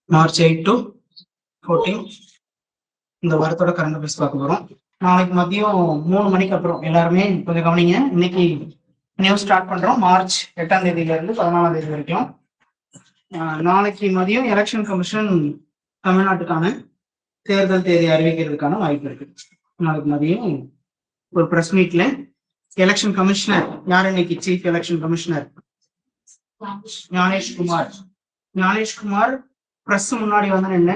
March 8 to 14 இந்த வாரத்தோட current affairs பார்க்க போறோம். நாளைக்கு மதியம் 3 மணிக்கு அப்புறம் எல்லாருமே கொஞ்சம் கவனிங்க. இன்னைக்கு நியூஸ் ஸ்டார்ட் பண்றோம். மார்ச் 8ஆம் தேதியில இருந்து 14ஆம் தேதி வரைக்கும். நாளைக்கு மதியம் எலெக்ஷன் கமிஷன் தமிழ்நாட்டுக்கான தேர்தல் தேதி அறிவிக்கிறதுக்கான வாய்ப்பு இருக்கு. நாளைக்கு மதியம் ஒரு பிரஸ் மீட்ல எலெக்ஷன் கமிஷனர் யார், இன்னைக்கு chief election commissioner Gyanesh Kumar press முன்னாடி வந்து நின்று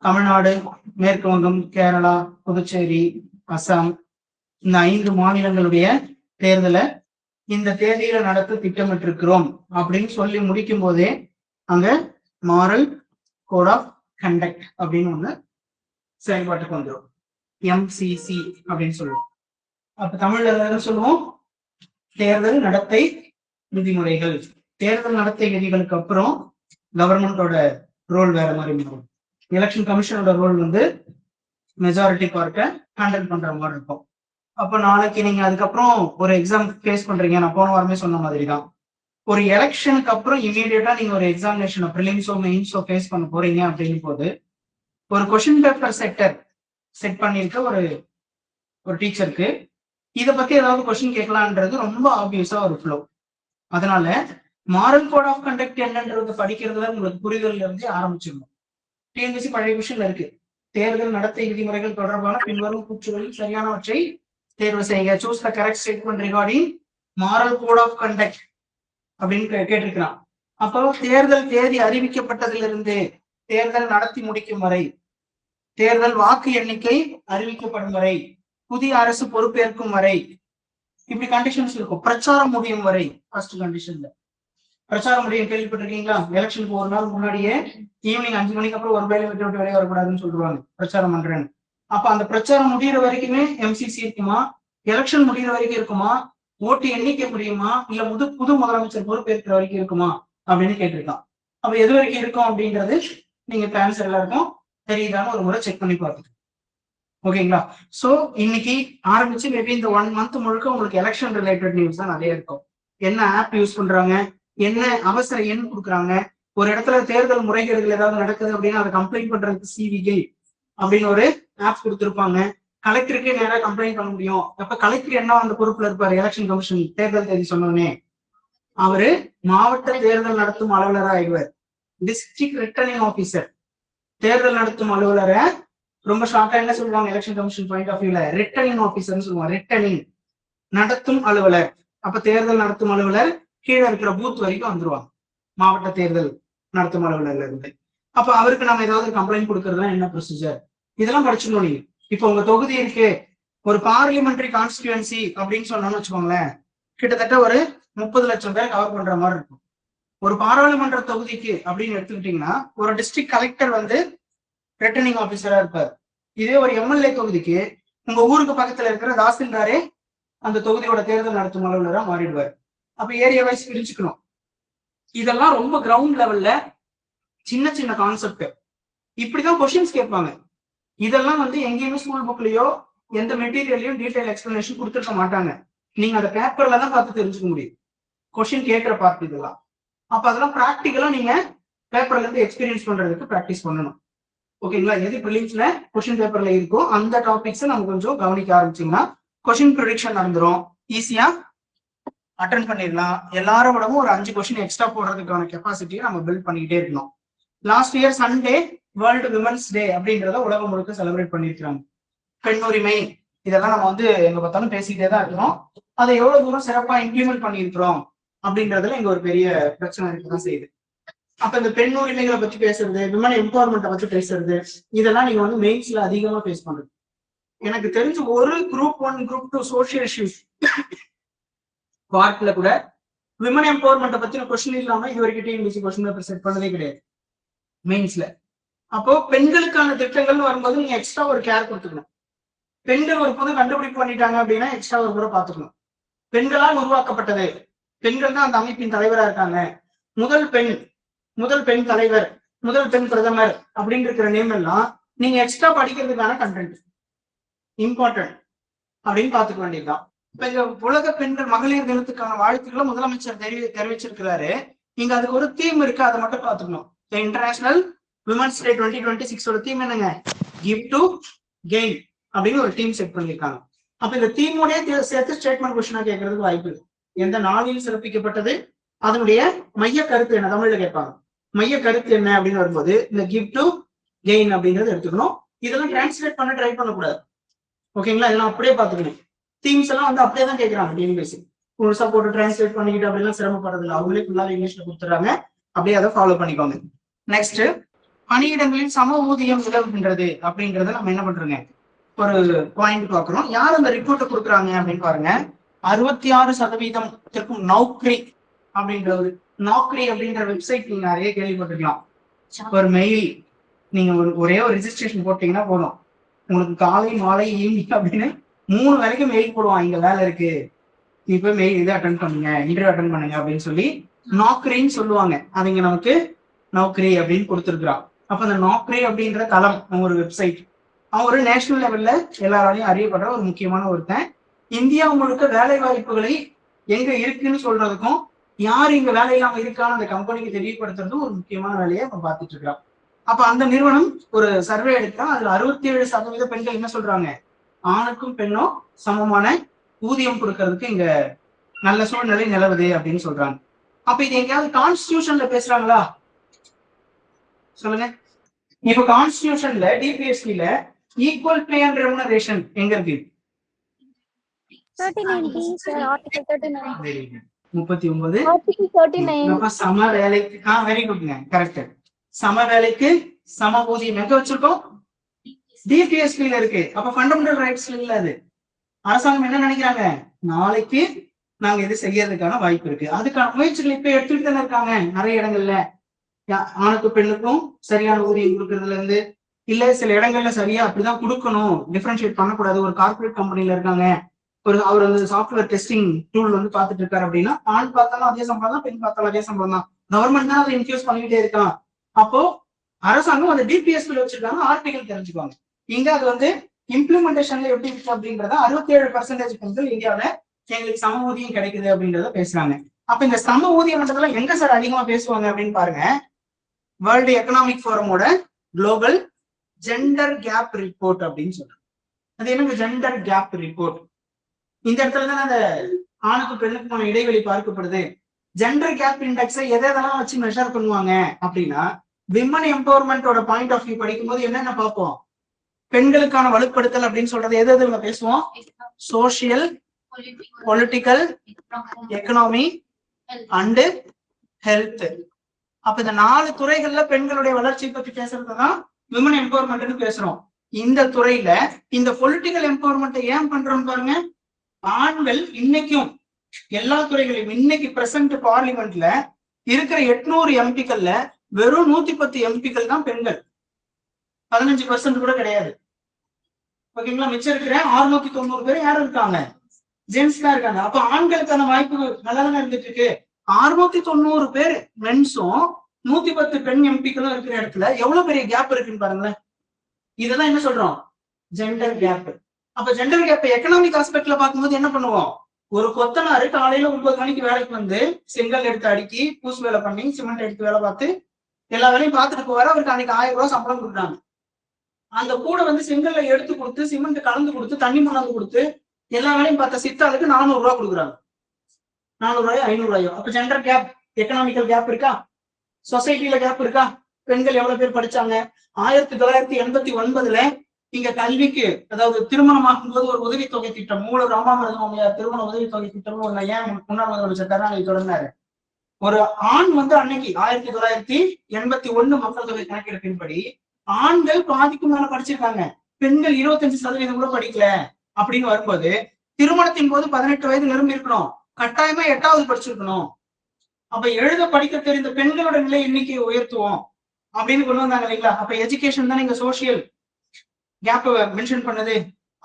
தமிழ்நாடு, மேற்கு வங்கம், கேரளா, புதுச்சேரி, அசாம் இந்த 5 மாநிலங்களுடைய தேர்தலை இந்த தேதியில நடத்த திட்டமிட்டிருக்கிறோம் அப்படின்னு சொல்லி முடிக்கும் போதே அங்க மாரல் கோட் ஆஃப் கண்டக்ட் அப்படின்னு ஒண்ணு செயல்பாட்டுக்கு வந்துடும். MCC அப்படின்னு சொல்லுவோம். அப்ப தமிழ்ல என்ன சொல்லுவோம்? தேர்தல் நடத்தை விதிமுறைகள். தேர்தல் நடத்தை விதிகளுக்கு அப்புறம் கவர்மெண்டோட ரோல் வேற மாதிரி மாறும். எலெக்ஷன் கமிஷனோட ரோல் வந்து மெஜாரிட்டி பார்ட்டை ஹேண்டில் பண்ற மாதிரி இருக்கும். அப்ப நாளைக்கு நீங்க அதுக்கப்புறம் ஒரு எக்ஸாம் ஃபேஸ் பண்றீங்க. நான் போன வாரமே சொன்ன மாதிரி தான், ஒரு எலெக்ஷனுக்கு அப்புறம் இமீடியட்டா நீங்க ஒரு எக்ஸாமினேஷன் ப்ரிலிம்ஸோ மெயின்ஸோ ஃபேஸ் பண்ண போறீங்க அப்படின்னு போது ஒரு கொஸ்டின் பேப்பர் செட் பண்ணிருக்க ஒரு டீச்சருக்கு இதை பத்தி ஏதாவது கொஸ்டின் கேட்கலான்றது ரொம்ப ஆப்வியஸா ஒரு ஃப்ளோ. அதனால மாரல் கோட் ஆஃப் கண்டக்ட் என்னன்றது படிக்கிறதுல உங்களுக்கு புரிதல் இருந்து ஆரம்பிச்சிடணும். TNPSC பழைய விஷயம் இருக்கு. தேர்தல் நடத்தை விதிமுறைகள் தொடர்பான பின்வரும் கூற்றுகளில் சரியானவற்றை தேர்வு செய்யுங்க. Choose the correct statement regarding moral code of conduct அப்படின்னு கேட்டிருக்கிறான். அப்போ தேர்தல் தேதி அறிவிக்கப்பட்டதிலிருந்து தேர்தல் நடத்தி முடிக்கும் வரை, தேர்தல் வாக்கு எண்ணிக்கை அறிவிக்கப்படும் வரை, புதிய அரசு பொறுப்பேற்கும் வரை, இப்படி கண்டிஷன்ஸ் இருக்கும். பிரச்சாரம் முடியும் வரை ஃபர்ஸ்ட் கண்டிஷன்ல. பிரச்சாரம் முடியும் கேள்விப்பட்டிருக்கீங்களா? எலெக்ஷனுக்கு ஒரு நாள் முன்னாடியே ஈவினிங் 5 மணிக்கு அப்புறம் ஒரு வேலை விட்டு வெளியே வரக்கூடாதுன்னு சொல்லுவாங்க பிரச்சாரம் பண்றேன்னு. அப்ப அந்த பிரச்சாரம் முடிகிற வரைக்குமே MCC இருக்குமா? எலெக்ஷன் முடிகிற வரைக்கும் இருக்குமா? ஓட்டு எண்ணிக்கை முடியுமா? இல்ல புது முதலமைச்சர் பொறுப்பேற்கிற வரைக்கும் இருக்குமா அப்படின்னு கேட்டிருக்கான். அப்ப எது வரைக்கும் இருக்கும் அப்படின்றது நீங்க ஆன்சர் எல்லாருக்கும் தெரியுதான்னு ஒரு முறை செக் பண்ணி பார்த்துட்டு, ஓகேங்களா? சோ இன்னைக்கு ஆரம்பிச்சு மேபி இந்த 1 மந்த் முழுக்க உங்களுக்கு எலெக்ஷன் ரிலேட்டட் நியூஸ் தான் நிறைய இருக்கும். என்ன ஆப் யூஸ் பண்றாங்க, என்ன அவசர எண் கொடுக்குறாங்க, ஒரு இடத்துல தேர்தல் முறைகேடுகள் ஏதாவது நடக்குது அப்படின்னா அதை கம்ப்ளைண்ட் பண்றதுக்கு CVK அப்படின்னு ஒரு ஆப் கொடுத்துருப்பாங்க. கலெக்டருக்கே நேராக கம்ப்ளைண்ட் பண்ண முடியும். அப்ப கலெக்டர் என்ன அந்த பொறுப்புல இருப்பாரு? எலெக்ஷன் கமிஷன் தேர்தல் தேதி சொன்னோடனே அவரு மாவட்ட தேர்தல் நடத்தும் அலுவலராக ஆயிடுவார். District returning officer. தேர்தல் நடத்தும் அலுவலரை ரொம்ப ஷார்ட்டா என்ன சொல்லுவாங்க எலெக்ஷன் கமிஷன் பாயிண்ட் ஆஃப் வியூல? ரிட்டர்னிங் ஆபீசர்னு சொல்லுவாங்க. ரிட்டர்னிங் நடத்தும் அலுவலர். அப்ப தேர்தல் நடத்தும் அலுவலர் கீழே இருக்கிற பூத் வரைக்கும் வந்துருவாங்க, மாவட்ட தேர்தல் நடத்தும் அலுவலர்ல இருந்து. அப்ப அவருக்கு நம்ம ஏதாவது கம்ப்ளைண்ட் கொடுக்கறதுலாம் என்ன ப்ரொசீஜர், இதெல்லாம் படிச்சுக்கணும் நீங்க. இப்ப உங்க தொகுதி இருக்கு, ஒரு பார்லிமெண்டரி கான்ஸ்டிடுவன்சி அப்படின்னு சொன்னோம்னு வச்சுக்கோங்களேன், கிட்டத்தட்ட ஒரு 30 லட்சம் பேர் கவர் பண்ற மாதிரி இருக்கும். ஒரு பாராளுமன்ற தொகுதிக்கு அப்படின்னு எடுத்துக்கிட்டீங்கன்னா ஒரு டிஸ்ட்ரிக்ட் கலெக்டர் வந்து ரிட்டர்னிங் ஆபீசரா இருப்பார். இதே ஒரு MLA தொகுதிக்கு உங்க ஊருக்கு பக்கத்துல இருக்கிற தாசில்தாரே அந்த தொகுதியோட தேர்தல் நடத்தும் அலுவலரா மாறிடுவார். அப்ப ஏரியா வைஸ் பிரிச்சுக்கணும். இதெல்லாம் ரொம்ப கிரவுண்ட் லெவல்ல சின்ன கான்செப்ட். இப்படிதான் கொஸ்டின்ஸ் கேட்பாங்க. இதெல்லாம் வந்து எங்கேயுமே ஸ்கூல் புக்லயோ எந்த மெட்டீரியல்லையும் டீடைல் எக்ஸ்பிளனேஷன் கொடுத்துருக்க மாட்டாங்க. நீங்க அந்த பேப்பர்ல தான் பார்த்து தெரிஞ்சுக்க முடியும் கொஸ்டின் கேட்கிற பார்ட் இதெல்லாம். அப்ப அதெல்லாம் ப்ராக்டிக்கலா நீங்க பேப்பர்ல இருந்து எக்ஸ்பீரியன்ஸ் பண்றதுக்கு ப்ராக்டிஸ் பண்ணணும், ஓகேங்களா? எது ப்ரிலிம்ஸ்ல கொஸ்டின் பேப்பர்ல இருக்கோ அந்த டாபிக்ஸ் நம்ம கொஞ்சம் கவனிக்க ஆரம்பிச்சீங்கன்னா கொஸ்டின் ப்ரிடிக்ஷன் நடந்துரும். ஈஸியா அட்டன் பண்ணிடலாம். எல்லாரோடவும் ஒரு 5 கொஸ்டின் எக்ஸ்ட்ரா போடுறதுக்கான கெப்பாசிட்டியை நம்ம பில்ட் பண்ணிக்கிட்டே இருக்கணும். Last year Sunday world women's day அப்படின்றத உலகம் முழுக்க செலிப்ரேட் பண்ணிருக்காங்க. பெண் உரிமை இதெல்லாம் நம்ம வந்து எங்க பார்த்தாலும் பேசிக்கிட்டே தான் இருக்கிறோம். அதை எவ்வளவு தூரம் சிறப்பா இம்ப்ளிமெண்ட் பண்ணியிருக்கிறோம் அப்படின்றதுல இங்க ஒரு பெரிய பிரச்சனை இருக்குதான் செய்யுது. அப்ப இந்த பெண் உரிமைகளை பத்தி பேசுறது, விமன் எம்பவர்மெண்ட்டை பத்தி பேசுறது, இதெல்லாம் நீங்க வந்து மெயின்ஸ்ல அதிகமா பேஸ் பண்றது. எனக்கு தெரிஞ்சு ஒரு குரூப் 1 குரூப் 2 சோசியல் இஷ்யூஸ் பார்ட்ல கூட விமன் எம்பவர்மெண்ட்டை பத்தின கொஸ்டின் இல்லாம இது வரைக்கும் TNPSC கொஸ்டின் பேப்பர் செட் பண்ணதே கிடையாது மெயின்ஸ்ல. அப்போ பெண்களுக்கான திட்டங்கள் வரும்போது நீங்க எக்ஸ்ட்ரா ஒரு கேர் கொடுத்துக்கணும். பெண்கள் ஒரு புது கண்டுபிடிப்பு பண்ணிட்டாங்க அப்படின்னா எக்ஸ்ட்ரா ஒரு முறை பார்த்துக்கணும். பெண்களால் உருவாக்கப்பட்டது, பெண்கள் தான் அந்த அமைப்பின் தலைவரா இருக்காங்க, முதல் பெண் தலைவர், முதல் பெண் பிரதமர் அப்படின்னு இருக்கிற நேம் எல்லாம் நீங்க எக்ஸ்ட்ரா படிக்கிறதுக்கான கண்டென்ட் இம்பார்ட்டன்ட் அப்படின்னு பார்த்துக்க வேண்டியதுதான். இப்ப இந்த உலக பெண்கள் மகளிர் தினத்துக்கான வாழ்த்துக்களை முதலமைச்சர் தெரிவிச்சிருக்கிறாரு. இங்க அதுக்கு ஒரு தீம் இருக்கு, அதை மட்டும் பார்த்துக்கணும். இன்டர்நேஷனல் விமன்ஸ் டே 2026 தீம் என்னங்க, கிவ் டு கெயின் அப்படின்னு ஒரு டீம் செட் பண்ணிருக்காங்க. அப்ப இந்த தீமோடய சேர்த்து ஸ்டேட்மெண்ட் கொஸ்டினா கேட்கறதுக்கு வாய்ப்பு இருக்கு. எந்த நாளில் சிறப்பிக்கப்பட்டது, அதனுடைய மைய கருத்து என்ன, தமிழ்ல கேட்பாங்க. மைய கருத்து என்ன அப்படின்னு வரும்போது இந்த கிவ் டு கெயின் அப்படிங்கறது எடுத்துக்கணும். இதெல்லாம் டிரான்ஸ்லேட் பண்ண ட்ரை பண்ணக்கூடாது. ஓகேங்களா, இதெல்லாம் அப்படியே பாத்துக்கணும். தீம்ஸ் எல்லாம் வந்து அப்படியே தான் கேட்கறாங்க டிஎன்பிஎஸ்சி. முழுசா போட்டு டிரான்ஸ்லேட் பண்ணிக்கிட்டு அப்படிலாம் சிரமப்படுறது இல்லை. அவங்களே ஃபுல்லாக இங்கிலீஷ்ல கொடுத்துறாங்க. அப்படியே அதை ஃபாலோ பண்ணிக்கோங்க. நெக்ஸ்ட், பணியிடங்களில் சம ஊதியம் நிலவுகின்றது அப்படின்றத நம்ம என்ன பண்றோங்க, ஒரு பாயிண்ட் பாக்குறோம். யார் அந்த ரிப்போர்ட்டை கொடுக்குறாங்க அப்படின்னு பாருங்க. 66% நௌக்ரி அப்படின்ற ஒரு நௌக்ரி அப்படின்ற வெப்சைட் நீங்க நிறைய கேள்விப்பட்டிருக்கலாம். ஒரு மெயில் நீங்க ஒரே ஒரு ரெஜிஸ்ட்ரேஷன் போட்டீங்கன்னா போதும், உங்களுக்கு காலை மாலை ஈவினிங் அப்படின்னு 3 வேலைக்கு மெயில் போடுவான், இங்க வேலை இருக்கு, நீ போய் மெயில் இதை அட்டன் பண்ணுங்க, இன்டர்வியூ அட்டன் பண்ணுங்க அப்படின்னு சொல்லி நௌக்ரின்னு சொல்லுவாங்க. அது இங்க நமக்கு நௌக்ரி அப்படின்னு கொடுத்துருக்குறான். அப்ப அந்த நௌக்ரி அப்படின்ற தளம் ஒரு வெப்சைட், அவன் ஒரு நேஷனல் லெவல்ல எல்லாராலையும் அறியப்படுற ஒரு முக்கியமான ஒருத்தன். இந்தியா முழுக்க வேலை வாய்ப்புகளை எங்க இருக்குன்னு சொல்றதுக்கும் யார் இங்க வேலை இல்லாம இருக்கான்னு அந்த கம்பெனிக்கு தெரியப்படுத்துறதும் ஒரு முக்கியமான வேலையை நம்ம பார்த்துட்டு இருக்கிறோம். அப்ப அந்த நிறுவனம் ஒரு சர்வே எடுத்தா அதுல 67% பெண்கள் என்ன சொல்றாங்க, ஆணுக்கும் பெண்ணும் சமமான ஊதியம் கொடுக்கறதுக்கு இங்க நல்ல சூழ்நிலை நிலவுது அப்படின்னு சொல்றாங்க. அப்ப இது எங்கேயாவது கான்ஸ்டிடியூஷன்ல பேசுறாங்களா சொல்லுங்க. இப்ப கான்ஸ்டிடியூஷன்ல டிபிஎஸ்சில ஈக்குவல் பே அண்ட் ரெமுனரேஷன் எங்க இருக்கு? 39. சம வேலைக்கு, வெரி குட்ங்க, கரெக்ட். சம வேலைக்கு சம ஊதியம் எங்க வச்சிருக்கோம்? டிபிஎஸ்சில இருக்கு. அப்ப ஃபண்டமெண்டல் ரைட்ஸ்ல இல்ல. அது அரசாங்கம் என்ன நினைக்கிறாங்க, நாளைக்கு நாங்க இது செய்யறதுக்கான வாய்ப்பு இருக்கு. அதுக்கான முயற்சிகள் இப்ப எடுத்துட்டு தானே இருக்காங்க நிறைய இடங்கள்ல. ஆணுக்கு பெண்ணுக்கும் சரியான ஊதியம் கொடுக்கறதுல இருந்து, இல்ல சில இடங்கள்ல சரியா அப்படிதான் கொடுக்கணும், டிஃபரன்ஷியேட் பண்ணக்கூடாது. ஒரு கார்பரேட் கம்பெனில இருக்காங்க, அவர் வந்து சாஃப்ட்வேர் டெஸ்டிங் டூல் வந்து பாத்துட்டு இருக்காரு அப்படின்னா, ஆண் பார்த்தாலும் அதே சம்பளம் தான், பெண் பார்த்தாலும் அதே சம்பளம் தான். கவர்மெண்ட் தான் அதை இன்க்யூஸ் பண்ணிக்கிட்டே இருக்கான். அப்போ அரசாங்கம் அந்த டிபிஎஸ்ல வச்சிருக்காங்க, ஆர்டிகல் தெரிஞ்சுக்குவாங்க. இங்க அது வந்து இம்ப்ளிமெண்டேஷன்ல எப்படி இருக்கு அப்படின்றத 67% பெண்கள் இந்தியாவில எங்களுக்கு சம ஊதியம் கிடைக்குது அப்படின்றத பேசுறாங்க. அப்ப இந்த சம ஊதியம்ன்றதுல எங்க சார் அதிகமா பேசுவாங்க அப்படின்னு பாருங்க. வேர்ல்டு எக்கனாமிக் ஃபோரமோட குளோபல் ஜெண்டர் கேப் ரிப்போர்ட் அப்படின்னு சொல்றாங்க. அது என்ன ஜெண்டர் கேப் ரிப்போர்ட்? இந்த இடத்துல தான் அந்த ஆணுக்கு பெண்ணுக்குமான இடைவெளி பார்க்கப்படுது. ஜெண்டர் கேப் இண்டெக்ஸை எதெல்லாம் வச்சு மெஷர் பண்ணுவாங்க அப்படின்னா, விமன் எம்பவர்மெண்டோட பாயிண்ட் ஆஃப் வியூ படிக்கும்போது என்னென்ன பார்ப்போம், பெண்களுக்கான வலுப்படுத்தல் அப்படின்னு சொல்றது எது எதுல பேசுவோம், social, political, economy and health. அப்ப இந்த 4 துறைகள்ல பெண்களுடைய வளர்ச்சி பத்தி பேசுறதுதான் விமன் எம்பவர்மெண்ட்னு பேசுறோம். இந்த துறையில இந்த பொலிட்டிக்கல் எம்பவர்மெண்ட் ஏன் பண்றோம் பாருங்க. ஆண்கள் இன்னைக்கும் எல்லா துறைகளையும், இன்னைக்கு பிரசன்ட் பார்லிமெண்ட்ல இருக்கிற 800 எம்பிக்கள்ல வெறும் 110 எம்பிக்கள் தான் பெண்கள், 15% கூட கிடையாது. ஓகேங்களா, மிச்சம் இருக்கிற 690 பேர் யாரும் இருக்காங்க, ஜென்ஸ் தான் இருக்காங்க. அப்ப ஆண்களுக்கான வாய்ப்பு நல்லதானே இருந்துட்டு இருக்கு. 690 பேர் மென்ஸும் 110 பெண் எம்பிக்களும் இருக்கிற இடத்துல எவ்வளவு பெரிய கேப் இருக்குன்னு பாருங்களேன். இதெல்லாம் என்ன சொல்றோம், ஜெண்டர் கேப். அப்ப ஜெண்டர் கேப் எக்கனாமிக் ஆஸ்பெக்ட்ல பார்க்கும்போது என்ன பண்ணுவோம், ஒரு கொத்தனாரு காலையில 9 மணிக்கு வேலைக்கு வந்து செங்கல் எடுத்து அடுக்கி பூசு வேலை பண்ணி சிமெண்ட் எடுத்து வேலை பார்த்து எல்லா வேலையும் பார்த்துட்டு போவாரு. அவருக்கு அன்னைக்கு 1000 ரூபாய் சம்பளம் கொடுக்குறாங்க. அந்த கூட வந்து செங்கல்ல எடுத்து கொடுத்து சிமெண்ட் கலந்து கொடுத்து தண்ணி மணந்து கொடுத்து எல்லா வேலையும் பார்த்த சித்தாளுக்கு 400 ரூபாய் கொடுக்குறாங்க. 400 ரூபாயோ 500 ரூபாயோ. அப்ப ஜெண்டர் கேப், எக்கனாமிக்கல் கேப் இருக்கா, சொசைட்டில கேப் இருக்கா. பெண்கள் எவ்வளவு பேர் படிச்சாங்க. 1989 இங்க கல்விக்கு, அதாவது திருமணமாகும் போது ஒரு உதவித்தொகை திட்டம், மூல ராமாமிர்தம் திருமண உதவித்தொகை திட்டம்னு ஒண்ணு ஏன் முன்னாள் முதலமைச்சர் கருணாநிதி தொடர்ந்தாரு. ஒரு ஆண் வந்து அன்னைக்கு 1981 மக்கள் தொகை கணக்கெடுப்பின்படி ஆண்கள் பாதிக்கு மேல படிச்சிருக்காங்க, பெண்கள் 25% கூட படிக்கல. அப்படின்னு வரும்போது திருமணத்தின் போது 18 வயது நிரம்பி இருக்கணும், கட்டாயமா 8வது படிச்சிருக்கணும். அப்ப எழுத படிக்க தெரிந்த பெண்களோட நிலை எண்ணிக்கையை உயர்த்துவோம் அப்படின்னு கொண்டு வந்தாங்க இல்லைங்களா. அப்ப எஜுகேஷன் தான் இங்க சோசியல் கேப் மென்ஷன் பண்ணது.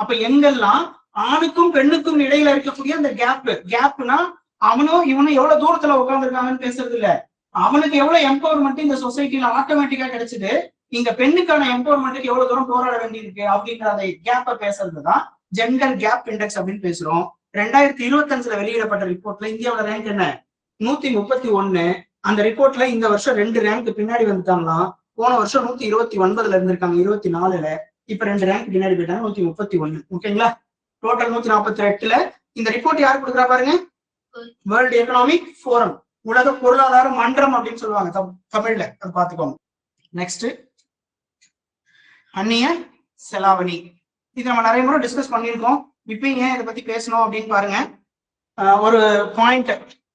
அப்ப எங்கெல்லாம் ஆணுக்கும் பெண்ணுக்கும் இடையில இருக்கக்கூடிய அந்த கேப்னா அவனும் இவனும் எவ்வளவு தூரத்துல உட்காந்துருக்காங்கன்னு பேசுறது இல்ல, அவனுக்கு எவ்வளவு எம்பவர்மெண்ட் இந்த சொசைட்டில ஆட்டோமேட்டிக்கா கிடைச்சது, இங்க பெண்ணுக்கான எம்பவர்மெண்ட்டுக்கு எவ்வளவு தூரம் போராட வேண்டியிருக்கு அப்படிங்கிற அந்த கேப்பை பேசுறதுதான் ஜெண்டர் கேப் இண்டெக்ஸ் அப்படின்னு பேசுறோம். 2025 வெளியிடப்பட்ட ரிப்போர்ட்ல இந்தியாவோட ரேங்க் என்ன, 131. அந்த ரிப்போர்ட்ல இந்த வருஷம் 2 ரேங்க் பின்னாடி வந்துட்டாங்களாம். போன வருஷம் 129 இருந்திருக்காங்க 24ல. இப்ப 2 ரேங்க் பின்னாடி போயிட்டாங்க 131. ஓகேங்களா? டோட்டல் 148ல இந்த ரிப்போர்ட் யார் கொடுக்குறா பாருங்க, வேர்ல்டு எக்கனாமிக் ஃபோரம், உலக பொருளாதார மன்றம் அப்படின்னு சொல்லுவாங்க தமிழ்ல, அது பாத்துக்கோங்க. நெக்ஸ்ட் அந்நிய செலாவணி. இது நம்ம நிறைய முறை டிஸ்கஸ் பண்ணியிருக்கோம். இப்ப ஏன் இதை பத்தி பேசணும் அப்படின்னு பாருங்க. ஒரு பாயிண்ட்,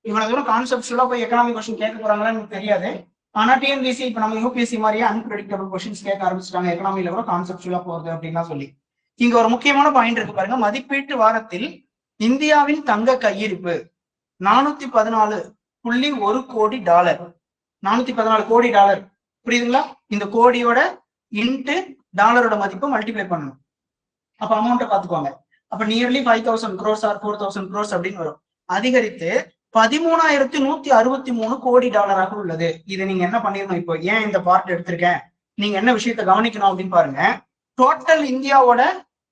இவ்வளவு தூரம் கான்செப்ட்ல போய் எக்கனாமிக் கொஸ்டின் கேட்க போறாங்கன்னு தெரியாது. ஆனா டிஎன்பிஎஸ்சி இப்ப நம்ம யூபிஎஸ்சி மாதிரியே அன்பிரடிக்டபிள் கொஸ்டின்ஸ் கேட்க ஆரம்பிச்சிட்டாங்க, எக்கனாமில கூட கான்செப்ட்ல போகுது அப்படின்னா சொல்லி. இங்க ஒரு முக்கியமான பாயிண்ட் இருக்கு பாருங்க. மதிப்பீட்டு வாரத்தில் இந்தியாவின் தங்க கையிருப்பு $414.1 கோடி. 414 கோடி டாலர், புரியுதுங்களா? இந்த கோடியோட இன்ட்டு டாலரோட மதிப்பு மல்டிப்ளை பண்ணணும். அப்ப அமௌண்ட்டை பாத்துக்கோங்க. அப்ப நியர்லி 5000 crores ஆர் 4000 crores அப்படின்னு வரும். அதிகரித்து 13,163 கோடி டாலராக உள்ளது. இதை நீங்க என்ன பண்ணிடணும்? இப்போ ஏன் இந்த பார்ட் எடுத்திருக்கேன், நீங்க என்ன விஷயத்த கவனிக்கணும் அப்படின்னு பாருங்க. டோட்டல் இந்தியாவோட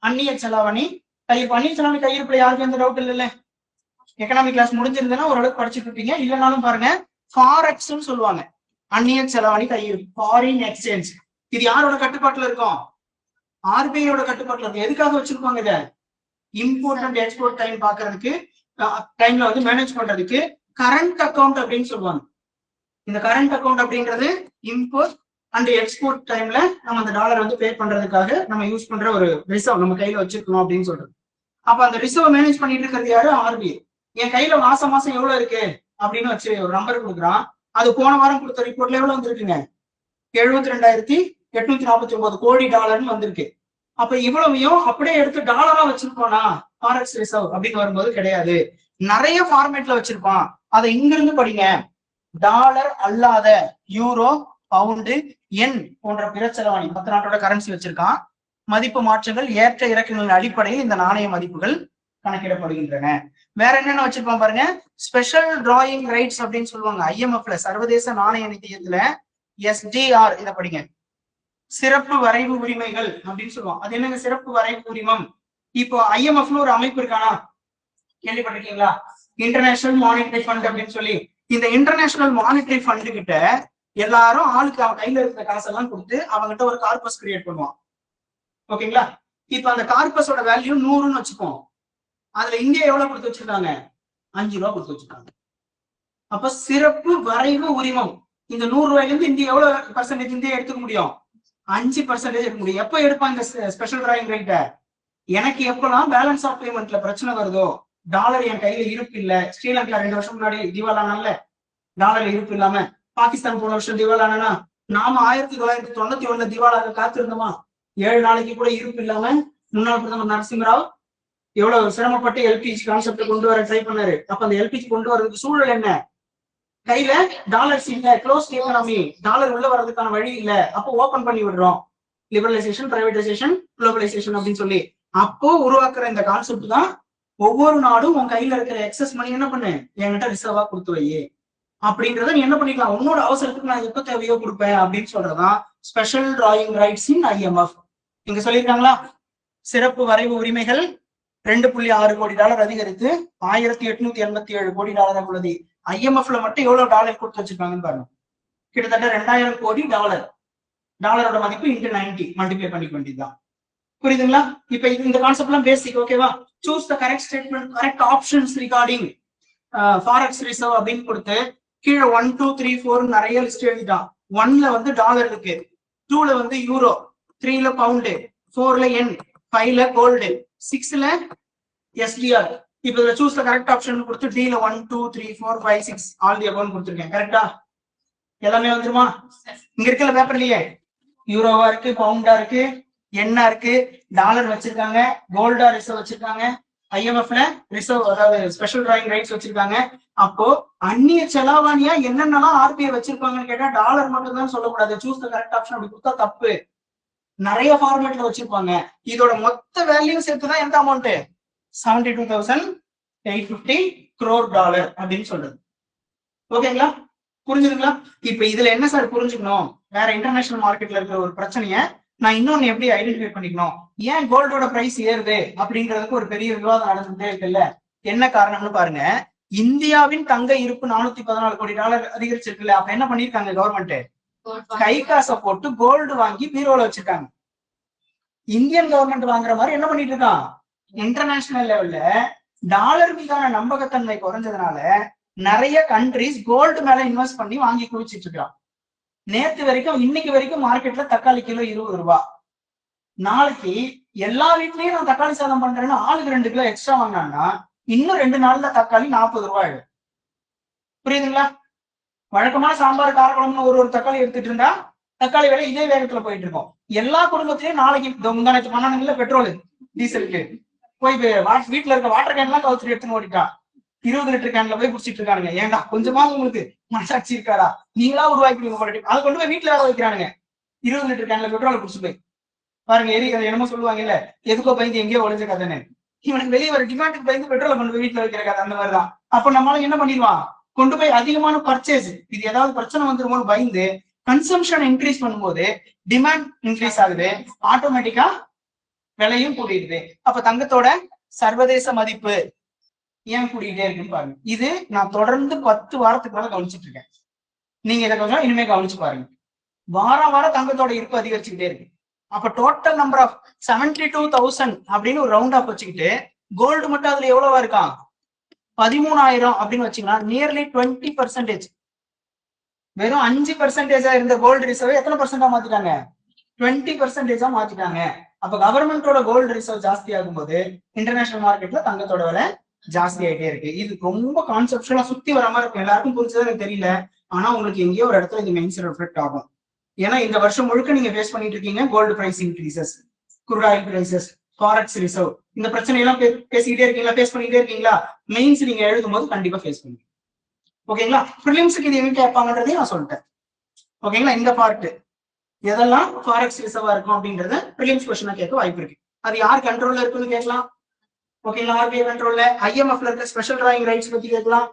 அந்நிய செலாவணி அந்நிய செலாவணி கையிருப்புல யாருக்கும் எந்த டவுட் இல்லைல்ல? எக்கனாமிக் கிளாஸ் முடிஞ்சிருந்ததுன்னா ஓரளவுக்கு படிச்சுட்டு இருப்பீங்க. இல்லைனாலும் பாருங்க, ஃபாரெக்ஸ்ன்னு சொல்லுவாங்க. அந்நிய செலாவணி கையிருப்பு, ஃபாரின் எக்ஸ்சேஞ்ச். இது யாரோட கட்டுப்பாட்டுல இருக்கும்? ஆர்பிஐயோட கட்டுப்பாட்டுல இருக்கு. எதுக்காக வச்சிருப்பாங்க இதை? இம்போர்ட் அண்ட் எக்ஸ்போர்ட் டைம் பாக்குறதுக்கு, டைம்ல வந்து மேனேஜ் பண்றதுக்கு கரண்ட் அக்கௌண்ட் அப்படின்னு சொல்லுவாங்க. இந்த கரண்ட் அக்கௌண்ட் அப்படின்றது இம்போர்ட் அண்ட் எக்ஸ்போர்ட் டைம்ல நம்ம அந்த டாலர் வந்து பே பண்றதுக்காக நம்ம யூஸ் பண்ற ஒரு ரிசர்வ் நம்ம கையில வச்சிருக்கணும் அப்படின்னு சொல்றது. அப்ப அந்த ரிசர்வ் மேனேஜ் பண்ணிட்டு இருக்கிறது யாரு? ஆர்பிஐ. என் கையில மாசம் மாசம் எவ்வளவு இருக்கு அப்படின்னு வச்சு ஒரு நம்பர் கொடுக்குறான். அது போன வாரம் கொடுத்த ரிப்போர்ட்ல எவ்வளவு வந்திருக்குங்க? 72,849 கோடி டாலர்னு வந்திருக்கு. அப்ப இவ்வளவையும் அப்படியே எடுத்து டாலரா வச்சிருக்கோம்னா ஃபாரெக்ஸ் ரிசர்வ் அப்படின்னு வரும்போது கிடையாது. நிறைய ஃபார்மேட்ல வச்சிருப்பான். அதை இங்க இருந்து படிங்க. டாலர் அல்லாத யூரோ, பவுண்டு, என் போன்ற பிற செலவாணி 10 நாட்டோட கரன்சி வச்சிருக்கான். மதிப்பு மாற்றங்கள் ஏற்ற இறக்கங்களின் அடிப்படையில் இந்த நாணய மதிப்புகள் கணக்கிடப்படுகின்றன. வேற என்னென்ன வச்சிருப்பான் பாருங்க. ஸ்பெஷல் டிராயிங் ரைட்ஸ் அப்படின்னு சொல்லுவாங்க. ஐஎம்எஃப்ல, சர்வதேச நாணய நிதியத்துல எஸ்டிஆர், இதை படிங்க. சிறப்பு வரைவு உரிமைகள் அப்படின்னு சொல்லுவோம். அது என்னங்க சிறப்பு வரைவு உரிமம்? இப்போ ஐஎம்எஃப்ல ஒரு அமைப்பு இருக்கானா, கேள்விப்பட்டிருக்கீங்களா? இன்டர்நேஷனல் மானிட்டரி ஃபண்ட் அப்படின்னு சொல்லி. இந்த இன்டர்நேஷனல் மானிட்டரி ஃபண்ட் கிட்ட எல்லாரும் ஆளுக்கு அவன் கையில இருக்கிற காசெல்லாம் கொடுத்து அவங்ககிட்ட ஒரு கார்பஸ் கிரியேட் பண்ணுவான். ஓகேங்களா? இப்ப அந்த கார்பஸோட வேல்யூ 100ன்னு வச்சுப்போம். அதுல இந்தியா எவ்வளவு கொடுத்து வச்சிருக்காங்க? 5 ரூபா கொடுத்து வச்சிருக்காங்க. அப்ப சிறப்பு வரைவு உரிமம். இந்த 100 ரூபாயில இருந்து இந்தியா எவ்வளவு பர்சன்டேஜ் இந்தியா எடுத்துக்க முடியும்? 5% எடுக்க முடியும். எப்ப எடுப்பாங்க இந்த ஸ்பெஷல் டிராயிங் ரைட்ட? எனக்கு எப்பெல்லாம் பேலன்ஸ் ஆஃப் பேமெண்ட்ல பிரச்சனை வருதோ, டாலர் என் கையில இருப்பு இல்ல. ஸ்ரீலங்கா 2 வருஷம் முன்னாடி திவாலானால டாலர் இருப்பு இல்லாம, பாகிஸ்தான் போன வருஷம் திவாலானா, நாம 1991 திவாலாக காத்திருந்தோமா? 7 நாளைக்கு கூட இருப்பு இல்லாம முன்னாள் பிரதமர் நரசிம்மராவ் எவ்வளவு சிரமப்பட்டு எல்பிஜி கான்செப்ட் கொண்டு வர ட்ரை பண்ணாரு. அப்ப அந்த எல்பிஜி கொண்டு வரதுக்கு சூழல் என்ன? கையில டாலர்ஸ் இல்ல, க்ளோஸ் எக்கனாமி, டாலர் உள்ள வர்றதுக்கான வழி இல்ல. அப்போ ஓபன் பண்ணி விடுறோம். லிபரலைசேஷன், பிரைவேடைசேஷன், குளோபலைசேஷன் அப்படின்னு சொல்லி அப்போ உருவாக்குற இந்த கான்செப்ட் தான் ஒவ்வொரு நாடும் உன் கையில இருக்கிற எக்ஸஸ் மணி என்ன பண்ணு, என்கிட்ட ரிசர்வா கொடுத்து வை அப்படின்றத நீ என்ன பண்ணிக்கலாம், உன்னோட அவசரத்துக்கு நான் எப்ப தேவையோ கொடுப்பேன் அப்படின்னு சொல்றதுதான் special drawing rights in IMF. இங்க சொல்லியிருக்காங்களா? சிறப்பு வரைவு உரிமைகள் 2.6 கோடி டாலர் அதிகரித்து 1887 கோடி டாலராக உள்ளது. ஐஎம்எஃப்ல மட்டும் எவ்வளவு டாலர் கொடுத்து வச்சிருக்காங்கன்னு பாருங்க. கிட்டத்தட்ட 2000 கோடி டாலர். டாலரோட மதிப்பு இன்டு 90 மல்டிப்ளை பண்ணிக்க வேண்டியதுதான். புரியுதுங்களா? இப்ப இந்த கான்செப்ட் எல்லாம் பேசிக். ஓகேவா? Choose the correct statement, correct options regarding forex reserve அப்படின்னு கொடுத்து கீழே 1, 2, 3, 4 நிறைய லிஸ்ட் எழுதிட்டான். 1ல வந்து டாலர் இருக்கு, 2ல வந்து யூரோ, 3ல பவுண்டு, 4ல என், 5ல கோல்டு, 6ல எஸ்டிஆர். இப்ப இதுல சூஸ் த கரெக்ட் ஆப்ஷன் கொடுத்து டீல 1, 2, 3, 4, 5, 6 ஆல் தி அபவுட் கொடுத்துருக்கேன். கரெக்டா? எல்லாமே வந்துருமா? இங்க இருக்கிற பேப்பர்லயே யூரோவா இருக்கு, பவுண்டா இருக்கு, எண்ணா இருக்கு, டாலர் வச்சிருக்காங்க, கோல்டா ரிசர்வ் வச்சிருக்காங்க, ஐஎம்எஃப்ல ரிசர்வ் அதாவது ஸ்பெஷல் டிராயிங் ரைட்ஸ் வச்சிருக்காங்க. அப்போ அந்நிய செலாவணியா என்னென்னலாம் ஆர்பிஐ வச்சிருப்பாங்கன்னு கேட்டா டாலர் மட்டும் தான் சொல்லக்கூடாது. சூஸ் த கரெக்ட் ஆப்ஷன் அப்படி கொடுத்தா தப்பு. நிறைய ஃபார்மேட்ல வச்சிருப்பாங்க. இதோட மொத்த வேல்யூ சேர்த்துதான் எந்த அமௌண்ட்? 72,850 crore டாலர் அப்படின்னு சொல்றது. ஓகேங்களா? புரிஞ்சுதுங்களா? இப்ப இதுல என்ன சார் புரிஞ்சுக்கணும்? வேற இன்டர்நேஷனல் மார்க்கெட்ல இருக்கிற ஒரு பிரச்சனைய நான் இன்னொன்னு எப்படி ஐடென்டிஃபை பண்ணிக்கணும்? ஏன் கோல்டோட பிரைஸ் ஏறுது அப்படின்றதுக்கு ஒரு பெரிய விவாதம் நடந்துட்டே இருக்குல்ல. என்ன காரணம்னு பாருங்க. இந்தியாவின் தங்க இருப்பு 414 கோடி டாலர் அதிகரிச்சிருக்குல்ல. அப்ப என்ன பண்ணிருக்காங்க கவர்மெண்ட்? கை காசை போட்டு கோல்டு வாங்கி பீரோல வச்சிருக்காங்க. இந்தியன் கவர்மெண்ட் வாங்குற மாதிரி என்ன பண்ணிட்டு இருக்கான், இன்டர்நேஷனல் லெவல்ல டாலர் மீதான நம்பகத்தன்மை குறைஞ்சதுனால நிறைய கண்ட்ரிஸ் கோல்டு மேல இன்வெஸ்ட் பண்ணி வாங்கி குவிச்சிட்டு இருக்கான். நேத்து வரைக்கும் இன்னைக்கு வரைக்கும் மார்க்கெட்ல தக்காளி கிலோ 20 ரூபாய். நாளைக்கு எல்லா வீட்லயும் நான் தக்காளி சாதம் பண்றேன்னு ஆளுக்கு 2 கிலோ எக்ஸ்ட்ரா வாங்கினாங்கன்னா இன்னும் 2 நாள்ல தக்காளி 40 ரூபாய் ஆயிடும். புரியுதுங்களா? வழக்கமான சாம்பார் காரக்குழம்புன்னு ஒரு தக்காளி எடுத்துட்டு இருந்தா தக்காளி விலை இதே வேகத்துல போயிட்டு இருக்கும். எல்லா குடும்பத்திலயும் நாளைக்கு முந்தானத்து பண்ணணும்ல பெட்ரோல் டீசலுக்கு போய் வீட்டுல இருக்க வாட்டர் கேன் எல்லாம் கவுத்துட்டு எடுத்துன்னு ஓடிட்டா 20 லிட்டர் கேன்ல போய் குடிச்சிட்டு இருக்கானுங்க. ஏன்டா கொஞ்சமாவது உங்களுக்கு மனசாட்சி இருக்காடா, நீங்களா உருவாக்கி அதை கொண்டு போய் வீட்டுல வேற வைக்கிறானுங்க. 20 லிட்டர் கேன்ல பெட்ரோல் குடிச்சு போய் பாருங்க, என்னமோ சொல்லுவாங்க இல்ல, எதுக்கோ பயந்து எங்கேயோ ஒளிஞ்ச கதைன்னு. இவனுக்கு வெளியே வர டிமாண்டுக்கு பயந்து பெட்ரோலை கொண்டு போய் வீட்டுல வைக்கிற கதை அந்த மாதிரிதான். அப்ப நம்மளால என்ன பண்ணிடுவான், கொண்டு போய் அதிகமான பர்ச்சேஸ், இது ஏதாவது பிரச்சனை வந்துருமோன்னு பயந்து கன்சம்ஷன் இன்க்ரீஸ் பண்ணும்போது டிமாண்ட் இன்க்ரீஸ் ஆகுது, ஆட்டோமேட்டிக்கா விலையும் கூட்டிடுது. அப்ப தங்கத்தோட சர்வதேச மதிப்பு ஏன் கூட்டிகிட்டே இருக்குன்னு பாருங்க. இது நான் தொடர்ந்து 10 வாரத்துக்கு மேல கவனிச்சுட்டு இருக்கேன். நீங்க இதை கொஞ்சம் இனிமே கவனிச்சு பாருங்க. வாரம் தங்கத்தோட இருப்பு அதிகரிச்சுக்கிட்டே இருக்கு. அப்ப டோட்டல் நம்பர் ஆஃப் 72,000 அப்படின்னு ஒரு ரவுண்ட் ஆஃப் வச்சுக்கிட்டு கோல்டு மட்டும் அதுல எவ்வளவா இருக்கான், 13,000 அப்படின்னு வச்சுக்கலாம். நியர்லி 20%. வெறும் 5% இருந்த கோல்டு ரிசர்வ் எத்தனை பர்சன்டா மாத்திட்டாங்க, 20% மாத்திட்டாங்க. அப்ப கவர்மெண்டோட கோல்டு ரிசர்வ் ஜாஸ்தி ஆகும் போது இன்டர்நேஷனல் மார்க்கெட்ல தங்கத்தோட விலை ஜாஸ்தி ஆயிட்டே இருக்கு. இது ரொம்ப கான்செப்டுவலா சுத்தி வர மாதிரி இருக்கும். எல்லாருக்கும் புரிஞ்சது எனக்கு தெரியல, ஆனா உங்களுக்கு எங்கேயோ ஒரு இடத்துல இந்த மெயின்ஸ் ரிஃப்ளெக்ட் ஆகும். ஏன்னா இந்த வருஷம் முழுக்க நீங்க ஃபேஸ் பண்ணிட்டு இருக்கீங்க gold price increases, crude oil prices, forex reserve, இந்த பிரச்சனை எல்லாம் பேசிக்கிட்டே இருக்கீங்களா, ஃபேஸ் பண்ணிட்டே இருக்கீங்களா. மெயின்ஸ் நீங்க எழுதும் போது கண்டிப்பா ஃபேஸ் பண்ணுங்க. ஓகேங்களா? ப்ரிலிம்ஸ்க்கு இது எங்க கேட்பாங்கன்றதையும் நான் சொல்லிட்டேன். ஓகேங்களா? இந்த பார்ட் எதெல்லாம் ஃபாரெக்ஸ் ரிசர்வா இருக்கும் அப்படின்றத ப்ரிலிம்ஸ் கொஸ்டினா கேட்க வாய்ப்பு இருக்கு. அது யார் கண்ட்ரோல்ல இருக்குன்னு கேட்கலாம். ஓகேங்களா? ஆர்பிஐ கண்ட்ரோல்ல, ஐஎம்எஃப்ல இருக்க ஸ்பெஷல் டிராயிங் ரைட்ஸ் பத்தி கேட்கலாம்.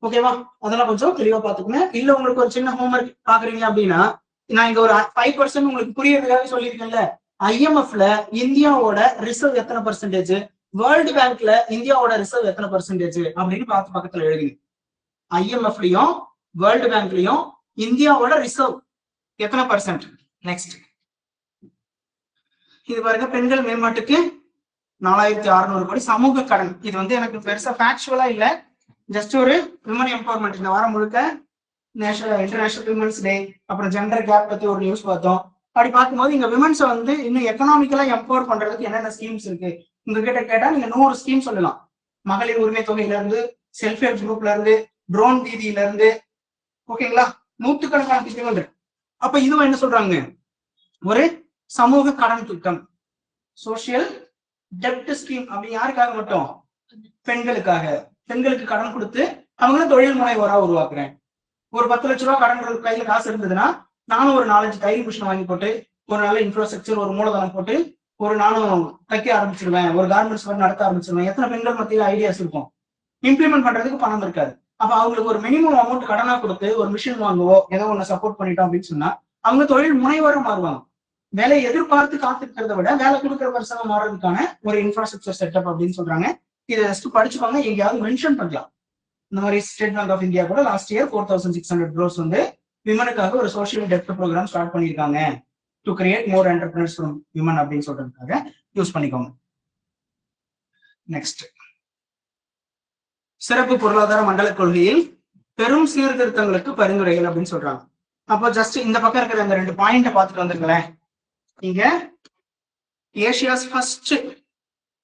ஓகேவா? அதெல்லாம் கொஞ்சம் தெளிவா பாத்துக்கங்க. இல்ல உங்களுக்கு ஒரு சின்ன ஹோம்ஒர்க் பாக்குறீங்க அப்படின்னா, நான் இங்க ஒரு 5% உங்களுக்கு புரியறதுக்காக சொல்லியிருக்கேன்ல, ஐஎம்எஃப்ல இந்தியாவோட ரிசர்வ் எத்தனை பர்சன்டேஜ், வேர்ல்டு பேங்க்ல இந்தியாவோட ரிசர்வ் எத்தனை பர்சன்டேஜ் அப்படின்னு பார்த்து பக்கத்துல எழுதுங்க. ஐஎம்எஃப்லயும் வேர்ல்டு பேங்க்லயும் இந்தியாவோட ரிசர்வ் எத்தனை பர்சன்ட். நெக்ஸ்ட் இது பாருங்க, பெண்கள் மேம்பாட்டுக்கு 4,600 கோடி சமூக கடன். இது வந்து எனக்கு பெருசா ஃபேக்சுவலா இல்ல, ஜஸ்ட் ஒரு விமன் எம்பவர்மெண்ட். இந்த வாரம் முழுக்க இன்டர்நேஷனல் விமன்ஸ் டே, அப்புறம் ஜெண்டர் கேப் பத்தி ஒரு நியூஸ் பார்த்தோம். அப்படி பார்க்கும்போது இங்க விமன்ஸ் வந்து இன்னும் எக்கனாமிக்கலா எம்பவர் பண்றதுக்கு என்னென்ன ஸ்கீம்ஸ் இருக்கு உங்ககிட்ட கேட்டா நீங்க 100 ஸ்கீம் சொல்லலாம். மகளிர் உரிமை தொகையில இருந்து, செல்ஃப் ஹெல்ப் குரூப்ல இருந்து, ட்ரோன் தீதியில இருந்து, ஓகேங்களா, நூற்றுக்கணக்கான திட்டங்கள் இருக்கு. அப்ப இதுவும் என்ன சொல்றாங்க, ஒரு சமூக கடன் திட்டம், சோசியல் டெப்ட் ஸ்கீம். அப்படி யாருக்காக மட்டும், பெண்களுக்காக. பெண்களுக்கு கடன் கொடுத்து அவங்களும் தொழில் முனைவோரா உருவாக்குறேன். ஒரு 10 லட்ச ரூபாய் கடன் கையில காசு இருந்ததுன்னா நானும் ஒரு 4-5 தையல் மிஷின் வாங்கி போட்டு ஒரு நல்ல இன்ஃப்ராஸ்ட்ரக்சர், ஒரு மூலதனம் போட்டு ஒரு நானும் தைக்க ஆரம்பிச்சிருவேன், ஒரு கார்மெண்ட்ஸ் நடத்த ஆரம்பிச்சிருவேன். எத்தனை பெண்கள் மத்தியில ஐடியாஸ் இருக்கும், இம்ப்ளிமெண்ட் பண்றதுக்கு பணம் இருக்காது. அப்ப அவங்களுக்கு ஒரு மினிமம் அமௌண்ட் கடனா கொடுத்து ஒரு மிஷின் வாங்குவோ ஏதோ ஒண்ணு சப்போர்ட் பண்ணிட்டோம் அப்படின்னு சொன்னா அவங்க தொழில் முனைவரும் மாறுவாங்க. வேலையை எதிர்பார்த்து காத்துக்கிறத விட வேலை கொடுக்குற பர்சனா மாறதுக்கான ஒரு இன்ஃப்ராஸ்ட்ரக்சர் செட்டப் அப்படின்னு சொல்றாங்க. இதை ஜஸ்ட் படிச்சுப்பாங்க, எங்கேயாவது மென்ஷன் பண்ணலாம். இந்த மாதிரி ஸ்டேட் பேங்க் ஆஃப் இந்தியா கூட லாஸ்ட் இயர் 4,600 crores வந்து விமனுக்காக ஒரு சோசியல் டெப்ட் ப்ரோக்ராம் ஸ்டார்ட் பண்ணிருக்காங்க, to create more entrepreneurs from women அப்படின்னு சொல்றதுக்காக யூஸ் பண்ணிக்கோங்க. நெக்ஸ்ட், சிறப்பு பொருளாதார மண்டல கொள்கையில் பெரும் சீர்திருத்தங்களுக்கு பரிந்துரைகள் அப்படின்னு சொல்றாங்க. அப்போ ஜஸ்ட் இந்த பக்கம் இருக்கிற அந்த 2 பாயிண்ட பார்த்துட்டு வந்துருங்களேன். இங்க Asia's first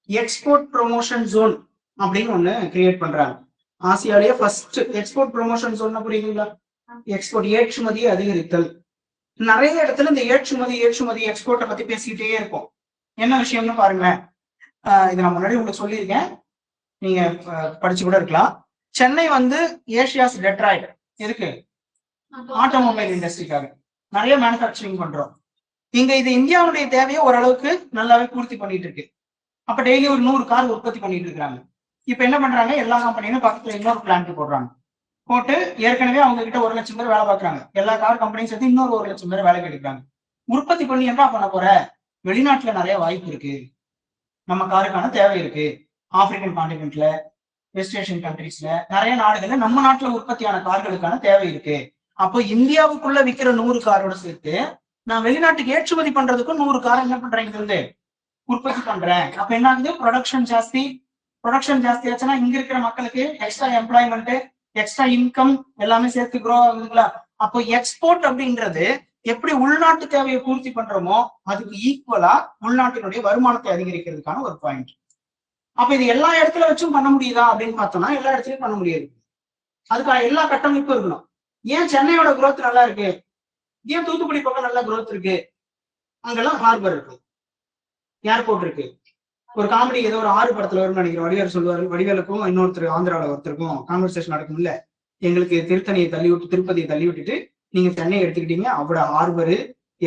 export promotion zone அப்படின்னு ஒண்ணு கிரியேட் பண்றாங்க. ஆசியாலேயே ஃபர்ஸ்ட் எக்ஸ்போர்ட் ப்ரொமோஷன் ஜோன் புரியுதுங்களா? எக்ஸ்போர்ட், ஏற்றுமதியை அதிகரித்தல். நிறைய இடத்துல இந்த ஏற்றுமதி எக்ஸ்போர்ட்டை பத்தி பேசிக்கிட்டே இருக்கும். என்ன விஷயம்னு பாருங்களேன். இது நான் முன்னாடி உங்களுக்கு சொல்லியிருக்கேன், நீங்க படிச்சு கூட இருக்கலாம். சென்னை வந்து ஏசியாஸ் டெட்ராய்ட் எதுக்கு, ஆட்டோமொபைல் இண்டஸ்ட்ரிக்காக நிறைய மேனுஃபேக்சரிங் பண்றோம். இங்க இது இந்தியாவுடைய தேவையை ஓரளவுக்கு நல்லாவே பூர்த்தி பண்ணிட்டு இருக்கு. அப்ப டெய்லி ஒரு 100 கார் உற்பத்தி பண்ணிட்டு இருக்காங்க. இப்ப என்ன பண்றாங்க, எல்லா கம்பெனியும் பக்கத்துல இன்னொரு பிளான்ட் போடுறாங்க. போட்டு ஏற்கனவே அவங்க கிட்ட 1 லட்சம் பேர் வேலை பார்க்கறாங்க. எல்லா கார் கம்பெனியும் சேர்த்து இன்னொரு 1 லட்சம் பேர் வேலைக்கு எடுக்கிறாங்க. உற்பத்தி பண்ணி என்ன பண்ண போற, வெளிநாட்டுல நிறைய வாய்ப்பு இருக்கு, நம்ம காருக்கான தேவை இருக்கு. ஆப்பிரிக்கன் கான்டினென்ட்ல, வெஸ்ட் ஏஷியன் கண்ட்ரீஸ்ல நிறைய நாடுகள்ல நம்ம நாட்டுல உற்பத்தியான கார்களுக்கான தேவை இருக்கு. அப்போ இந்தியாவுக்குள்ள விற்கிற 100 காரோட சேர்த்து நான் வெளிநாட்டுக்கு ஏற்றுமதி பண்றதுக்கும் 100 கார் என்ன பண்றேன் இருந்து உற்பத்தி பண்றேன். அப்ப என்ன ஆகுது, ப்ரொடக்ஷன் ஜாஸ்தி. ப்ரொடக்ஷன் ஜாஸ்தி ஆச்சுன்னா இங்க இருக்கிற மக்களுக்கு எக்ஸ்ட்ரா எம்ப்ளாய்மெண்ட், எக்ஸ்ட்ரா இன்கம் எல்லாமே சேர்த்து க்ரோ ஆகுதுங்களா. அப்போ எக்ஸ்போர்ட் அப்படின்றது எப்படி உள்நாட்டு தேவையை பூர்த்தி பண்றோமோ அதுக்கு ஈக்குவலா உள்நாட்டினுடைய வருமானத்தை அதிகரிக்கிறதுக்கான ஒரு பாயிண்ட். அப்ப இது எல்லா இடத்துல வச்சும் பண்ண முடியுதா அப்படின்னு பார்த்தோம்னா எல்லா இடத்துலயும் பண்ண முடியாது. அதுக்கான எல்லா கட்டமைப்பும் இருக்கணும். ஏன் சென்னையோட growth நல்லா இருக்கு, ஏன் தூத்துக்குடி பக்கம் நல்லா growth இருக்கு, அங்கெல்லாம் ஹார்பர் இருக்கு, ஏர்போர்ட் இருக்கு. ஒரு காமெடி ஏதோ ஒரு 6 படத்துல வரும்னு நினைக்கிறேன், வடிவேல் சொல்லுவாரு, வடிவேலுக்கும் இன்னொருத்தர் ஆந்திராவில ஒருத்தருக்கும் கான்வர்சேஷன் நடக்கும் இல்ல, எங்களுக்கு திருத்தணியை தள்ளி விட்டு திருப்பதியை தள்ளி விட்டுட்டு நீங்க சென்னையை எடுத்துக்கிட்டீங்க, அவட ஹார்பரு,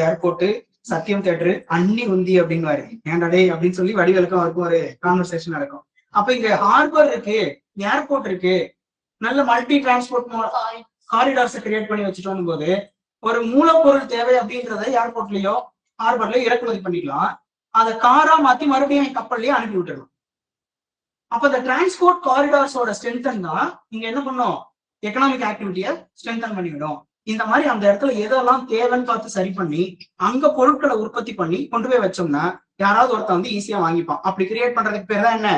ஏர்போர்ட், சத்தியம் தியேட்டரு அன்னி உந்தி அப்படின்னு ஏன்டா அப்படின்னு சொல்லி வடிவேலுக்கும் அவருக்கும் ஒரு கான்வர்சேஷன் நடக்கும். அப்ப இங்க ஹார்பர் இருக்கு, ஏர்போர்ட் இருக்கு, நல்ல மல்டி டிரான்ஸ்போர்ட் காரிடார்ஸ் கிரியேட் பண்ணி வச்சுட்டோம் போது ஒரு மூலப்பொருள் தேவை அப்படின்றத ஏர்போர்ட்லயோ ஹார்பர்லயோ இறக்குமதி பண்ணிக்கலாம். அதை காரா மாத்தி மறுபடியும் கப்பல்லயே அனுப்பி விட்டுறலாம். அப்ப இந்த டிரான்ஸ்போர்ட் காரிடார்ஸோட ஸ்ட்ரென்தன் தான் இங்க என்ன பண்ணும், எக்கனாமிக் ஆக்டிவிட்டியை ஸ்ட்ரென்தன் பண்ணிவிடும். இந்த மாதிரி அந்த இடத்துல எதெல்லாம் தேவைன்னு பார்த்து சரி பண்ணி அங்க பொருட்களை உற்பத்தி பண்ணி கொண்டு போய் வச்சோம்னா யாராவது ஒருத்தர் வந்து ஈஸியா வாங்கிப்பான். அப்படி கிரியேட் பண்றதுக்கு பேர் தான் என்ன,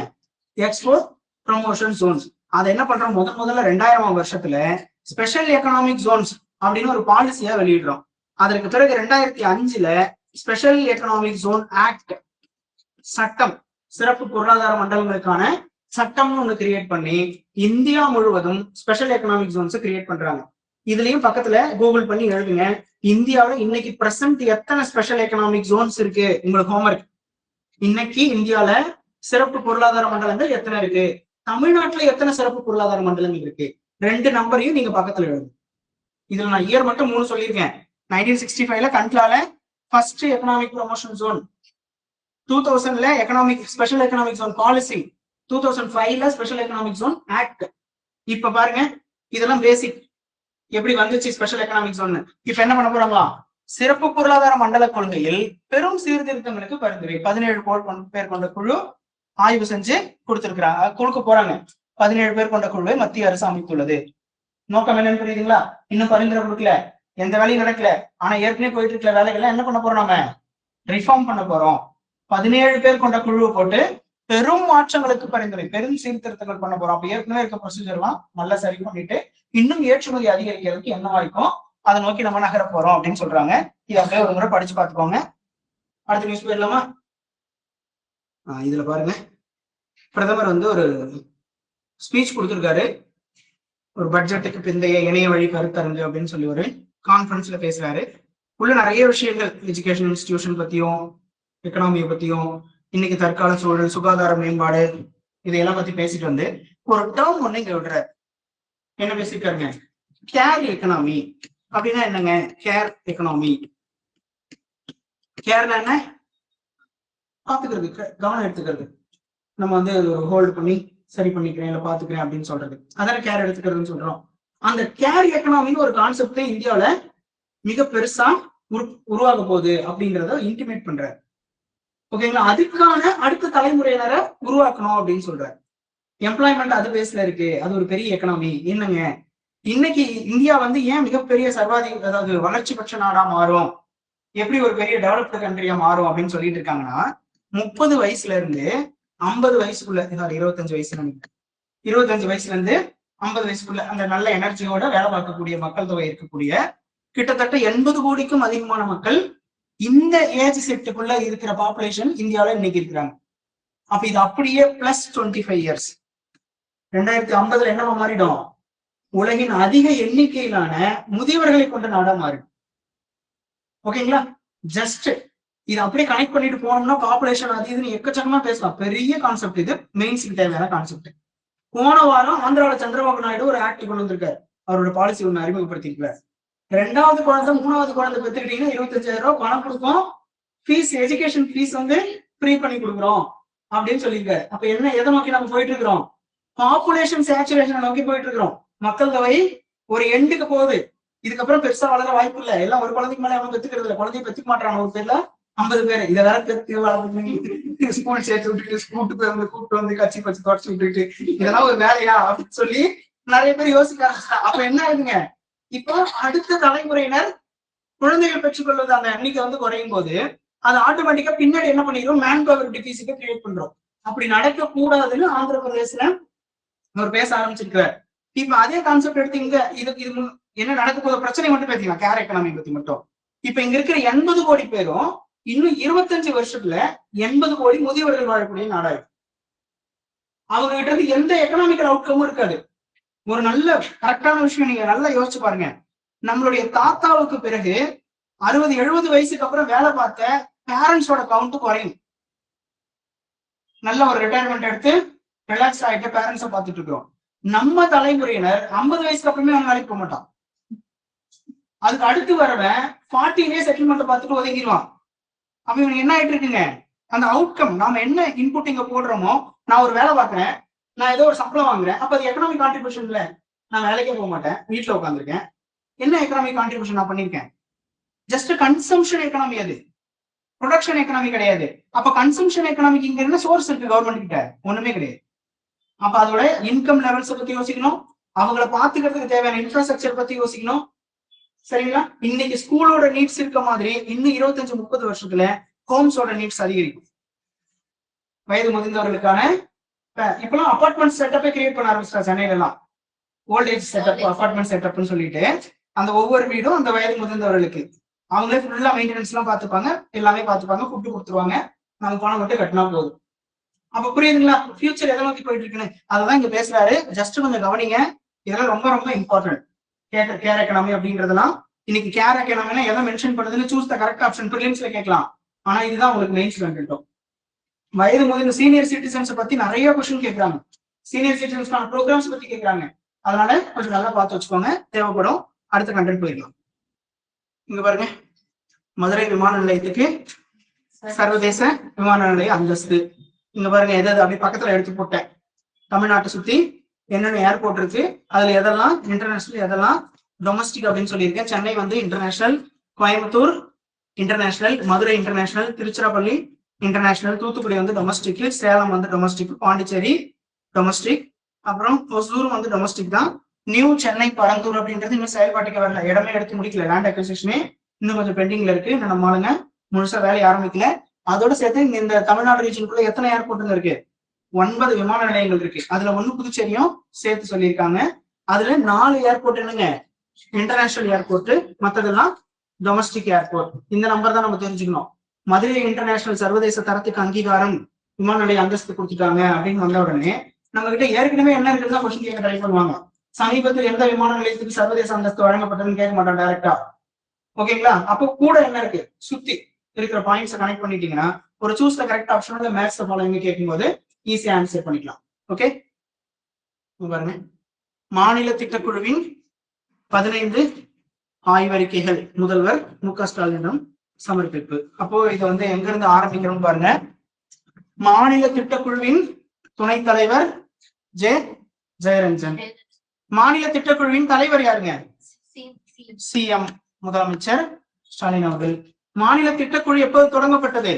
எக்ஸ்போர்ட் ப்ரமோஷன் ஜோன்ஸ். அதை என்ன பண்றோம், முதல்ல 2000 வருஷத்துல ஸ்பெஷல் எக்கனாமிக் ஜோன்ஸ் அப்படின்னு ஒரு பாலிசியா வெளியிடுறோம். அதற்கு பிறகு 2005ல ஸ்பெஷல் எக்கனாமிக் ஜோன் ஆக்ட் சட்டம், சிறப்பு பொருளாதார மண்டலங்களுக்கான சட்டம்னு ஒண்ணு கிரியேட் பண்ணி இந்தியா முழுவதும் ஸ்பெஷல் எக்கனாமிக் ஜோன்ஸ் கிரியேட் பண்றாங்க. இதுலயும் பக்கத்துல கூகுள் பண்ணி எழுதுங்க, இந்தியாவில இன்னைக்கு பிரசன்ட் எத்தனை ஸ்பெஷல் எக்கனாமிக் ஜோன்ஸ் இருக்கு, உங்களுக்கு ஹோம்ஒர்க். இன்னைக்கு இந்தியால சிறப்பு பொருளாதார மண்டலங்கள் எத்தனை இருக்கு, தமிழ்நாட்டுல எத்தனை சிறப்பு பொருளாதார மண்டலங்கள் இருக்கு, 2 நம்பரையும் நீங்க பக்கத்துல எழுதுங்க. இதுல நான் இயர் மட்டும் 3 சொல்லியிருக்கேன். 1965ல கண்ட்லால ஃபர்ஸ்ட் எக்கனாமிக் ப்ரமோஷன் ஜோன், 2000ல economic special economic zone policy, 2005ல ஸ்பெஷல் எக்கனாமிக் ஜோன் ஆக்ட். இப்ப பாருங்க, இதெல்லாம் பேசிக் எப்படி வந்துச்சு ஸ்பெஷல் எக்கனாமிக் ஜோன். இப்ப என்ன பண்ண போறாங்களா, சிறப்பு பொருளாதார மண்டல கொள்கையில் பெரும் சீர்திருத்தங்களுக்கு பரிந்துரை 17 பேர் கொண்ட குழு ஆய்வு செஞ்சு கொடுக்க போறாங்க. 17 பேர் கொண்ட குழுவை மத்திய அரசு அமைத்துள்ளது. நோக்கம் என்னன்னு புரியுதுங்களா, இன்னும் பரிந்துரை கொடுக்கல, எந்த வேலையும் நடக்கல, ஆனா ஏற்கனவே போயிட்டு இருக்கிற வேலைகள்லாம் என்ன பண்ண போறோம், நம்ம ரிஃபார்ம் பண்ண போறோம். 17 பேர் கொண்ட குழுவை போட்டு பெரும் மாற்றங்களுக்கு பரிந்துரை, பெரும் சீர்திருத்தங்கள் பண்ண போறோம். அப்ப ஏற்கனவே இருக்க ப்ரொசீஜர் எல்லாம் நல்லா சரி பண்ணிட்டு இன்னும் ஏற்றுமதி அதிகரிக்கிறதுக்கு என்ன வாய்க்கும் அதை நோக்கி நம்ம நகர போறோம் அப்படின்னு சொல்றாங்க. இதை அப்படியே ஒரு முறை படிச்சு பார்த்துக்கோங்க. அடுத்த நியூஸ் போயிடலாமா. இதுல பாருங்க, பிரதமர் வந்து ஒரு ஸ்பீச் கொடுத்திருக்காரு, ஒரு பட்ஜெட்டுக்கு பிந்தைய இணைய வழி கருத்தரங்கு அப்படின்னு சொல்லி ஒரு கான்ஃபரன்ஸ்ல பேசுறாரு. உள்ள நிறைய விஷயங்கள் எஜுகேஷன் இன்ஸ்டிடியூஷன் பத்தியும் எக்கனாமியை பத்தியும் இன்னைக்கு தற்கால சூழல், சுகாதார மேம்பாடு, இதையெல்லாம் பத்தி பேசிட்டு வந்து ஒரு டேர்ம் ஒண்ணு இங்க விடுறாரு. என்ன பேசிருக்காருங்க, கேர் எக்கனாமி அப்படின்னா என்னங்க, கேர் எக்கனாமி, கேர்னா என்ன, பாத்துக்கிறது, கவனம் எடுத்துக்கிறது, நம்ம வந்து ஒரு ஹோல்டு பண்ணி சரி பண்ணிக்கிறேன் இல்ல பாத்துக்கிறேன் அப்படின்னு சொல்றது, அதான கேர் எடுத்துக்கிறதுன்னு சொல்றோம். அந்த கேர் எக்கனாமின்னு ஒரு கான்செப்ட் இந்தியாவில மிக பெருசா உருவாக போகுது அப்படிங்கிறத இன்டிமேட் பண்றாரு. ஓகேங்களா, அதுக்கான அடுத்த தலைமுறையினரை உருவாக்கணும் அப்படின்னு சொல்றாரு. எம்ப்ளாய்மெண்ட் அது பேஸ்ல இருக்கு, அது ஒரு பெரிய எக்கனாமி. என்னங்க, இன்னைக்கு இந்தியா வந்து ஏன் மிகப்பெரிய அதாவது வளர்ச்சி பட்ச நாடா மாறும், எப்படி ஒரு பெரிய டெவலப்டு கண்ட்ரியா மாறும் அப்படின்னு சொல்லிட்டு இருக்காங்கன்னா, 30 வயசுல இருந்து 50 வயசுக்குள்ள, 25 வயசுல 25 வயசுல இருந்து 50 வயசுக்குள்ள அந்த நல்ல எனர்ஜியோட வேலை பார்க்கக்கூடிய மக்கள் தொகை இருக்கக்கூடிய கிட்டத்தட்ட 80 கோடிக்கும் அதிகமான மக்கள் இந்த ஏஜ் செட்டுக்குள்ள இருக்கிற பாப்புலேஷன் இந்தியாவில இன்னைக்கு இருக்கிறாங்க. அப்ப இது அப்படியே பிளஸ் 25 இயர்ஸ் 2050ல என்னவா மாறிடும், உலகின் அதிக எண்ணிக்கையிலான முதியவர்களை கொண்ட நாடா மாறிடும். ஓகேங்களா, ஜஸ்ட் இது அப்படியே கனெக்ட் பண்ணிட்டு போனோம்னா பாப்புலேஷன் அது இதுன்னு எக்கச்சக்கமா பேசலாம். பெரிய கான்செப்ட், இது மெயின்ஸுக்கு தேவையான கான்செப்ட். போன வாரம் ஆந்திராவில் சந்திரபாபு நாயுடு ஒரு ஆக்ட் கொண்டு வந்திருக்காரு, அவரோட பாலிசி ஒண்ணு அறிமுகப்படுத்திருக்காரு. 2வது குழந்தை 3வது குழந்தை பெற்றுக்கிட்டீங்கன்னா 25,000 ரூபாய் பணம் கொடுக்கும், ஃபீஸ் எஜுகேஷன் ஃபீஸ் வந்து ஃப்ரீ பண்ணி கொடுக்குறோம் அப்படின்னு சொல்லியிருக்காரு. அப்ப என்ன, எதை நோக்கி நம்ம போயிட்டு இருக்கிறோம், பாப்புலேஷன் சேச்சுரேஷனை நோக்கி போயிட்டு இருக்கிறோம். மக்கள் தொகை ஒரு எண்டுக்கு போகுது, இதுக்கப்புறம் பெருசா வளர வாய்ப்பு இல்லை. எல்லாம் ஒரு குழந்தைக்கு மேலே அவங்க பெற்றுக்கிறது இல்லை, குழந்தைய பெற்றுக்க மாட்டாங்க. ஒரு பேர்ல 50 பேர், இதை வேற பெற்று ஸ்கூல் சேர்த்து விட்டுட்டு கூப்பிட்டு வந்து கட்சி பச்சு தொடச்சு விட்டுட்டு இதெல்லாம் ஒரு வேலையா அப்படின்னு சொல்லி நிறைய பேர் யோசிக்க ஆரம்பிச்சிட்டாங்க. அப்ப என்ன ஆகுதுங்க, இப்போ அடுத்த தலைமுறையினர் குழந்தைகள் பெற்றுக்கொள்வது அந்த எண்ணிக்கை வந்து குறையும் போது அது ஆட்டோமேட்டிக்கா பின்னாடி என்ன பண்ணிடும், மேன் பவர் டிஃபிசிட்டை கிரியேட் பண்றோம். அப்படி நடக்க கூடாதுன்னு ஆந்திர பிரதேசல அவர் பேச ஆரம்பிச்சிருக்கிறார். இப்ப அதே கான்செப்ட் எடுத்து இங்க இது என்ன நடக்க போத பிரச்சனை மட்டும் பேசிக்கலாம், கேர் எக்கனாமி பத்தி மட்டும். இப்ப இங்க இருக்கிற 80 கோடி பேரும் இன்னும் 25 வருஷத்துல 80 கோடி முதியவர்கள் வாழக்கூடிய நாடாயிரும். அவங்க கிட்ட இருந்து எந்த எக்கனாமிக்கல் அவுட்கமும் இருக்காது. ஒரு நல்ல கரெக்டான விஷயம் நீங்க நல்லா யோசிச்சு பாருங்க. நம்மளுடைய தாத்தாவுக்கு பிறகு 60-70 வயசுக்கு அப்புறம் வேலை பார்த்த பேரண்ட்ஸோட கவுண்ட் குறையும். நல்ல ஒரு ரிட்டையர்மெண்ட் எடுத்து ரிலாக்ஸ் ஆகிட்டு பேரண்ட்ஸை பார்த்துட்டு இருக்கிறோம். நம்ம தலைமுறையினர் 50 வயசுக்கு அப்புறமே அவங்க வேலைக்கு போக மாட்டான். அதுக்கு அடுத்து வரவன் 40 செட்டில்மெண்ட் பார்த்துட்டு ஒதுங்கிடுவான். அப்ப இவனுக்கு என்ன ஆயிட்டு இருக்குங்க, அந்த அவுட்கம் நாம என்ன இன்புட் இங்க போடுறோமோ, நான் ஒரு வேலை பார்க்கறேன், நான் ஏதோ ஒரு சம்பளம் வாங்குறேன், அப்ப அது எக்கனாமிக் கான்ட்ரிபியூஷன் இல்ல. நான் வேலைக்கே போக மாட்டேன், வீட்டுல உட்காந்துருக்கேன், என்ன எக்கனாமிக் கான்ட்ரிபியூஷன் நான் பண்ணிருக்கேன்? ஜஸ்ட் கன்சம்ஷன் எக்கனாமி, அது ப்ரொடக்ஷன் எக்கனாமி கிடையாது. அப்ப கன்சம்ஷன் எக்கனாமிக்கு இங்க என்ன சோர்ஸ் இருக்கு கவர்மெண்ட் கிட்ட? ஒண்ணுமே கிடையாது. அப்ப அதோட இன்கம் லெவல்ஸ் பத்தி யோசிக்கணும், அவங்கள பாத்துக்கிறதுக்கு தேவையான இன்ஃப்ராஸ்ட்ரக்சர் பத்தி யோசிக்கணும். சரிங்களா? இன்னைக்கு ஸ்கூலோட நீட்ஸ் இருக்க மாதிரி இன்னும் 25-30 வருஷத்துல ஹோம்ஸோட நீட்ஸ் அதிகரிக்கும். வயது முதிர்ந்தவர்களுக்கான இப்பெல்லாம் அபார்ட்மெண்ட் செட்டப்பே கிரியேட் பண்ண ஆரம்பிச்சிட்டா சென்னையில எல்லாம். ஓல்டேஜ் செட்டப், அபார்ட்மெண்ட் செட்டப்னு சொல்லிட்டு அந்த ஒவ்வொரு வீடும் அந்த வயது முதிர்ந்தவர்களுக்கு அவங்களே ஃபுல்லா மெயின்டெனன்ஸ் எல்லாம் பாத்துப்பாங்க, எல்லாமே பாத்துப்பாங்க, ஃபுட்டு கொடுத்துருவாங்க, நம்ம பணம் மட்டும் கட்டினா போதும். அப்ப புரியுதுங்களா ஃபியூச்சர் எதை நோக்கி போயிட்டு இருக்குன்னு? அததான் இங்க பேசுறாரு. ஜஸ்ட் கொஞ்சம் கவனிங்க, இதெல்லாம் ரொம்ப ரொம்ப இம்பார்ட்டன்ட். கேர் எக்கனாமி அப்படின்றதுலாம் இன்னைக்கு கேர் எக்கனாமினா எதை மென்ஷன் பண்ணுதுன்னு சூஸ் த கரெக்ட் ஆப்ஷன் ப்ரிலிம்ஸ்ல கேட்கலாம். ஆனா இதுதான் உங்களுக்கு மெயின்ஸ்ல வந்துட்டோம். வயது முதிர்ந்த சீனியர் சிட்டிசன்ஸ் பத்தி நிறைய கொஸ்டின் கேட்கறாங்க, சீனியர் சிட்டிசன்ஸ்க்கான ப்ரோக்ராம்ஸ் பத்தி கேட்கறாங்க. அதனால கொஞ்சம் நல்லா பார்த்து வச்சுக்கோங்க, தேவைப்படும். அடுத்த கண்டென்ட் போயிடலாம். இங்க பாருங்க, மதுரை விமான நிலையத்துக்கு சர்வதேச விமான நிலைய அந்தஸ்து. இங்க பாருங்க எதாவது அப்படி பக்கத்துல எடுத்து போட்டேன். தமிழ்நாட்டை சுத்தி என்னென்ன ஏர்போர்ட் இருக்கு, அதுல எதெல்லாம் இன்டர்நேஷனல் எதெல்லாம் டொமஸ்டிக் அப்படின்னு சொல்லியிருக்கேன். சென்னை வந்து international, Coimbatore international, Madurai international, Tiruchirappalli international, Thoothukudi வந்து டொமஸ்டிக், சேலம் வந்து டொமஸ்டிக், பாண்டிச்சேரி டொமஸ்டிக், அப்புறம் ஒசூர் வந்து டொமஸ்டிக் தான். நியூ சென்னை பரந்தூர் அப்படின்றது இன்னும் செயல்பாட்டுக்கு வரல, இடமே எடுத்து முடிக்கல, லேண்ட் அக்விசிஷனே இன்னும் கொஞ்சம் பெண்டிங்ல இருக்கு, இன்னும் நம்ம ஆளுங்க முழுசா வேலையை ஆரம்பிக்கல. அதோட சேர்த்து இந்த தமிழ்நாடு ரீஜனுக்குள்ள எத்தனை ஏர்போர்ட் இருக்கு? 9 விமான நிலையங்கள் இருக்கு. அதுல 1 புதுச்சேரியும் சேர்த்து சொல்லியிருக்காங்க. அதுல 4 ஏர்போர்ட் என்னங்க இன்டர்நேஷனல் ஏர்போர்ட், மத்ததெல்லாம் டொமஸ்டிக் ஏர்போர்ட். இந்த நம்பர் தான் நம்ம தெரிஞ்சுக்கணும். மதுரை இன்டர்நேஷனல் சர்வதேச தரத்துக்கு அங்கீகாரம் விமான நிலைய அந்தஸ்து கொடுத்துட்டாங்க அப்படின்னு வந்த உடனே நம்ம கிட்ட ஏற்கனவே என்ன இருக்குன்னு கொஸ்டின் கேட்க ட்ரை பண்ணுவாங்க. சமீபத்தில் எந்த விமான நிலையத்துக்கு சர்வதேச அந்தஸ்து வழங்கப்பட்டதுன்னு கேட்க மாட்டோம் டைரக்டா. ஓகேங்களா? அப்போ கூட என்ன இருக்கு, சுத்தி இருக்கிற பாயிண்ட்ஸ் கனெக்ட் பண்ணிட்டீங்கன்னா ஒரு choose the correct option maths following கேட்கும்போது ஈஸியா ஆன்சர் பண்ணிக்கலாம். ஓகே, பாருங்க, மாநில திட்டக்குழுவின் 15 ஆய்வறிக்கைகள் முதல்வர் மு.க. ஸ்டாலினிடம் சமர்ப்பிப்பு. அப்போ இதை வந்து எங்க இருந்து ஆரம்பிக்கிறோம் பாருங்க. மாநில திட்டக்குழுவின் துணைத் தலைவர் ஜெயரஞ்சன். மாநில திட்டக்குழுவின் தலைவர் யாருங்க? சிஎம், முதலமைச்சர் ஸ்டாலின் அவர்கள். மாநில திட்டக்குழு எப்போது தொடங்கப்பட்டது?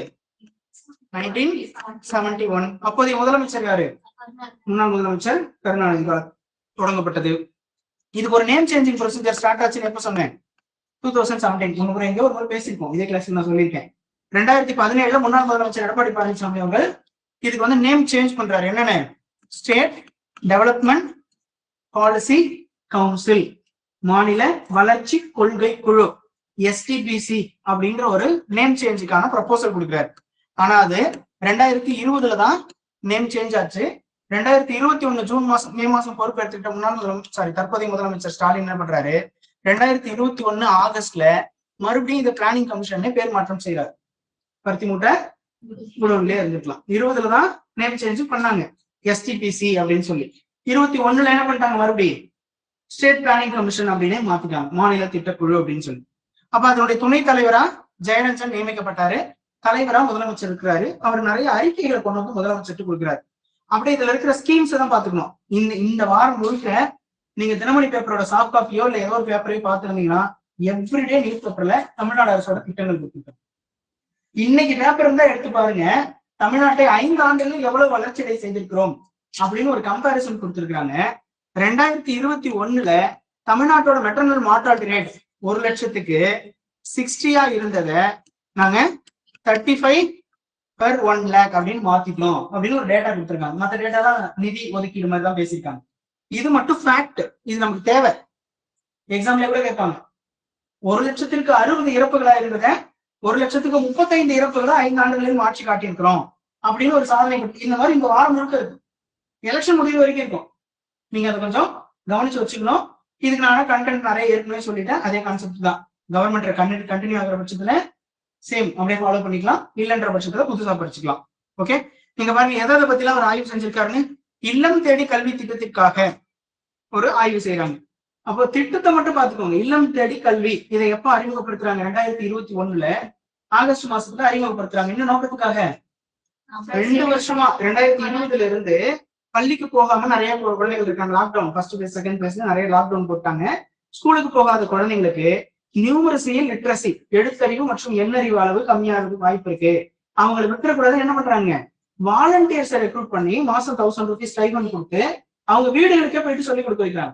1971. அப்போதைய முதலமைச்சர் யாரு? முன்னாள் முதலமைச்சர் கருணாநிதி தொடங்கப்பட்டது. இதுக்கு ஒரு நேம் சேஞ்சிங் ப்ரொசீஜர் ஸ்டார்ட் ஆச்சுன்னு எப்ப சொன்னேன்? 2017. முறை எங்க ஒரு முறை பேசியிருக்கோம், இதே கிளாஸ் நான் சொல்லியிருக்கேன். 2017 முன்னாள் முதலமைச்சர் எடப்பாடி பழனிசாமி அவர்கள் இதுக்கு வந்து நேம் சேஞ்ச் பண்றாரு. என்னன்னு? ஸ்டேட் டெவலப்மெண்ட் பாலிசி கவுன்சில், மாநில வளர்ச்சி கொள்கை குழு, எஸ்டிபிசி அப்படின்ற ஒரு நேம் சேஞ்சுக்கான ப்ரொபோசல் கொடுக்குறாரு. ஆனா அது 2020 தான் நேம் சேஞ்ச் ஆச்சு. 2021 ஜூன் மாசம் மே மாசம் பொறுப்பு எடுத்துக்கிட்ட தற்போதைய முதலமைச்சர் ஸ்டாலின் என்ன பண்றாரு, 2021 ஆகஸ்ட்ல மறுபடியும் இந்த பிளானிங் கமிஷன் பேர் மாற்றம் செய்யறாரு. பருத்தி மூட்டை குழுவிலே இருந்துக்கலாம். 20 தான் நேம் சேஞ்ச் பண்ணாங்க, எஸ்டிபிசி அப்படின்னு சொல்லி. 21 என்ன பண்ணிட்டாங்க, மறுபடியும் ஸ்டேட் பிளானிங் கமிஷன் அப்படின்னு மாத்திட்டாங்க, மாநில திட்டக்குழு அப்படின்னு சொல்லி. அப்ப அதனுடைய துணைத் தலைவரா ஜெயரஞ்சன் நியமிக்கப்பட்டாரு. தலைவரா முதலமைச்சர் இருக்கிறாரு. அவர் நிறைய அறிக்கைகளை கொண்டு வந்து முதலமைச்சருக்கு கொடுக்கிறாரு. அப்படியே இதுல இருக்கிற ஸ்கீம்ஸ் தான் பாத்துக்கணும். இந்த வாரம் முழுக்க நீங்க தினமணி பேப்பரோட சாஃப்ட் காப்பியோ இல்ல ஏதோ ஒரு பேப்பரையோ பார்த்துருந்தீங்கன்னா எவ்ரிடே நியூஸ் பேப்பர்ல தமிழ்நாடு அரசோட திட்டங்கள் கொடுத்துருக்கோம். இன்னைக்கு பேப்பர் இருந்தா எடுத்து பாருங்க, தமிழ்நாட்டை 5 ஆண்டுகளில் எவ்வளவு வளர்ச்சியை செய்திருக்கிறோம் அப்படின்னு ஒரு கம்பாரிசன் கொடுத்திருக்காங்க. 2021 தமிழ்நாட்டோட மெட்டர்னல் மார்டாலிட்டி ரேட் 1 லட்சத்துக்கு 60 இருந்ததை நாங்க 35/1 lakh அப்படின்னு மாத்திக்கணும் அப்படின்னு ஒரு டேட்டா கொடுத்துருக்காங்க. மற்ற டேட்டா தான் நிதி ஒதுக்கீடு மாதிரி தான் பேசியிருக்காங்க. இது மட்டும் ஃபேக்ட், இது நமக்கு தேவை. எக்ஸாம்ல கூட கேட்பாங்க. 1 லட்சத்திற்கு 60 இறப்புகளா இருந்தத 1 லட்சத்துக்கு 35 இறப்புகளா 5 ஆண்டுகளில் மாற்றி காட்டியிருக்கிறோம் அப்படின்னு ஒரு சாதனை. இந்த மாதிரி இந்த வாரம் முழுக்க இருக்கு, எலெக்ஷன் முடிவு வரைக்கும் இருக்கும். நீங்க அதை கொஞ்சம் கவனிச்சு வச்சுக்கணும். இதுக்கு நான் கண்டென்ட் நிறைய ஏற்கனவே சொல்லிட்டேன். அதே கான்செப்ட் தான். கவர்மெண்ட் கண்டினியூ ஆகிற பட்சத்துல சேம் அப்படியே ஃபாலோ பண்ணிக்கலாம், இல்லைன்ற பட்சத்துல புதுசா படிச்சுக்கலாம். ஓகே, நீங்க பாருங்க எதை பத்தி எல்லாம் ஒரு ஆய்வு செஞ்சிருக்காருன்னு. இல்லம் தேடி கல்வி திட்டத்திற்காக ஒரு ஆய்வு செய்யறாங்க. அப்போ திட்டத்தை மட்டும் பாத்துக்கோங்க. இல்லம் தேடி கல்வி இதை எப்ப அறிமுகப்படுத்துறாங்க? 2021 ஆகஸ்ட் மாசத்துல அறிமுகப்படுத்துறாங்க. என்ன நோக்கத்துக்காக? 2 வருஷமா 2020 இருந்து பள்ளிக்கு போகாம நிறைய குழந்தைகள் இருக்காங்க. லாக்டவுன் ஃபர்ஸ்ட் பேஸ் செகண்ட் பேஸ்ல நிறைய லாக்டவுன் போட்டாங்க. ஸ்கூலுக்கு போகாத குழந்தைங்களுக்கு நியூமரசியல் லிட்ரசி, எழுத்தறிவு மற்றும் எண்ணறிவு அளவு கம்மியாகிறதுக்கு வாய்ப்பு இருக்கு. அவங்களை விட்டுறக்கூடாது. என்ன பண்றாங்க? வாலண்டியர்ஸை ரெக்ரூட் பண்ணி மாசம் 1000 rupees ஸ்டைபண்ட் கொடுத்து அவங்க வீடுகளுக்கே போயிட்டு சொல்லி கொடுக்க வைக்கிறாங்க.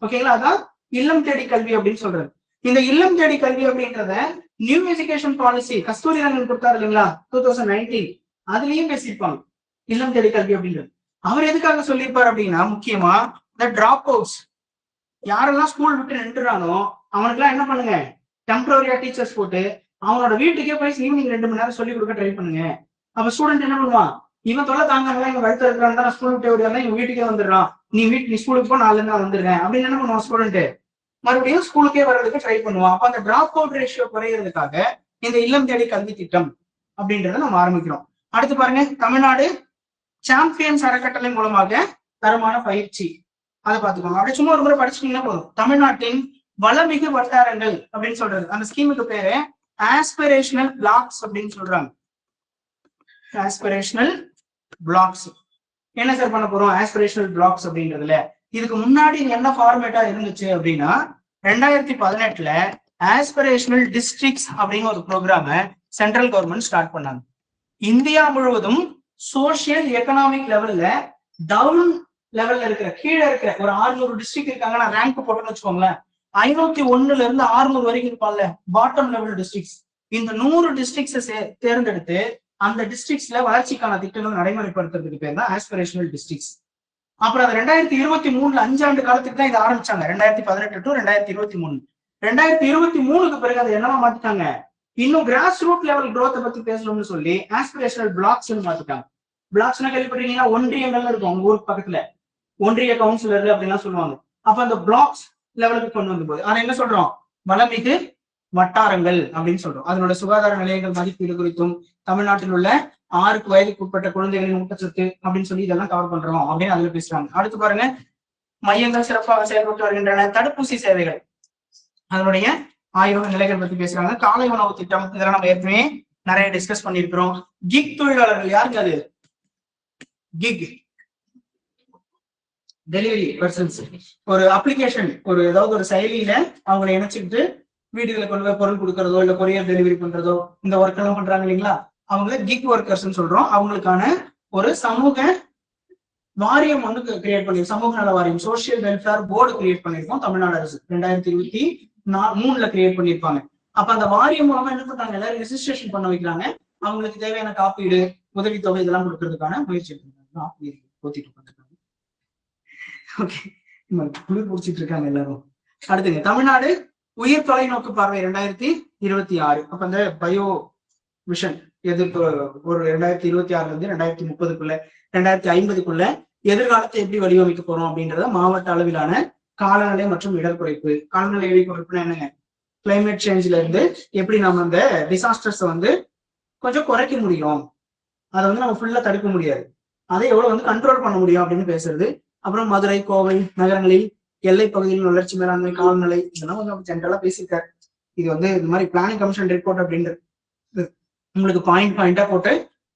ஓகேங்களா? அதான் இல்லம் தேடி கல்வி அப்படின்னு சொல்றது. இந்த இல்லம் தேடி கல்வி அப்படின்றத நியூ எஜுகேஷன் பாலிசி கஸ்தூரி ரங்கன் கொடுத்தாரு இல்லைங்களா 2019, அதுலயும் பேசியிருப்பாங்க இல்லம் தேடி கல்வி அப்படின்றது. அவர் எதுக்காக சொல்லியிருப்பாரு அப்படின்னா, முக்கியமா இந்த டிராப் அவுட்ஸ் யாரெல்லாம் ஸ்கூல் விட்டு நின்றுறானோ அவனுக்குலாம் என்ன பண்ணுங்க, டெம்பரரியா டீச்சர்ஸ் போட்டு அவனோட வீட்டுக்கே போய் ஈவினிங் 2 மணி நேரம் சொல்லி கொடுக்க ட்ரை பண்ணுங்க. அப்ப ஸ்டூடெண்ட் என்ன பண்ணுவான், இவன் தொல்லை தாங்காம இவன் வளர்த்து இருக்கிறான், ஸ்கூல் விட்டு ஓடியா இவன் வீட்டுக்கே வந்துடுறான், நீ ஸ்கூலுக்கு போ, நாலு நான் வந்துடுறேன் அப்படின்னு என்ன பண்ணுவான் ஸ்டூடெண்ட், மறுபடியும் ஸ்கூலுக்கே வர்றதுக்கு ட்ரை பண்ணுவான். அப்ப அந்த டிராப் அவுட் ரேஷியோ குறையிறதுக்காக இந்த இல்லம் தேடி கல்வி திட்டம் அப்படின்றத நம்ம ஆரம்பிக்கிறோம். அடுத்து பாருங்க, தமிழ்நாடு சாம்பியன்ஸ் அறக்கட்டளை மூலமாக தரமான பயிற்சி, அதை பார்த்துக்கோங்க. அப்படி சும்மா ஒரு முறை படிச்சுட்டீங்கன்னா போதும். தமிழ்நாட்டின் வளமிகு வட்டாரங்கள் அப்படின்னு சொல்றது, அந்த ஸ்கீமுக்கு பேரு ஆஸ்பிரேஷனல் பிளாக்ஸ் அப்படின்னு சொல்றாங்க. ஆஸ்பிரேஷனல் பிளாக்ஸ் என்ன சார் பண்ண போறோம்? ஆஸ்பிரேஷனல் பிளாக்ஸ் அப்படின்றதுல இதுக்கு முன்னாடி என்ன ஃபார்மேட்டா இருந்துச்சு அப்படின்னா, 2018 ஆஸ்பிரேஷனல் டிஸ்ட்ரிக்ட்ஸ் அப்படின்னு ஒரு ப்ரோக்ராம சென்ட்ரல் கவர்மெண்ட் ஸ்டார்ட் பண்ணாங்க. இந்தியா முழுவதும் சோசியல் எக்கனாமிக் லெவல்ல டவுன் லெவல்ல இருக்கிற கீழே இருக்கிற ஒரு 600 டிஸ்ட்ரிக்ட் இருக்காங்கன்னா ரேங்க் போட்டோம்னு வச்சுக்கோங்களேன், 501 இருந்து 600 வரைக்கும் இருப்பாங்கல்ல பாட்டம் லெவல் டிஸ்ட்ரிக்ட்ஸ். இந்த 100 டிஸ்ட்ரிக்ட்ஸை தேர்ந்தெடுத்து அந்த டிஸ்ட்ரிக்ட்ஸ்ல வளர்ச்சிக்கான திட்டங்கள் நடைமுறைப்படுத்துறதுக்கு பேர் தான் ஆஸ்பிரேஷனல் டிஸ்ட்ரிக்ட்ஸ். அப்புறம் அது 2023 5 ஆண்டு காலத்துக்கு தான் இதை ஆரம்பிச்சாங்க. 2018 to 2023. 2023க்கு பிறகு அதை என்னவா மாத்திட்டாங்க, இன்னும் கிராஸ் ரூட் லெவல் growth பத்தி பேசணும்னு சொல்லி ஆஸ்பிரேஷனல் பிளாக்ஸ் மாத்திட்டாங்க. பிளாக்ஸ்னா கேள்விப்பட்டிருக்கீங்கன்னா ஒன்றியங்கள் இருக்கும், உங்க ஊருக்கு பக்கத்துல ஒன்றிய கவுன்சிலர் அப்படின்லாம் சொல்லுவாங்க. அப்ப அந்த பிளாக்ஸ் லெவலுக்கு கொண்டு வந்த போது அதை என்ன சொல்றோம், வளமிகு வட்டாரங்கள் அப்படின்னு சொல்றோம். அதனோட சுகாதார நிலையங்கள் மதிப்பீடு குறித்தும் தமிழ்நாட்டில் உள்ள 6 வயதுக்கு உட்பட்ட குழந்தைகளின் ஊட்டச்சத்து அப்படின்னு சொல்லி இதெல்லாம் கவர் பண்றோம் அப்படின்னு அதுல பேசுறாங்க. அடுத்து பாருங்க, மையங்கள் சிறப்பாக செயல்பட்டு வருகின்றன. தடுப்பூசி சேவைகள் அதனுடைய ஆய்வக நிலைகள் பத்தி பேசுறாங்க. காலை உணவு திட்டம் இதெல்லாம் நம்ம ஏற்கனவே நிறைய டிஸ்கஸ் பண்ணிருக்கிறோம். கிக் தொழிலாளர்கள் யாருக்கு? அது கிக் டெலிவரி பர்சன்ஸ். ஒரு அப்ளிகேஷன், ஒரு ஏதாவது ஒரு செயலியில அவங்களை இணைச்சுக்கிட்டு வீடுகளை கொண்டு போய் பொருள் கொடுக்கறதோ இல்ல கொரியர் டெலிவரி பண்றதோ இந்த ஒர்க் எல்லாம் பண்றாங்க இல்லைங்களா, அவங்க கிக் ஒர்க்கர்ஸ் சொல்றோம். அவங்களுக்கான ஒரு சமூக வாரியம் வந்து கிரியேட் பண்ணி, சமூக நல வாரியம் சோசியல் வெல்ஃபேர் போர்டு கிரியேட் பண்ணிருக்கோம் தமிழ்நாடு அரசு 2023 கிரியேட் பண்ணிருப்பாங்க. அப்ப அந்த வாரியம் மூலமா என்ன பண்றாங்க, எல்லாரும் ரெஜிஸ்ட்ரேஷன் பண்ண வைக்கிறாங்க. அவங்களுக்கு தேவையான காப்பீடு உதவித்தொகை இதெல்லாம் கொடுக்கறதுக்கான முயற்சி எடுத்துருக்காங்க. ஓகே, குளிர் பிடிச்சிட்டு இருக்காங்க எல்லாரும். அடுத்துங்க, தமிழ்நாடு உயிர் தொலைநோக்கு பார்வை 2026. அப்ப அந்த பயோ விஷன் எதிர்ப்பு ஒரு 2026 இருந்து 2030க்குள்ள 2050க்குள்ள எதிர்காலத்தை எப்படி வடிவமைக்க போறோம் அப்படின்றத மாவட்ட அளவிலான காலநிலை மற்றும் இடர் குறைப்பு. காலநிலை இடர் குறைப்புனா என்னங்க, கிளைமேட் சேஞ்ச்ல இருந்து எப்படி நம்ம அந்த டிசாஸ்டர்ஸ் வந்து கொஞ்சம் குறைக்க முடியும், அதை வந்து நம்ம ஃபுல்லா தடுக்க முடியாது, அதை எவ்வளவு கண்ட்ரோல் பண்ண முடியும் அப்படின்னு பேசுறது. அப்புறம் மதுரை கோவை நகரங்களில் எல்லை பகுதியில் வளர்ச்சி மேலாண்மை காலநிலை இதெல்லாம் கொஞ்சம் ஜென்ரலா பேசியிருக்காரு. இது இந்த மாதிரி பிளானிங் கமிஷன் ரிப்போர்ட் அப்படின்றது உங்களுக்கு பாயிண்டா போட்டு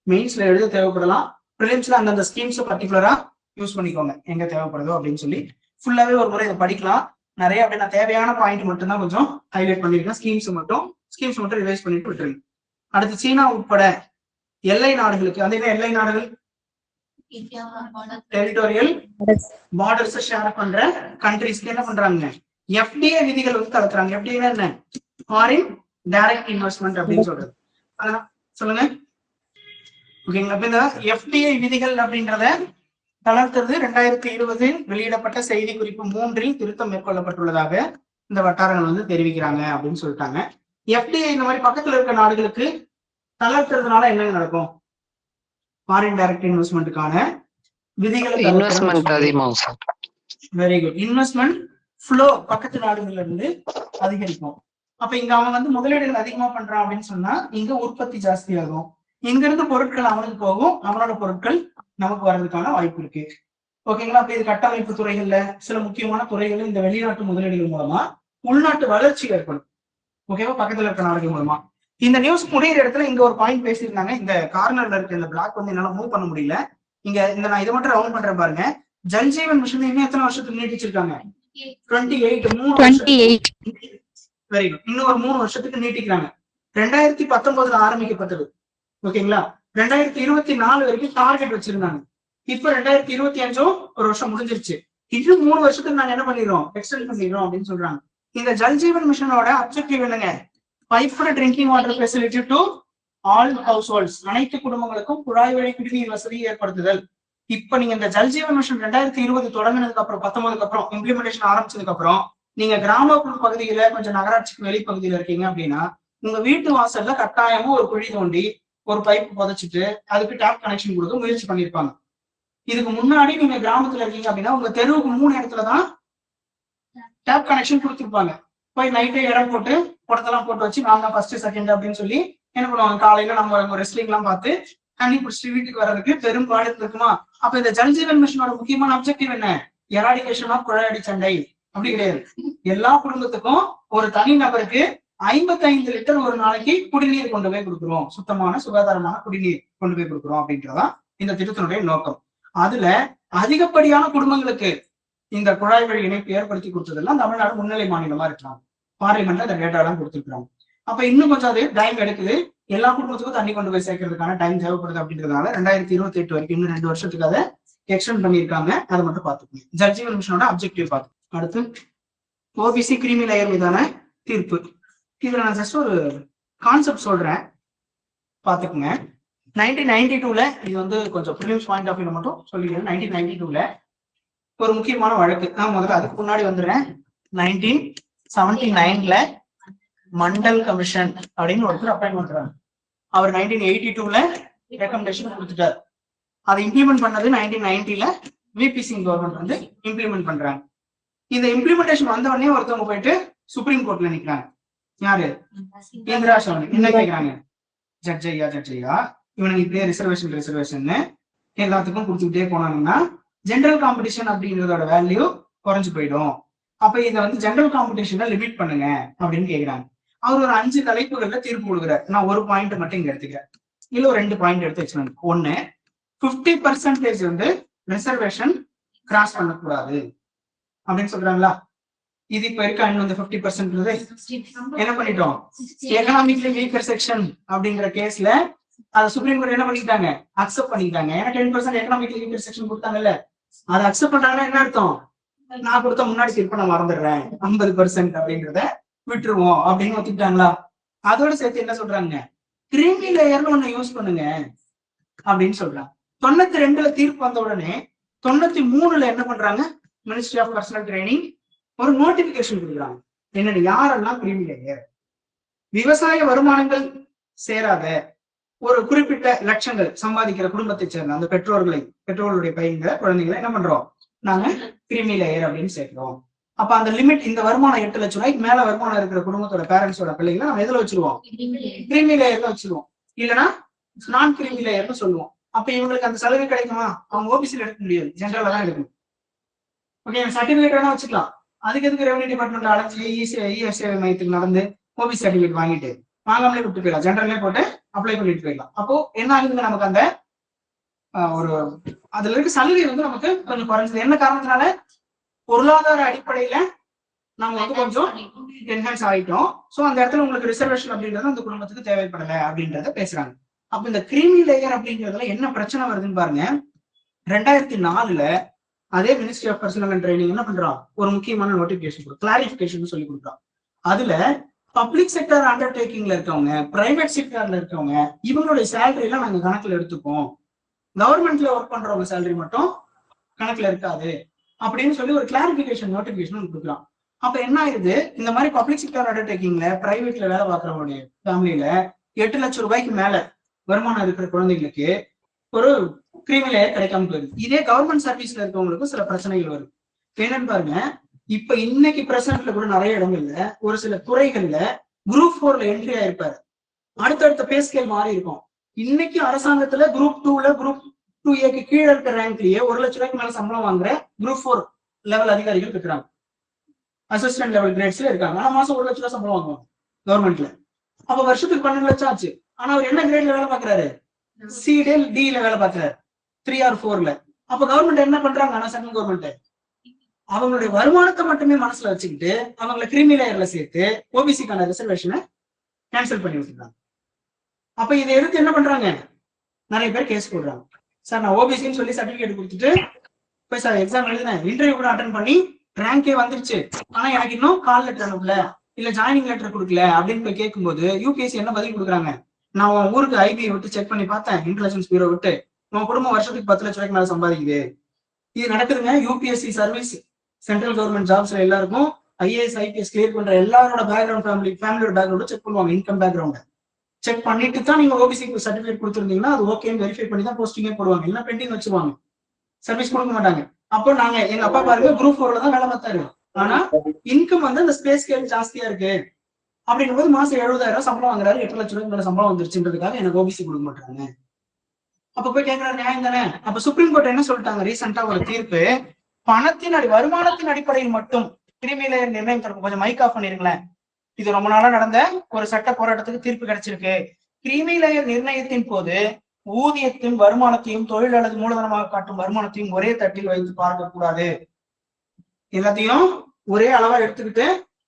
மெயின்ஸ்ல எழுத தேவைப்படலாம். ப்ரிலிம்ஸ்ல அந்தந்த ஸ்கீம்ஸ் பர்டிகுலரா யூஸ் பண்ணிக்கோங்க எங்க தேவைப்படுதோ அப்படின்னு சொல்லி ஃபுல்லாவே ஒரு முறை இதை படிக்கலாம். நிறைய அப்படி நான் தேவையான பாயிண்ட் மட்டும் தான் கொஞ்சம் ஹைலைட் பண்ணிருக்கேன். ஸ்கீம்ஸ் மட்டும் ரிவைஸ் பண்ணிட்டு விட்டுருங்க. அடுத்து சீனா உட்பட எல்லை நாடுகளுக்கு, அந்த எல்லை நாடுகள் டெரிட்டோரியல் பார்டர்ஸ் ஷேர் பண்ற கண்ட்ரீஸ்க்கு என்ன பண்றாங்க, எஃப்டிஏ விதிகள் வந்து தளர்த்துறாங்க. எஃப்டிஏ என்ன, ஃபாரின் டைரக்ட் இன்வெஸ்ட்மெண்ட் அப்படின்னு சொல்றது. சொல்லுங்க. ஓகேங்களா. இந்த எஃப்டிஐ விதிகள் அப்படின்றத தளர்த்துறது 2020 வெளியிடப்பட்ட செய்தி குறிப்பு 3 திருத்தம் மேற்கொள்ளப்பட்டுள்ளதாக இந்த வட்டாரங்கள் வந்து தெரிவிக்கிறாங்க அப்படின்னு சொல்லிட்டாங்க. எஃப்டிஐ இந்த மாதிரி பக்கத்துல இருக்க நாடுகளுக்கு தளர்த்துறதுனால என்ன நடக்கும், ஃபாரின் டைரக்ட் இன்வெஸ்ட்மெண்ட்டுக்கான விதிகளை வெரி குட், இன்வெஸ்ட்மெண்ட் ஃப்ளோ பக்கத்து நாடுகள்ல இருந்து அதிகரிக்கும். அப்ப இங்க அவன் வந்து முதலீடுகள் அதிகமா பண்றான் அப்படின்னு சொன்னா இங்க உற்பத்தி ஜாஸ்தி ஆகும், இங்க இருந்து பொருட்கள் அவனுக்கு போகும், அவனோட பொருட்கள் நமக்கு வர்றதுக்கான வாய்ப்பு இருக்கு. ஓகேங்களா. அப்ப இது கட்டமைப்பு துறைகள்ல சில முக்கியமான துறைகள் இந்த வெளிநாட்டு முதலீடுகள் மூலமா உள்நாட்டு வளர்ச்சி ஏற்படும். ஓகேவா, பக்கத்துல இருக்க நாடுகள் மூலமா. இந்த நியூஸ் முடிகிற இடத்துல இங்க ஒரு பாயிண்ட் பேசியிருந்தாங்க. இந்த கார்னர்ல இருக்க இந்த பிளாக் வந்து என்னால மூவ் பண்ண முடியல. இங்க இந்த நான் இதை மட்டும் ரவுண்ட் பண்றேன் பாருங்க. ஜல் ஜீவன் மிஷன் இன்னும் எத்தனை வருஷத்துக்கு நீட்டிச்சிருக்காங்க, 28. வெரி குட், இன்னும் ஒரு 3 வருஷத்துக்கு நீட்டிக்கிறாங்க. 2019 ஆரம்பிக்கப்பட்டது. ஓகேங்களா. 2024 வரைக்கும் டார்கெட் வச்சிருந்தாங்க. இப்ப 2025 ஒரு வருஷம் முடிஞ்சிருச்சு. இன்னும் 3 வருஷத்துக்கு நாங்க என்ன பண்ணிடுறோம், எக்ஸ்டெண்ட் பண்ணிடுறோம் அப்படின்னு சொல்றாங்க. இந்த ஜல் ஜீவன் மிஷனோட அப்ஜெக்டிவ் என்னங்க, piped drinking water facility to all house holds, அனைத்து குடும்பங்களுக்கும் குழாய் வழி குடிநீர் வசதி ஏற்படுத்துதல். இப்ப நீங்க இந்த ஜல் ஜீவன் மிஷன் 2020 தொடங்கினதுக்கு அப்புறம் 19க்கு அப்புறம் இம்ப்ளிமெண்டேஷன் ஆரம்பிச்சதுக்கு அப்புறம் நீங்க கிராமப்புற பகுதியில கொஞ்சம் நகராட்சிக்கு வெளிப்பகுதியில இருக்கீங்க அப்படின்னா உங்க வீட்டு வாசல்ல கட்டாயமா ஒரு குழி தோண்டி ஒரு பைப் புதைச்சிட்டு அதுக்கு டேப் கனெக்ஷன் கொடுக்க முயற்சி பண்ணிருப்பாங்க. இதுக்கு முன்னாடி நீங்க கிராமத்துல இருக்கீங்க அப்படின்னா உங்க தெருவுக்கு 3 இடத்துலதான் டேப் கனெக்ஷன் கொடுத்துருப்பாங்க. போய் நைட்டே இடம் போட்டு குடத்தெல்லாம் போட்டு வச்சு நாங்க ஃபர்ஸ்ட் செகண்ட் அப்படின்னு சொல்லி என்ன பண்ணுவாங்க, காலையில நம்ம ரெஸ்லிங் எல்லாம் பார்த்து தண்ணி பிடிச்சிட்டு வீட்டுக்கு வர்றதுக்கு பெரும்பாடு இருக்குமா. அப்ப இந்த ஜல் ஜீவன் மிஷனோட முக்கியமான அப்ஜெக்டிவ் என்ன, எராடிகேஷன் ஆஃப் குழாயடி சண்டை. அப்படி கிடையாது, எல்லா குடும்பத்துக்கும் ஒரு தனி நபருக்கு 55 லிட்டர் ஒரு நாளைக்கு குடிநீர் கொண்டு போய் கொடுக்குறோம், சுத்தமான சுகாதாரமான குடிநீர் கொண்டு போய் கொடுக்குறோம் அப்படின்றதான் இந்த திட்டத்தினுடைய நோக்கம். அதுல அதிகப்படியான குடும்பங்களுக்கு இந்த குழாய் வழி இணைப்பு ஏற்படுத்தி கொடுத்ததெல்லாம் தமிழ்நாடு முன்னிலை மாநிலமா இருக்கலாம். பார்லிமெண்ட்ல இந்த டேட்டா எல்லாம் கொடுத்துருக்காங்க. அப்ப இன்னும் கொஞ்சம் அது டைம் எடுக்குது, எல்லா குடும்பத்துக்கும் தண்ணி கொண்டு போய் சேர்க்கறதுக்கான டைம் தேவைப்படுது அப்படின்றதுனால 2028 வரைக்கும் இன்னும் 2 வருஷத்துக்கு அதை எக்ஸ்டெண்ட் பண்ணியிருக்காங்க. அதை மட்டும் பார்த்துக்கோங்க. ஜல் ஜீவன் மிஷனோட அப்ஜெக்டிவ் பார்த்து. அடுத்து ஓபிசி கிரீமி லேயர் மீதான தீர்ப்பு. இதுல நான் ஜஸ்ட் ஒரு கான்செப்ட் சொல்றேன், பாத்துக்கோங்க. 1992ல இது வந்து கொஞ்சம் ப்ரிலிம்ஸ் பாயிண்ட் ஆஃப் வியூல மட்டும் சொல்லிக்கிறேன். 1992ல ஒரு முக்கியமான வழக்கு. நான் முதல்ல அதுக்கு முன்னாடி வந்துடுறேன். 1979ல மண்டல் கமிஷன் அப்படின்னு ஒருத்தர் அப்பாயின்ட் பண்றாங்க. அவர் 1982ல ரெக்கமெண்டேஷன் கொடுத்துட்டார். அதை இம்ப்ளிமெண்ட் பண்ணது 1990ல விபி சிங் கவர்மெண்ட் வந்து இம்ப்ளிமெண்ட் பண்றாங்க. இந்த இம்ப்ளிமெண்டேஷன் வந்த உடனே ஒருத்தவங்க போயிட்டு சுப்ரீம் கோர்ட்ல நிக்கிறாங்க. யாரு, இந்திரா சோனி. என்ன கேட்கிறாங்க, ஜட்ஜ் ஐயா இவனுக்கு இப்படியே ரிசர்வேஷன் எல்லாத்துக்கும் கொடுத்துக்கிட்டே போனாங்கன்னா ஜெனரல் காம்படிஷன் அப்படின்றதோட வேல்யூ குறைஞ்சு போயிடும். அப்ப இதை வந்து ஜெனரல் காம்படிஷனை லிமிட் பண்ணுங்க அப்படின்னு கேட்கிறாங்க. அவர் ஒரு 5 தலைப்புகள்ல தீர்ப்பு கொடுக்குறாரு. நான் ஒரு பாயிண்ட் மட்டும் இங்க எடுத்துக்கிறேன், இல்ல ஒரு 2 பாயிண்ட் எடுத்து வச்சுக்கோங்க. ஒண்ணு, 50% வந்து ரிசர்வேஷன் கிராஸ் பண்ணக்கூடாது அப்படின்னு சொல்றாங்களா. இது இப்ப இருக்க இந்த 50% என்ன பண்ணிட்டோம், எக்கனாமிக்லி வீக்கர் செக்ஷன் அப்படிங்கிற கேஸ்ல அதை சுப்ரீம் கோர்ட் என்ன பண்ணிட்டாங்க, அக்செப்ட் பண்ணிட்டாங்க. ஏன்னா 10% எக்கனாமிக்லி வீக்கர் செக்ஷன் கொடுத்தாங்கல்ல, அதை அக்செப்ட் பண்றாங்கன்னா என்ன அர்த்தம், நான் கொடுத்த முன்னாடி தீர்ப்பு நான் மறந்துடுறேன், 50% அப்படின்றத விட்டுருவோம் அப்படின்னு ஒத்துக்கிட்டாங்களா. அதோட சேர்த்து என்ன சொல்றாங்க, கிரீமி லேயர்னு ஒண்ணு யூஸ் பண்ணுங்க அப்படின்னு சொல்றாங்க. 92ல தீர்ப்பு வந்த உடனே 93ல என்ன பண்றாங்க, மினிஸ்ட்ரி ஆஃப் பர்சனல் ட்ரைனிங் ஒரு நோட்டிபிகேஷன் கொடுக்குறாங்க. என்னன்னு, யாரெல்லாம் கிரீமி லேயர், விவசாய வருமானங்கள் சேராத ஒரு குறிப்பிட்ட லட்சங்கள் சம்பாதிக்கிற குடும்பத்தை சேர்ந்த அந்த பெற்றோர்களுடைய பையன்களை குழந்தைங்களை என்ன பண்றோம், நாங்க கிரீமி லேயர் அப்படின்னு சேர்க்கிறோம். அப்ப அந்த லிமிட், இந்த வருமானம் 8 லட்சம் ரூபாய்க்கு மேல வருமானம் இருக்கிற குடும்பத்தோட பேரண்ட்ஸோட பிள்ளைகளை நம்ம எதுல வச்சிருவோம், கிரீமி லேயர்ல வச்சிருவோம், இல்லைன்னா நான் கிரீமி லேயர்னு சொல்லுவோம். அப்ப இவங்களுக்கு அந்த சலுகை கிடைக்குமா, அவங்க ஓபிசில எடுக்க முடியாது, ஜெனரலா தான் எடுக்கணும். ஓகே, சர்டிபிகேட் வேணா வச்சுக்கலாம். அதுக்கு எதுக்கு ரெவன்யூ டிபார்ட்மெண்ட் அடைஞ்சு இ-சேவை மையத்துக்கு நடந்து ஓபிசி சர்டிபிகேட் வாங்கிட்டு வாங்காமலே விட்டு போயிடலாம், ஜெனரலே போட்டு அப்ளை பண்ணிட்டு போயிடலாம். அப்போ என்ன ஆகுதுங்க, நமக்கு அந்த ஒரு அதுல இருக்க சலுகை வந்து நமக்கு கொஞ்சம் குறைஞ்சது. என்ன காரணத்தினால, பொருளாதார அடிப்படையில நம்ம வந்து கொஞ்சம் என்ஹான்ஸ் ஆகிட்டோம். சோ அந்த இடத்துல உங்களுக்கு ரிசர்வேஷன் அப்படின்றது அந்த குடும்பத்துக்கு தேவைப்படலை அப்படின்றத பேசுறாங்க. அப்ப இந்த கிரீமி லேயர் அப்படிங்கிறதுல என்ன பிரச்சனை வருதுன்னு பாருங்க. 2004 அதே ministry of personnel and training என்ன பண்றான், ஒரு முக்கியமான நோட்டிபிகேஷன் கிளாரிபிகேஷன் சொல்லி கொடுக்குறான். அதுல பப்ளிக் செக்டர் அண்டர்டேக்கிங்ல இருக்கவங்க, பிரைவேட் செக்டர்ல இருக்கவங்க, இவங்களுடைய சேலரி எல்லாம் நாங்க கணக்குல எடுத்துப்போம், கவர்மெண்ட்ல ஒர்க் பண்றவங்க சேலரி மட்டும் கணக்குல இருக்காது அப்படின்னு சொல்லி ஒரு கிளாரிபிகேஷன் நோட்டிபிகேஷன் கொடுக்குறான். அப்ப என்ன ஆயிருது, இந்த மாதிரி பப்ளிக் செக்டர் அண்டர்டேக்கிங்ல பிரைவேட்ல வேலை பார்க்கறவங்களுடைய ஃபேமிலியில 8 லட்சம் ரூபாய்க்கு மேல வருமானம் இருக்கிற குழந்தைங்களுக்கு ஒரு கிரீமி லேயர் கிடைக்காம போயிடுது. இதே கவர்மெண்ட் சர்வீஸ்ல இருக்கவங்களுக்கும் சில பிரச்சனைகள் வருது. என்னன்னு பாருங்க, இப்ப இன்னைக்கு பிரசன்ட்ல கூட நிறைய இடங்கள்ல ஒரு சில துறைகள்ல குரூப் 4ல என்ட்ரி ஆயிருப்பாரு, அடுத்தடுத்த பே ஸ்கேல் மாறி இருக்கும். இன்னைக்கு அரசாங்கத்துல குரூப் 2ல குரூப் 2A கீழே இருக்கிற ரேங்க்லயே 1 லட்சம் ரூபாய்க்கு மேல சம்பளம் வாங்குற குரூப் 4 லெவல் அதிகாரிகள் இருக்கிறாங்க, அசிஸ்டன்ட் லெவல் கிரேட்ஸ்ல இருக்காங்க. ஆனா மாசம் 1 லட்சம் ரூபாய் சம்பளம் வாங்குவாங்க கவர்மெண்ட்ல. அப்ப வருஷத்துக்கு 12 லட்சம் ஆச்சு. ஆனா அவர் என்ன கிரேட்ல வேலை பார்க்கறாரு, CDL வேலை பார்க்கறாரு, 3 or 4ல. அப்ப கவர்மெண்ட் என்ன பண்றாங்க, ஆனா சென்ட்ரல் கவர்மெண்ட் அவங்களுடைய வருமானத்தை மட்டுமே மனசுல வச்சுக்கிட்டு அவங்களை கிரீமி லேயர்ல சேர்த்து ஓபிசிக்கான ரிசர்வேஷனை கேன்சல் பண்ணி வச்சிருக்காங்க. அப்ப இதை எடுத்து என்ன பண்றாங்க, நிறைய பேர் கேஸ் போடுறாங்க. சார் நான் ஓபிசின்னு சொல்லி சர்டிபிகேட் கொடுத்துட்டு போய் சார் எக்ஸாம் எழுதினேன், இன்டர்வியூ கூட அட்டன் பண்ணி ரேங்கே வந்துருச்சு, ஆனா எனக்கு இன்னும் கால் லெட்டர் அனுப்பல, இல்ல ஜாயினிங் லெட்டர் கொடுக்கல அப்படின்னு போய் கேட்கும்போது யூபிஎஸ்சி என்ன பதில் கொடுக்குறாங்க, நான் உன் ஊருக்கு ஐபிஐ விட்டு செக் பண்ணி பார்த்தேன், இன்டெலிஜென்ஸ் பியூரோ விட்டு, உன் குடும்பம் வருஷத்துக்கு 10 லட்சம் ரூபாய்க்கு மேல சம்பாதிக்குது. இது நடக்குதுங்க. யூபிஎஸ்சி சர்வீஸ் சென்ட்ரல் கவர்மெண்ட் ஜாப்ஸ்ல எல்லாருக்கும் ஐஏஎஸ் ஐபிஎஸ் கிளியர் பண்ற எல்லாரோட பேக்ரவுண்ட் ஃபேமிலியோட பேக்ரவுண்ட் செக் பண்ணுவாங்க, இன்கம் பேக்ரவுண்ட் செக் பண்ணிட்டு தான் நீங்க ஓபிசி சர்டிபிகேட் கொடுத்துருந்தீங்கன்னா அது ஓகேன்னு வெரிஃபை பண்ணி தான் போஸ்டிங்கே போடுவாங்க, இல்ல பெண்டிங் வச்சுருவாங்க, சர்வீஸ் கொடுக்க மாட்டாங்க. அப்போ நாங்க எங்க அப்பா பாருங்க குரூப் 4ல தான் வேலை பார்த்தாரு, ஆனா இன்கம் வந்து அந்த ஸ்பேஸ் ஸ்கேல் ஜாஸ்தியா இருக்கு அப்படிங்கும் போது மாசம் 70,000 சம்பளம் வாங்குறாரு, 8 லட்சம் ரூபாய்க்கு மேல சம்பளம் வந்துருச்சுன்றதுக்காக எனக்கு ஓபிசி கொடுக்க மாட்டாங்க. அப்ப போய் கேட்கறாரு நியாயம் தானே. அப்ப சுப்ரீம் கோர்ட் என்ன சொல்லிட்டாங்க ரீசெண்டா ஒரு தீர்ப்பு, வருமானத்தின் அடிப்படையில் மட்டும் கிரீமி லேயர் நிர்ணயம் தரப்பு. கொஞ்சம் மைக் ஆஃப் பண்ணிருங்களேன். இது ரொம்ப நாளா நடந்த ஒரு சட்ட போராட்டத்துக்கு தீர்ப்பு கிடைச்சிருக்கு. கிரீமி லேயர் நிர்ணயத்தின் போது ஊதியத்தின் வருமானத்தையும் தொழில் அல்லது மூலதனமாக காட்டும் வருமானத்தையும் ஒரே தட்டில் வைத்து பார்க்க கூடாது, எல்லாத்தையும் ஒரே அளவா எடுத்துக்கிட்டு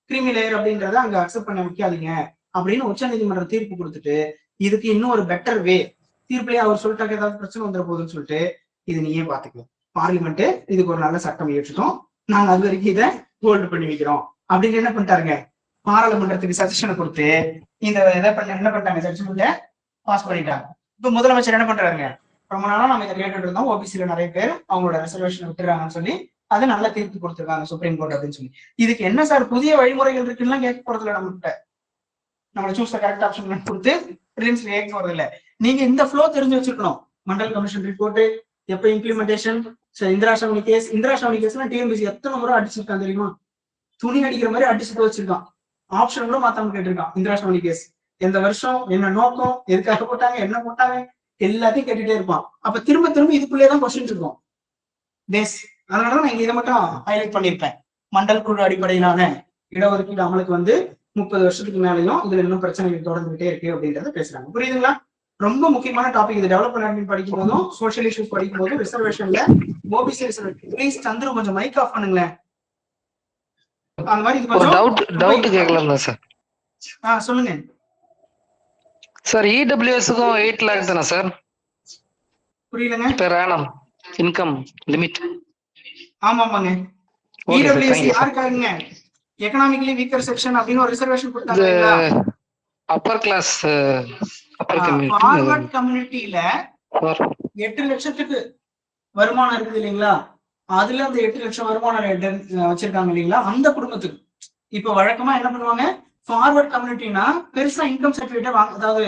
கிரீமி லேயர் அப்படின்றத அங்க அக்செப்ட் பண்ண வைக்காதீங்க அப்படின்னு உச்ச நீதிமன்ற தீர்ப்பு கொடுத்துட்டு, இதுக்கு இன்னும் ஒரு பெட்டர் வே, தீர்ப்புலயே அவர் சொல்லிட்டாங்க ஏதாவது பிரச்சனை வந்துட போகுதுன்னு சொல்லிட்டு இது நீயே பாத்துக்கலாம், பார்லிமெண்ட் இதுக்கு ஒரு நல்ல சட்டம் ஏற்றுட்டோம், நாங்க அது வரைக்கும் இதை ஹோல்டு பண்ணி வைக்கிறோம் அப்படின்னு என்ன பண்ணிட்டாருங்க, பாராளுமன்றத்துக்கு சஜஷனை கொடுத்து இந்த இதை என்ன பண்ணிட்டாங்க, ஜட்ஜ்மெண்ட்டை பாஸ் பண்ணிட்டாங்க. இப்ப முதலமைச்சர் என்ன பண்றாங்க, ரொம்ப நாளா நம்ம இதை கேட்டுட்டு இருந்தோம், ஓபிசில நிறைய பேர் அவங்களோட ரிசர்வேஷன் விட்டுறாங்கன்னு சொல்லி அது நல்ல தீர்ப்பு கொடுத்துருக்காங்க சுப்ரீம் கோர்ட் அப்படின்னு சொல்லி. இதுக்கு என்ன சார் புதிய வழிமுறைகள் இருக்குன்னா கேட்க போறது இல்லை, நம்மள சூஸ் கரெக்ட் ஆப்ஷன் கொடுத்து கேட்க போறது இல்லை. நீங்க இந்த ஃப்ளோ தெரிஞ்சு வச்சிருக்கணும். மண்டல் கமிஷன் ரிப்போர்ட், எப்ப இம்ப்ளிமெண்டேஷன், இந்திரா சாவணி கேஸ்னா டிஎன்பிஎஸ்சி எத்தனை முறை அடிச்சிருக்கான் தெரியுமா, துணி அடிக்கிற மாதிரி அடிச்சுட்டு வச்சிருக்கான், ஆப்ஷன் கூட மாத்தாம கேட்டிருக்கான். இந்திரா சாவணி கேஸ் எந்த வருஷம், என்ன நோக்கம், எதுக்காக போட்டாங்க, என்ன போட்டாங்க, எல்லாத்தையும் கேட்டுட்டே இருப்பான். அப்ப திரும்ப திரும்ப இதுக்குள்ளேதான் கொஸ்டின் இருக்கும் பேஸ். அதனாலதான் நான் இதை மட்டும் ஹைலைட் பண்ணிருப்பேன். மண்டல் குழு அடிப்படையிலான இடஒதுக்கீடு அமலுக்கு 30 வருஷத்துக்கு மேலேயும் இதுல இன்னும் பிரச்சனைகள் தொடர்ந்துகிட்டே இருக்கு அப்படின்றத பேசுறாங்க. புரியுதுங்களா? ரொம்ப முக்கியமான டாபிக் இது. டெவலப்மெண்ட் படிக்கும் போதும் சோசியல் இஷ்யூஸ் படிக்கும் போதும் ரிசர்வேஷன்ல ஓபிசி ரிசர்வேஷன். ப்ளீஸ் சந்துரு கொஞ்சம் மைக் ஆஃப் பண்ணுங்களேன். அந்த மாதிரி இது கொஞ்சம் டவுட் கேட்கலாம் சார். சொல்லுங்க சார். இடபிள்யூஎஸ்க்கும் 8 lakh தானே சார்? புரியலங்க. Per annum income limit. ஆமாங்க. இடபிள்யூஎஸ் யாருக்காகங்க? எகனாமிக்கலி வீக்கர் செக்ஷன் அப்படின்னு ஒரு ரிசர்வேஷன் கொடுத்தாங்க. அப்பர் கிளாஸ் ஃபார்வர்ட் கம்யூனிட்டில 8 லட்சத்துக்கு வருமானம் இருக்குது இல்லைங்களா, அதுல அந்த 8 லட்சம் வருமானம் வச்சிருக்காங்க இல்லைங்களா, அந்த குடும்பத்துக்கு இப்ப வழக்கமா என்ன பண்ணுவாங்க, ஃபார்வர்ட் கம்யூனிட்டினா பெருசா இன்கம் சர்டிபிகேட்டை அதாவது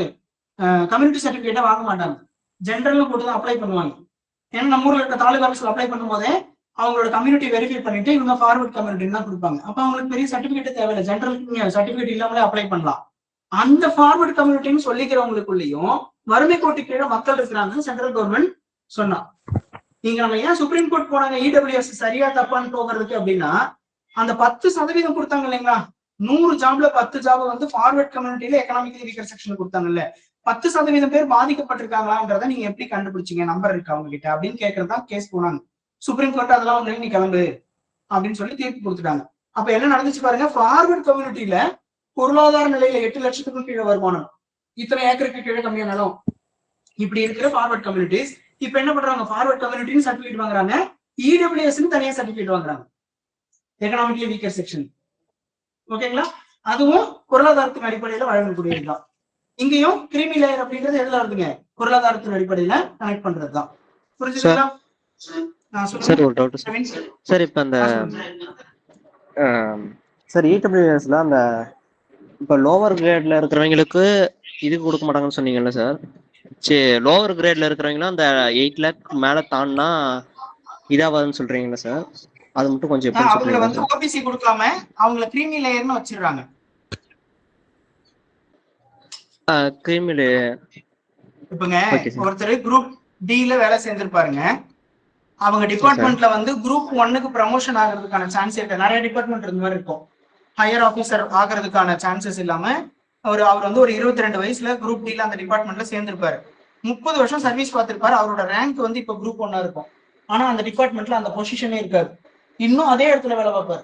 கம்யூனிட்டி சர்டிபிகேட்டை வாங்க மாட்டாங்க, ஜென்ரல்ல போட்டுதான் அப்ளை பண்ணுவாங்க. ஏன்னா நம்ம ஊர்ல இருக்க தாலுகா ஆஃபீஸ்ல அப்ளை பண்ணும் போதே அவங்களோட கம்யூனிட்டி வெரிஃபை பண்ணிட்டு இவங்க ஃபார்வர்ட் கம்யூனிட்டி தான் கொடுப்பாங்க. அப்ப அவங்களுக்கு பெரிய சர்டிபிகேட் தேவையில்லை, ஜென்ரல் சர்டிபிகேட் இல்லாமலே அப்ளை பண்ணலாம். அந்த ஃபார்வர்ட் கம்யூனிட்டின்னு சொல்லிக்கிறவங்களுக்குள்ளயும் வறுமை கோட்டு கீழே மக்கள் இருக்கிறாங்கன்னு சென்ட்ரல் கவர்மெண்ட் சொன்னா. நீங்க நம்ம ஏன் சுப்ரீம் கோர்ட் போனாங்க இடபிள்யூஎஸ் சரியா தப்பான்னு போகிறதுக்கு அப்படின்னா, அந்த 10% கொடுத்தாங்க இல்லைங்களா, 100 ஜாப்ல 10 ஜாப் ஃபார்வர்ட் கம்யூனிட்டியில எக்கனாமிக்கலி வீக்கர் செக்ஷன் கொடுத்தாங்கல்ல, 10% பேர் பாதிக்கப்பட்டிருக்காங்களான்றத நீங்க எப்படி கண்டுபிடிச்சீங்க, நம்பர் இருக்கு அவங்க கிட்ட அப்படின்னு கேட்கறதா கேஸ் போனாங்க. சுப்ரீம் கோர்ட் அதெல்லாம் நீ கிளம்பு அப்படின்னு சொல்லி தீர்ப்பு கொடுத்துட்டாங்க. அப்ப என்ன நடந்துச்சு பாருங்க, ஃபார்வர்ட் கம்யூனிட்டியில பொருளாதார நிலையில 8 லட்சத்துக்கும் கீழே வருமானம், இத்தனை ஏக்கருக்கு கீழே கம்மியா நிலம், இப்படி இருக்கிற ஃபார்வர்ட் கம்யூனிட்டிஸ் இப்ப என்ன பண்றாங்க, ஃபார்வர்ட் கம்யூனிட்டின்னு சர்டிபிகேட் வாங்குறாங்க, இடபிள்யூஎஸ் தனியா சர்டிபிகேட் வாங்குறாங்க, எக்கனாமிக்கலி வீக்கர் செக்ஷன். ஓகேங்களா? அதுவும் பொருளாதாரத்தின் அடிப்படையில வழங்கக்கூடியதுதான். இங்கேயும் கிரீமி லேயர் அப்படின்றது எதுல வருதுங்க, பொருளாதாரத்தின் அடிப்படையில கனெக்ட் பண்றதுதான். புரிஞ்சுதுங்களா? சார் ஒரு டவுட் சார். இப்ப அந்த சார் இடபிள்யூஎஸ்ல அந்த இப்ப லோவர் கிரேட்ல இருக்கிறவங்களுக்கு இது கொடுக்க மாட்டாங்கன்னு சொன்னீங்கல்ல சார். சரி, லோவர் கிரேட்ல இருக்கிறவங்களும் அந்த 8 lakh மேல தாண்டினா இதாவாதுன்னு சொல்றீங்களா சார்? அது மட்டும் கொஞ்சம் அவங்க வந்து ஓபிசி கொடுக்காம அவங்கள கிரீமி லேயர்னு வச்சிருக்காங்க. கிரீமி லேயர் இப்பங்க ஒருத்தர் குரூப் டில வேலை செஞ்சிருப்பாருங்க, அவங்க டிபார்ட்மெண்ட்ல வந்து குரூப் 1க்கு ப்ரமோஷன் ஆகிறதுக்கான சான்ஸ் இருக்கு. நிறைய டிபார்ட்மெண்ட் இருந்த மாதிரி இருக்கும். ஹையர் ஆபீசர் ஆகிறதுக்கான சான்சஸ் இல்லாம அவர் வந்து ஒரு 22 வயசுல குரூப் டில அந்த டிபார்ட்மெண்ட்ல சேர்ந்திருப்பாரு. 30 வருஷம் சர்வீஸ் பார்த்திருப்பாரு. அவரோட ரேங்க் வந்து இப்ப குரூப் 1 இருக்கும். ஆனா அந்த டிபார்ட்மெண்ட்ல அந்த பொசிஷனே இருக்காது. இன்னும் அதே இடத்துல வேலை பார்ப்பாரு.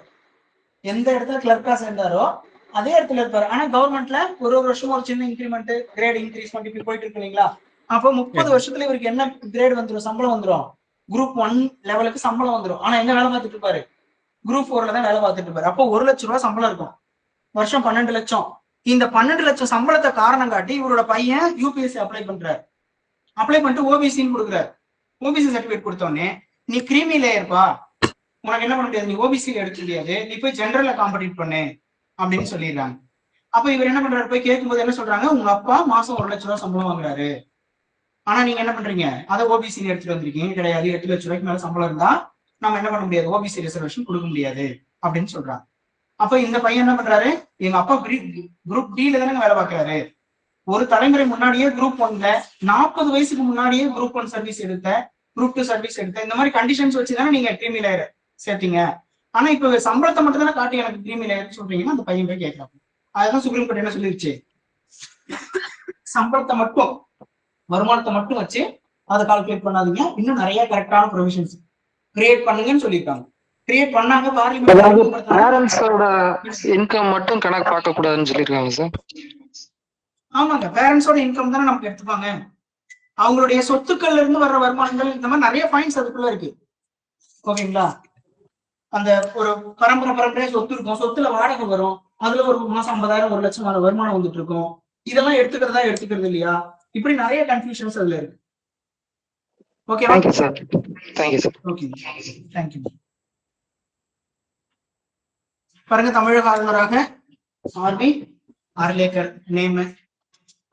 எந்த இடத்துல கிளர்க்கா சேர்ந்தாரோ அதே இடத்துல இருப்பாரு. ஆனா கவர்மெண்ட்ல ஒரு வருஷம் ஒரு சின்ன இன்கிரிமெண்ட், கிரேட் இன்க்ரீஸ்மெண்ட் இப்படி போயிட்டு இருக்கு இல்லைங்களா? அப்போ 30 வருஷத்துல இவருக்கு என்ன கிரேட் வந்துடும், சம்பளம் வந்துடும், குரூப் 1 லெவலுக்கு சம்பளம் வந்துடும். ஆனா எங்க வேலை பார்த்துட்டு இருப்பாரு, குரூப் 4ல தான் வேலை பார்த்துட்டு இருப்பாரு. அப்போ 1 லட்சம் ரூபாய் சம்பளம் இருக்கும், வருஷம் 12 லட்சம். இந்த 12 லட்சம் சம்பளத்தை காரணம் காட்டி இவரோட பையன் யூபிஎஸ்சி அப்ளை பண்றாரு. அப்ளை பண்ணிட்டு ஓபிசின்னு கொடுக்குறாரு. ஓபிசி சர்டிபிகேட் கொடுத்தோடனே நீ கிரீமி லேயர்ப்பா, உனக்கு என்ன பண்ண முடியாது, நீ ஓபிசியில் எடுக்க முடியாது, நீ போய் ஜெனரல்ல காம்படிட் பண்ணு அப்படின்னு சொல்லிடுறாங்க. அப்ப இவர் என்ன பண்றாரு, போய் கேட்கும்போது என்ன சொல்றாங்க, உங்க அப்பா மாசம் 1 லட்சம் ரூபாய் சம்பளம் வாங்குறாரு, ஆனா நீங்க என்ன பண்றீங்க, அதை ஓபிசி எடுத்துட்டு வந்திருக்கீங்க, கிடையாது 8 லட்சம் ரூபாய்க்கு மேல சம்பளம் இருந்தா நம்ம என்ன பண்ண முடியாது, ஓபிசி ரிசர்வேஷன் கொடுக்க முடியாது அப்படின்னு சொல்றாங்க. அப்ப இந்த பையன் என்ன பண்றாரு, எங்க அப்பா குரூப் டில தானே வேலை பார்க்கறாரு, ஒரு தலைமுறை முன்னாடியே குரூப் 1ல 40 வயசுக்கு முன்னாடியே குரூப் 1 சர்வீஸ் எடுத்த, குரூப் 2 சர்வீஸ் எடுத்த, இந்த மாதிரி கண்டிஷன்ஸ் வச்சுதானே நீங்க கிரீமி லேயர் சேர்த்தீங்க. ஆனா இப்ப சம்பளத்தை மட்டும் தானே காட்டி எனக்கு கிரீமி லேயர் சொல்றீங்கன்னா அந்த பையன் போய் கேட்கறாங்க. அதுதான் சுப்ரீம் கோர்ட் என்ன சொல்லிருச்சு, சம்பளத்தை மட்டும், வருமானத்தை மட்டும் வச்சு அதை கால்குலேட் பண்ணாதீங்க, இன்னும் நிறைய கரெக்டான ப்ரொவிஷன்ஸ் கிரியேட் பண்ணுங்கன்னு சொல்லியிருக்காங்க. கிரியேட் பண்ணாங்க. பார்லிமெண்ட் பேரண்ட்ஸோட இன்கம் மட்டும் கணக்கு பார்க்க கூடாதுன்னு சொல்லிருக்காங்க சார். ஆமாங்க, பேரண்ட்ஸோட இன்கம் தானே நமக்கு எடுத்துப்பாங்க. அவங்களுடைய சொத்துக்கள்ல இருந்து வர்ற வருமானங்கள், இந்த மாதிரி நிறைய பாயிண்ட்ஸ் அதுக்குள்ள இருக்கு. ஓகேங்களா? அந்த ஒரு பரம்பரையா சொத்து இருக்கும், சொத்துல வாடகை வரும், அதுல ஒரு மாசம் 50,000 1 லட்சம் வருமானம் வந்துட்டு இருக்கும். இதெல்லாம் எடுத்துக்கிறது இல்லையா, இப்படி நிறைய கன்ஃபியூஷன்ஸ் அதுல இருக்கு. ஓகேவா? Thank you sir. Thank you sir. Okay, thank you. பாருங்க, தமிழக ஆளுநராக ஆர்பி அர்லேக்கர் நேம்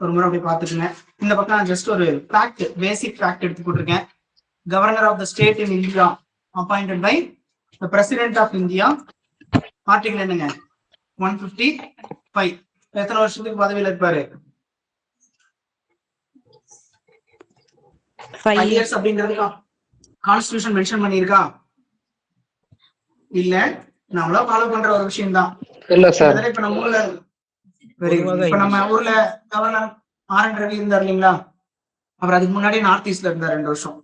ஒரு முறை அப்படி பாத்துக்கங்க. இந்த பக்கம் நான் ஜஸ்ட் ஒரு ஃபேக்ட், பேசிக் ஃபேக்ட் எடுத்து போட்டிருக்கேன். Governor of the state in India appointed by the president of India. Article என்னங்க, 155. எத்தனை வருஷத்துக்கு பதவியில் இருப்பாரு, 5 years அப்படிங்கிறது கான்ஸ்டிடியூஷன் மென்ஷன் பண்ணியிருக்கா? இல்ல, நம்மளா ஃபாலோ பண்ற ஒரு விஷயம் தான். இல்ல சார், இப்ப நம்ம ஊர்ல கவர்னர் ஆர்.என். ரவி இருந்தார் இல்லைங்களா, அவர் அதுக்கு முன்னாடி நார்த் ஈஸ்ட்ல இருந்தார் 2 வருஷம்.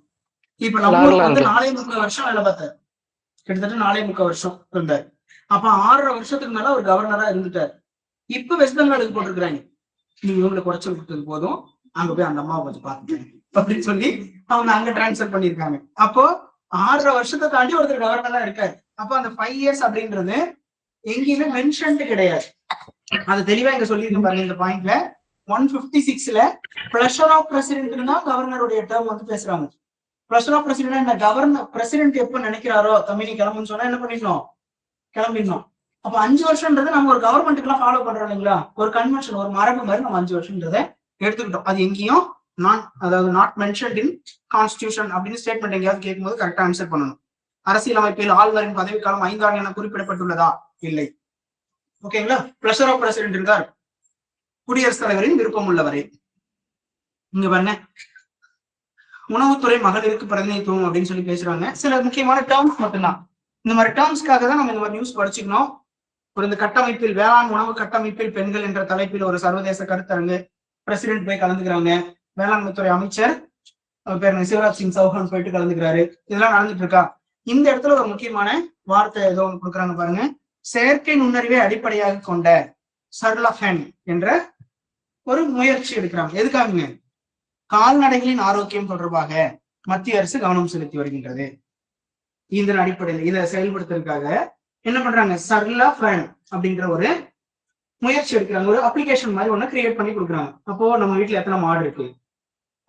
இப்ப நம்ம ஊருக்கு வந்து 4.25 வருஷம் வேலை பார்த்தார், கிட்டத்தட்ட 4.25 வருஷம் இருந்தார். அப்ப 6.5 வருஷத்துக்கு மேல ஒரு கவர்னரா இருந்துட்டார். இப்ப வெஸ்ட் பெங்காலுக்கு போட்டிருக்கிறாங்க, நீங்க இவங்களை குறைச்சல் கொடுத்தது போதும், அங்க போய் அந்த அம்மாவை கொஞ்சம் பாத்துட்டேன் அப்படின்னு சொல்லி அவங்க அங்க டிரான்ஸ்பர் பண்ணிருக்காங்க. அப்போ 6.5 வருஷத்தை தாண்டி ஒருத்தர் கவர்னரா இருக்காரு. அப்போ அந்த 5 years அப்படின்றது எங்கேயுமே மென்ஷன்ட் கிடையாது. அது தெளிவா இங்க சொல்லியிருக்கு பாருங்க. இந்த பாயிண்ட்ல 156ல பிளஷர் ஆஃப் பிரசிடென்ட்னா கவர்னருடைய டேர்ம் வந்து பேசுறாங்க. பிளஷர் ஆஃப் பிரசிடென்ட் இந்த கவர்னர் பிரசிடென்ட் எப்ப நினைக்கிறாரோ தம்பி கிளம்புன்னு சொன்னா என்ன பண்ணிடணும், கிளம்பிடணும். அப்ப 5 வருஷம்ன்றது நம்ம ஒரு கவர்மெண்ட்டுக்கு எல்லாம் ஃபாலோ பண்றோம் இல்லைங்களா, ஒரு கன்வென்ஷன், ஒரு மரபு மாதிரி நம்ம 5 வருஷம்ன்றதை எடுத்துக்கிட்டோம். அது எங்கேயும் நாட் மென்ஷன்ட் இன் கான்ஸ்டிடியூஷன் அப்படின்னு ஸ்டேட்மெண்ட் எங்கேயாவது கேட்கும்போது கரெக்டா ஆன்சர் பண்ணணும். அரசியலமைப்பில் ஆளுநரின் பதவிக்காலம் 5 ஆண்டு என குறிப்பிடப்பட்டுள்ளதா? இல்லை. ஓகேங்களா? பிளஷர் ஆஃப் பிரசிடென்ட் இருந்தார், குடியரசுத் தலைவரின் விருப்பம் உள்ளவரை. இங்க பண்ண உணவுத்துறை மகளிருக்கு பிரதிநிதித்துவம் அப்படின்னு சொல்லி பேசுறாங்க. சில முக்கியமான டேர்ம்ஸ் மட்டும்தான். இந்த மாதிரி டேர்ம்ஸ்க்காக தான் நம்ம இந்த மாதிரி நியூஸ் படிச்சுக்கணும். ஒரு இந்த கட்டமைப்பில், வேளாண் உணவு கட்டமைப்பில் பெண்கள் என்ற தலைப்பில் ஒரு சர்வதேச கருத்தரங்கு, பிரசிடென்ட் போய் கலந்துக்கிறாங்க. வேளாண்மைத்துறை அமைச்சர் பேர் சிவராஜ் சிங் சௌஹான் போயிட்டு கலந்துக்கிறாரு. இதெல்லாம் நடந்துட்டு இருக்கா? இந்த இடத்துல ஒரு முக்கியமான வார்த்தை ஏதோ ஒன்று கொடுக்குறாங்க பாருங்க. செயற்கை நுண்ணறிவை அடிப்படையாக கொண்ட சர்லஃபென் என்ற ஒரு முயற்சி எடுக்கிறாங்க. எதுக்காக? கால்நடைகளின் ஆரோக்கியம் தொடர்பாக மத்திய அரசு கவனம் செலுத்தி வருகின்றது. இதன் அடிப்படையில் இதை செயல்படுத்துறதுக்காக என்ன பண்றாங்க, சர்லா ஃபேன் அப்படின்ற ஒரு முயற்சி எடுக்கிறாங்க. ஒரு அப்ளிகேஷன் மாதிரி ஒண்ணு கிரியேட் பண்ணி கொடுக்குறாங்க. அப்போ நம்ம வீட்டுல எத்தனை மாடு இருக்கு,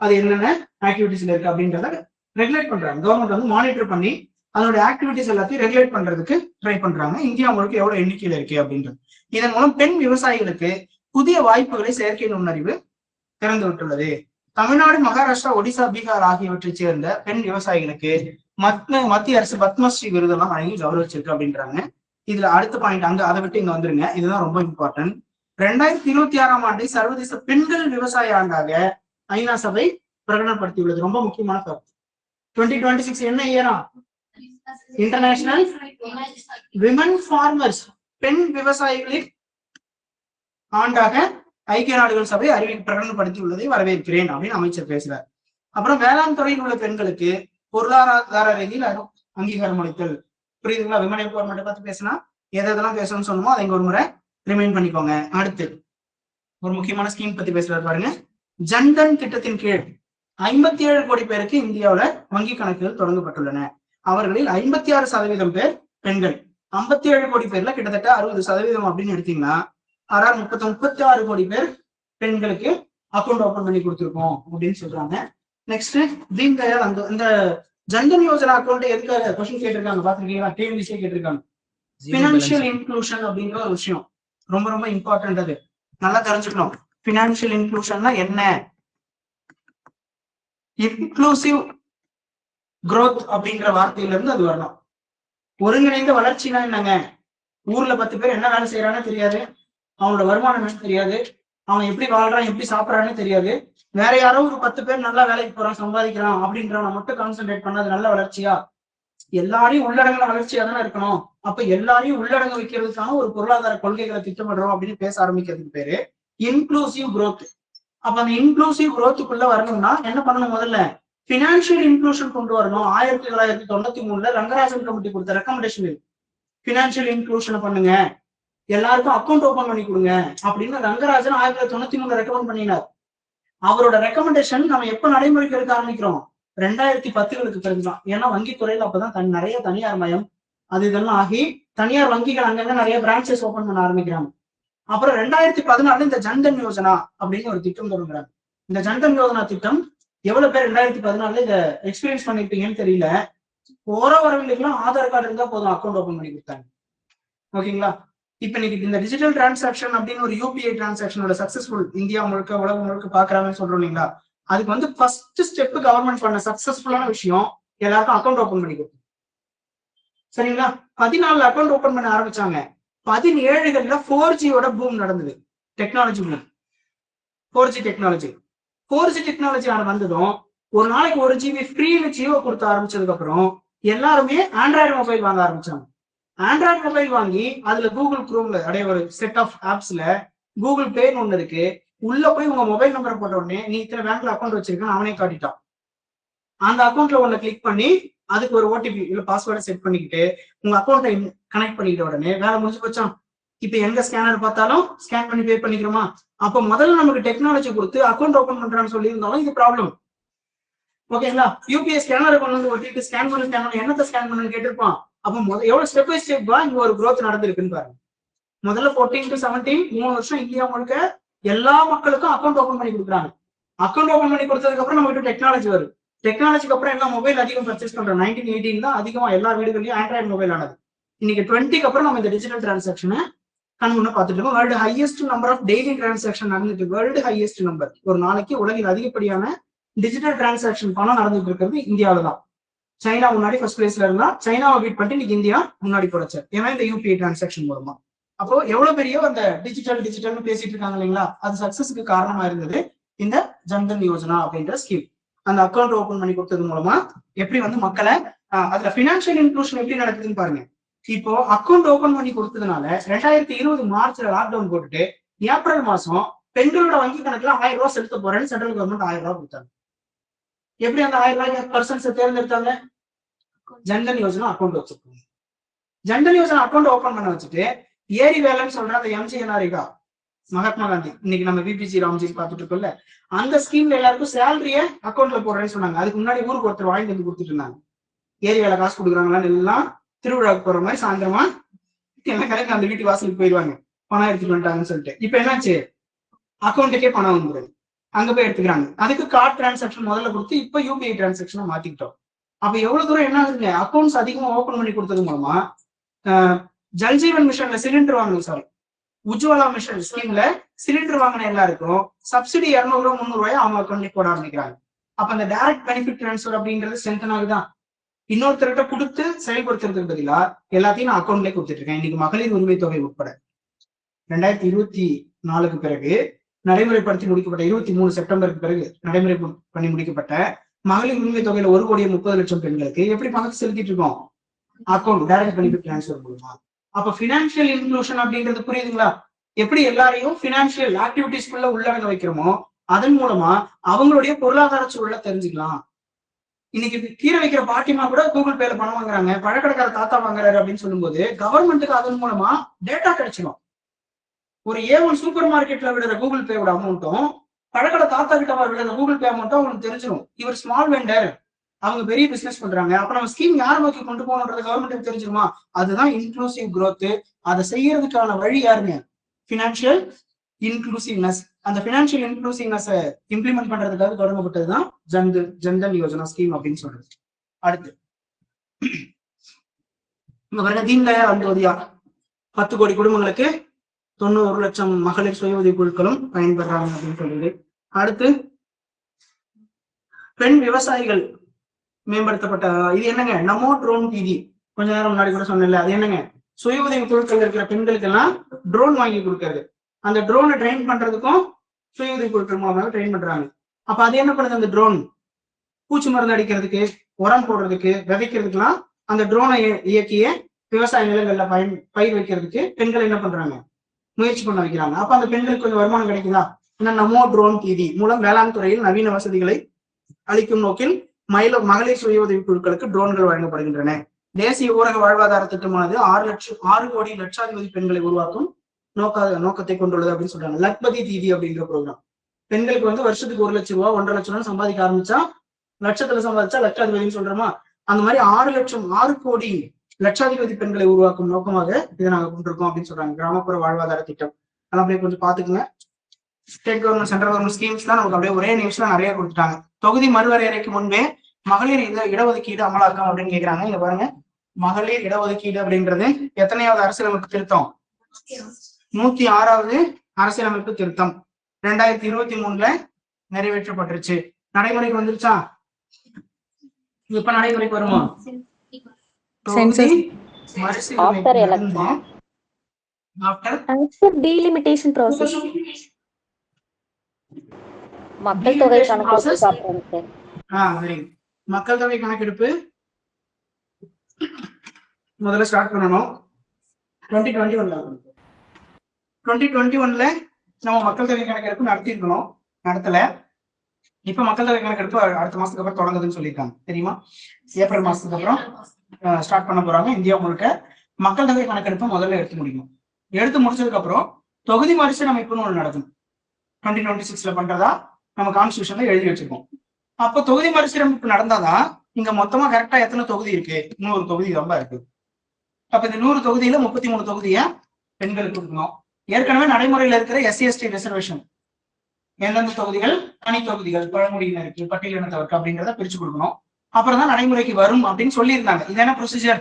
அது என்னென்ன ஆக்டிவிட்டிஸ்ல இருக்கு அப்படின்றத ரெகுலேட் பண்றாங்க. கவர்மெண்ட் வந்து மானிட்டர் பண்ணி அதோட ஆக்டிவிட்டிஸ் எல்லாத்தையும் ரெகுலேட் பண்றதுக்கு ட்ரை பண்றாங்க. இந்தியா முழுக்க எவ்வளவு எண்ணிக்கையில இருக்கு அப்படின்றது. இதன் மூலம் பெண் விவசாயிகளுக்கு புதிய வாய்ப்புகளை செயற்கை நுண்ணறிவு திறந்து விட்டுள்ளது. தமிழ்நாடு, மகாராஷ்டிரா, ஒடிசா, பீகார் ஆகியவற்றை சேர்ந்த பெண் விவசாயிகளுக்கு மத்திய அரசு பத்மஸ்ரீ விருதெல்லாம் வழங்கி கௌரவிச்சிருக்கு அப்படின்றாங்க. இதுல அடுத்த பாயிண்ட் அங்க அதை விட்டு இங்க வந்துருங்க, இதுதான் ரொம்ப இம்பார்ட்டன்ட். 2026ஆம் ஆண்டை சர்வதேச பெண்கள் விவசாய ஆண்டாக ஐநா சபை பிரகடனப்படுத்தியுள்ளது. ரொம்ப முக்கியமான கருத்து. 2026 என்ன இயரா? இன்டர்நேஷனல் விமன் ஃபார்மர்ஸ், பெண் விவசாயிகளின் ஆண்டாக ஐக்கிய நாடுகள் சபை பிரகடனப்படுத்தி உள்ளதை வரவேற்கிறேன் அப்படின்னு அமைச்சர் பேசுறார். அப்புறம் வேளாண் துறையில் உள்ள பெண்களுக்கு பொருளாதார ரீதியில் அங்கீகாரம் அளித்தல். புரியுதுங்களா? விமன் எம்பவர்மெண்ட் பத்தி பேசினா எதெல்லாம் பேசணும்னு சொன்னோமோ அதை இங்க ஒரு முறை ரிமைண்ட் பண்ணிக்கோங்க. அடுத்து ஒரு முக்கியமான ஸ்கீம் பத்தி பேசுறாரு பாருங்க. ஜன்தன் திட்டத்தின் கீழ் 57 கோடி பேருக்கு இந்தியாவில வங்கி கணக்குகள் தொடங்கப்பட்டுள்ளன. அவர்களில் 56% பேர் பெண்கள். 57 கோடி பேர்ல கிட்டத்தட்ட 60% அப்படின்னு எடுத்தீங்கன்னா 36 கோடி பேர் பெண்களுக்கு அக்கௌண்ட் ஓபன் பண்ணி கொடுத்துருக்கோம் அப்படின்னு சொல்றாங்க. நெக்ஸ்ட் தீன் தயாள் இந்த ஜன்தன் யோஜனா அக்கௌண்ட் எதுக்காக கொஸ்டின் கேட்டிருக்காங்க பாத்திருக்கீங்களா? TNPSC கேட்டிருக்காங்க. பினான்சியல் இன்க்ளூஷன் அப்படிங்கிற ஒரு விஷயம் ரொம்ப ரொம்ப இம்பார்ட்டன்ட். அது நல்லா தெரிஞ்சுக்கணும். பினான்சியல் இன்க்ளூஷன்னா என்ன? இன்க்ளூசிவ் growth அப்படிங்கிற வார்த்தையில இருந்து அது வரணும். ஒருங்கிணைந்த வளர்ச்சினா என்னங்க? ஊர்ல 10 பேர் என்ன வேலை செய்யறான்னு தெரியாது, அவனோட வருமானம் என்னன்னு தெரியாது, அவன் எப்படி வாழ்றான் எப்படி சாப்பிடறான்னு தெரியாது. வேற யாரோ ஒரு 10 பேர் நல்லா வேலைக்கு போறான் சம்பாதிக்கிறான் அப்படின்றவனை மட்டும் கான்சென்ட்ரேட் பண்ணது நல்ல வளர்ச்சியா? எல்லாரையும் உள்ளடங்கின வளர்ச்சியா தானே இருக்கணும். அப்ப எல்லாரையும் உள்ளடங்க வைக்கிறதுக்கான ஒரு பொருளாதார கொள்கைகளை திட்டமிடுறோம் அப்படின்னு பேச ஆரம்பிக்கிறதுக்கு பேரு இன்க்ளூசிவ் growth. அப்ப அந்த இன்க்ளூசிவ் growthக்குள்ள வரணும்னா என்ன பண்ணணும்? முதல்ல பினான்சியல் இன்க்ளூஷன் கொண்டு வரணும். 1993ல ரங்கராஜன் கமிட்டி கொடுத்த ரெக்கமெண்டேஷன் பினான்சியல் இன்க்ளூஷனை பண்ணுங்க, எல்லாருக்கும் அக்கௌண்ட் ஓபன் பண்ணி கொடுங்க அப்படின்னு ரங்கராஜன் 1993 ரெக்கமெண்ட் பண்ணினார். அவரோட ரெக்கமெண்டேஷன் நம்ம எப்ப நடைமுறைக்கு எடுக்க ஆரம்பிக்கிறோம்? 2010களுக்கு பிறகுதான். ஏன்னா வங்கி துறையில அப்பதான் நிறைய தனியார் மயம் அது இதெல்லாம் ஆகி தனியார் வங்கிகள் அங்கங்க நிறைய பிரான்ச்சஸ் ஓபன் பண்ண ஆரம்பிக்கிறாங்க. அப்புறம் 2014 இந்த ஜன்தன் யோஜனா அப்படின்னு ஒரு திட்டம் தொடங்குறாங்க. இந்த ஜன்தன் யோஜனா திட்டம் எவ்வளவு பேர் 2014 இதை எக்ஸ்பீரியன்ஸ் பண்ணிருப்பீங்கன்னு தெரியல. போற வரவங்களுக்குலாம் ஆதார் கார்டு இருந்தா போதும் அக்கௌண்ட் ஓபன் பண்ணி கொடுத்தாங்க. ஓகேங்களா? இப்ப இன்னைக்கு இந்த டிஜிட்டல் டிரான்சாக்ஷன் அப்படின்னு ஒரு UPI டிரான்சாக்ஷனோட சக்சஸ்ஃபுல் இந்தியா முழுக்க உலகம் முழுக்க பாக்குறாங்கன்னு சொல்றோம் இல்லைங்களா? அதுக்கு வந்து ஃபர்ஸ்ட் ஸ்டெப் கவர்மெண்ட் பண்ண சக்சஸ்ஃபுல்லான விஷயம் எல்லாருக்கும் அக்கௌண்ட் ஓபன் பண்ணி கொடுத்து. சரிங்களா? 14 அக்கௌண்ட் ஓபன் பண்ண ஆரம்பிச்சாங்க. 17களில் 4Gயோட பூம் நடந்தது. Technology boom. 4G டெக்னாலஜி வந்ததும் ஒரு நாளைக்கு 1 GB ஃப்ரீன்னு ஜியோ கொடுத்த ஆரம்பிச்சதுக்கு அப்புறம் எல்லாருமே ஆண்ட்ராய்டு மொபைல் வாங்க ஆரம்பிச்சாங்க. ஆண்ட்ராய்டு மொபைல் வாங்கி அதுல கூகுள் குரோம்ல அடைய ஒரு செட் ஆஃப் ஆப்ஸ்ல கூகுள் பேன்னு ஒண்ணு இருக்கு. உள்ள போய் உங்க மொபைல் நம்பரை போட்ட உடனே நீ இத்தனை பேங்க்ல அக்கௌண்ட் வச்சிருக்கேன்னு அவனே காட்டிட்டான். அந்த அக்கௌண்ட்ல ஒண்ணு கிளிக் பண்ணி அதுக்கு ஒரு OTP இல்ல பாஸ்வேர்டை செட் பண்ணிக்கிட்டு உங்க அக்கௌண்ட்டை கனெக்ட் பண்ணிக்கிட்ட உடனே வேலை முடிஞ்சு போச்சான். இப்ப எங்க ஸ்கேனர் பார்த்தாலும் ஸ்கேன் பண்ணி பே பண்ணிக்கிறோமா? அப்ப முதல்ல நமக்கு டெக்னாலஜி கொடுத்து அக்கௌண்ட் ஓபன் பண்றான்னு சொல்லி இருந்தாலும் இது ப்ராப்ளம். ஓகேங்களா? UPI ஸ்கேனரை கொண்டு வந்து ஒட்டிட்டு ஸ்கேன் பண்ண என்னத்தை ஸ்கேன் பண்ணுன்னு கேட்டிருப்பான். அப்ப எவ்வளவு ஸ்டெப் பை ஸ்டெப்பா இங்க ஒரு growth நடந்திருக்குன்னு பாருங்க. முதல்ல 14 to 17 3 வருஷம் இந்தியா முழுக்க எல்லா மக்களுக்கும் அக்கௌண்ட் ஓபன் பண்ணி கொடுக்குறாங்க. அக்கௌண்ட் ஓபன் பண்ணி கொடுத்ததுக்கு அப்புறம் நம்ம கிட்ட டெக்னாலஜி வருது. டெக்னாலஜிக்கு அப்புறம் எல்லாம் மொபைல் அதிகம் பர்ச்சேஸ் பண்றோம். 1918 தான் அதிகமா எல்லா வீடுகளையும் ஆண்ட்ராய்டு மொபைல் ஆனது. இன்னைக்கு 20க்கு அப்புறம் நம்ம இந்த டிஜிட்டல் டிரான்சாக்ஷனை கண்முன்ன பார்த்துட்டு இருக்கோம். World highest number of daily transaction நடந்துட்டு. வேர்ல்டு ஹையஸ்ட் நம்பர் ஒரு நாளைக்கு உலகில் அதிகப்படியான டிஜிட்டல் டிரான்சாக்ஷன் பணம் நடந்துட்டு இருக்கிறது இந்தியாவில தான். சைனா முன்னாடி ஃபர்ஸ்ட் பிளேஸ்ல இருந்தா சைனாவை பீட் பண்ணிட்டு இன்னைக்கு இந்தியா முன்னாடி போறச்சு. ஏன்னா இந்த UPI டிரான்சாக்ஷன் மூலமா. அப்போ எவ்வளவு பெரிய அந்த டிஜிட்டல்னு பேசிட்டு இருக்காங்க இல்லைங்களா? அது சக்சஸ்க்கு காரணமா இருந்தது இந்த ஜன்தன் யோஜனா அப்படின்ற ஸ்கீம். அந்த அக்கௌண்ட் ஓபன் பண்ணி கொடுத்தது மூலமா எப்படி வந்து மக்களை அதுல பினான்சியல் இன்க்ளூஷன் எப்படி நடக்குதுன்னு பாருங்க. இப்போ அக்கௌண்ட் ஓபன் பண்ணி கொடுத்ததுனால 2020 மார்ச்ல லாக்டவுன் போட்டுட்டு ஏப்ரல் மாசம் பெண்களோட வங்கி கணக்குல 1000 ரூபாய் செலுத்த போறேன்னு சென்ட்ரல் கவர்மெண்ட் 1000 ரூபாய் கொடுத்தாங்க. எப்படி அந்த 1000 ரூபாய்க்கு பர்சன்ஸ் தேர்ந்தெடுத்தாங்க? ஜன்தன் யோஜனா அக்கௌண்ட் வச்சிருக்காங்க. ஜன்தன் யோஜனா அக்கௌண்ட் ஓபன் பண்ண வச்சுட்டு ஏரி வேலைன்னு சொல்ற அந்த MGNREGA மகாத்மா காந்தி இன்னைக்கு நம்ம பிபிஜி ராம்ஜி பார்த்துட்டு இருக்கோம்ல, அந்த ஸ்கீம்ல எல்லாருக்கும் சேலரிய அக்கௌண்ட்ல போடுறேன்னு சொன்னாங்க. அதுக்கு முன்னாடி ஊருக்கு ஒருத்தர் வாங்கிட்டு வந்து கொடுத்துட்டு இருந்தாங்க. ஏரியால காசு கொடுக்குறாங்களான்னு எல்லாம் திருவிழாவுக்கு போற மாதிரி சாயந்தரமா என்ன கணக்கு அந்த வீட்டு வாசலுக்கு போயிடுவாங்க, பணம் எடுத்துட்டு வந்துட்டாங்கன்னு சொல்லிட்டு. இப்ப என்னாச்சு, அக்கௌண்ட்டுக்கே பணம் வந்துருது, அங்க போய் எடுத்துக்கிறாங்க. அதுக்கு கார்டு டிரான்சாக்ஷன் முதல்ல கொடுத்து இப்ப யூபிஐ டிரான்சாக்ஷனை மாத்திக்கிட்டோம். அப்ப எவ்வளவு தூரம் என்ன ஆகுதுங்க, அக்கௌண்ட்ஸ் அதிகமா ஓபன் பண்ணி கொடுத்தது மூலமா ஜல்ஜீவன் மிஷன்ல சிலிண்டர் வாங்கணும், சாரி உஜ்வாலா மிஷன் ஸ்கீம்ல சிலிண்டர் வாங்கின எல்லாருக்கும் சப்சிடி 200 ரூபாய் 300 ரூபாய் அவங்க அக்கௌண்ட்ல போட ஆரம்பிக்கிறாங்க. அப்ப அந்த டைரக்ட் பெனிஃபிட் டிரான்ஸ்ஃபர் அப்படிங்கிறது ஸ்ட்ரென்தன் ஆகுதான். இன்னொருத்தர்கிட்ட கொடுத்து செயல்படுத்துறதுக்கு பதிலா எல்லாத்தையும் நான் அக்கௌண்ட்லேயே கொடுத்துட்டு இருக்கேன். இன்னைக்கு மகளிர் உரிமை தொகை உட்பட 2024 பிறகு நடைமுறைப்படுத்தி முடிக்கப்பட்ட 23 செப்டம்பருக்கு பிறகு நடைமுறை பண்ணி முடிக்கப்பட்ட மகளிர் உரிமை தொகையில 1,30,00,000 பெண்களுக்கு எப்படி பணத்தை செலுத்திட்டு இருக்கோம், அக்கௌண்ட் டைரக்ட் பெனிஃபிட் டிரான்ஸ்ஃபர் மூலமா. அப்ப பினான்சியல் இன்க்ளூஷன் அப்படின்றது புரியுதுங்களா? எப்படி எல்லாரையும் பினான்சியல் ஆக்டிவிட்டிஸ்குள்ள உள்ளடங்க வைக்கிறோமோ அதன் மூலமா அவங்களுடைய பொருளாதார சூழலை தெரிஞ்சுக்கலாம். இன்னைக்கு கீரை வைக்கிற பாட்டிமா கூட கூகுள் பேல பணம் வாங்குறாங்க, பழக்கடைக்கார தாத்தா வாங்குறாரு அப்படின்னு சொல்லும்போது கவர்மெண்ட்டுக்கு அதன் மூலமா டேட்டா கிடைச்சிடும். ஒரு A1 சூப்பர் மார்க்கெட்ல விடுற கூகுள் பேவோட அமௌண்ட்டும் பழக்கடை தாத்தா கிட்ட விடுற கூகுள் பே அமௌண்ட்டும் அவங்களுக்கு தெரிஞ்சிடும். இவர் ஸ்மால் வெண்டர், அவங்க பெரிய பிசினஸ் பண்றாங்க, அப்ப நம்ம ஸ்கீம் யாரை நோக்கி கொண்டு போகணுன்றது கவர்மெண்ட்டுக்கு தெரிஞ்சிருமா? அதுதான் இன்க்ளூசிவ் growth. அதை செய்யறதுக்கான வழி யாருங்க, பினான்சியல் இன்க்ளூசிவ்னஸ். அந்த பினான்சியல் இன்க்ளூசிவ்னஸ் இம்ப்ளிமெண்ட் பண்றதுக்காக தொடங்கப்பட்டதுதான் ஜன்தன் யோஜனா ஸ்கீம் அப்படின்னு சொல்றது. அடுத்து இங்க பாருங்க, தீன் தயாள் அந்தியோதயா 10 கோடி குடும்பங்களுக்கு 91 லட்சம் மகளிர் சுய உதவி குழுக்களும் பயன்பெறாங்க அப்படின்னு சொல்றது. அடுத்து பெண் விவசாயிகள் மேம்படுத்தப்பட்ட இது என்னங்க, நமோ ட்ரோன் தீதி. கொஞ்ச நேரம் முன்னாடி கூட சொன்னேன்ல, அது என்னங்க, சுய உதவி குழுக்கள் இருக்கிற பெண்களுக்கு எல்லாம் ட்ரோன் வாங்கி கொடுக்கறது. அந்த ட்ரோனை ட்ரெயின் பண்றதுக்கும் சுய உதவி குழுக்கள் மூலமாக ட்ரெயின் பண்றாங்க. அப்ப அது என்ன பண்ணுது, அந்த ட்ரோன் பூச்சி மருந்து அடிக்கிறதுக்கு, உரம் போடுறதுக்கு, விதைக்கிறதுக்குலாம் அந்த ட்ரோனை இயக்கிய விவசாய நிலங்கள்ல பயிர் வைக்கிறதுக்கு பெண்கள் என்ன பண்றாங்க, முயற்சி பண்ண வைக்கிறாங்க. அப்ப அந்த பெண்களுக்கு கொஞ்சம் வருமானம் கிடைக்குதா? நமோ ட்ரோன் தீதி மூலம் வேளாண் துறையில் நவீன வசதிகளை அளிக்கும் நோக்கில் மகளிர் சுய உதவி குழுக்களுக்கு ட்ரோன்கள் வழங்கப்படுகின்றன. தேசிய ஊரக வாழ்வாதார திட்டமானது 6 கோடி லட்சாதிபதி பெண்களை உருவாக்கும் நோக்கத்தை கொண்டுள்ளது அப்படின்னு சொல்றாங்க. லக்பதி தீதி அப்படிங்கிற ப்ரோக்ராம். பெண்களுக்கு வந்து வருஷத்துக்கு 1 லட்சம் ரூபாய் 1.5 லட்சம் ரூபாய் சம்பாதிக்க ஆரம்பிச்சா, லட்சத்துல சம்பாதிச்சா லட்சாதிபதினு சொல்றோமா, அந்த மாதிரி 6 கோடி லட்சாதிபதி பெண்களை உருவாக்கும் நோக்கமாக இதை நாங்க கொண்டிருக்கோம் அப்படின்னு சொல்றாங்க. கிராமப்புற வாழ்வாதார திட்டம் அதெல்லாம் அப்படியே கொஞ்சம் பாத்துக்குங்க. State government central government schemes தான் நமக்கு அப்படியே ஒரே நிமிஷம் நிறைய கொடுத்துட்டாங்க. தொகுதி மறுவரையறைக்கு முன்பே மகளிர் இடஒதுக்கீடு அமலாக்கம் அப்படின்னு கேக்குறாங்க. இங்க பாருங்க, மகளிர் இடஒதுக்கீடு அப்படின்றது எத்தனையாவது அரசியலமைப்பு திருத்தம்? 106வது அரசியலமைப்பு திருத்தம் 2023ல நிறைவேற்றப்பட்டுருச்சு. நடைமுறைக்கு வந்துருச்சா? இப்ப நடைமுறைக்கு வருமா? மக்கள் தொகை கணக்கெடுப்பு முதல்ல ஸ்டார்ட் பண்ணணும். 2021ல நம்ம மக்கள் தொகை கணக்கெடுப்பு நடத்திருக்கணும், நடத்தல. இப்ப மக்கள் தொகை கணக்கெடுப்பு அடுத்த மாசத்துக்கு அப்புறம் தொடங்குதுன்னு சொல்லியிருக்காங்க, தெரியுமா? ஏப்ரல் மாசத்துக்கு அப்புறம் ஸ்டார்ட் பண்ண போறாங்க. இந்தியா முழுக்க மக்கள் தொகை கணக்கெடுப்பு முதல்ல எடுத்து முடிக்கணும். எடுத்து முடிச்சதுக்கு அப்புறம் தொகுதி மறுசீரமைப்புன்னு ஒண்ணு நடக்கும். 2026ல பண்றதா நம்ம கான்ஸ்டியூஷன்ல எழுதி வச்சிருக்கோம். அப்ப தொகுதி மறுசீரமைப்பு நடந்தாதான் இங்க மொத்தமா கரெக்டா எத்தனை தொகுதி இருக்கு, 100 தொகுதி ரொம்ப இருக்கு. அப்ப இந்த 100 தொகுதியில 33 தொகுதிய பெண்களுக்கு கொடுக்கணும். ஏற்கனவே நடைமுறையில இருக்கிற SC/ST ரிசர்வேஷன் எந்தெந்த தொகுதிகள் தனி தொகுதிகள், பழங்குடியினருக்கு, பட்டியலினத்தவருக்கு அப்படிங்கிறத பிரிச்சு கொடுக்கணும். அப்புறம் தான் நடைமுறைக்கு வரும் அப்படின்னு சொல்லியிருந்தாங்க. இது என்ன ப்ரொசீஜர்?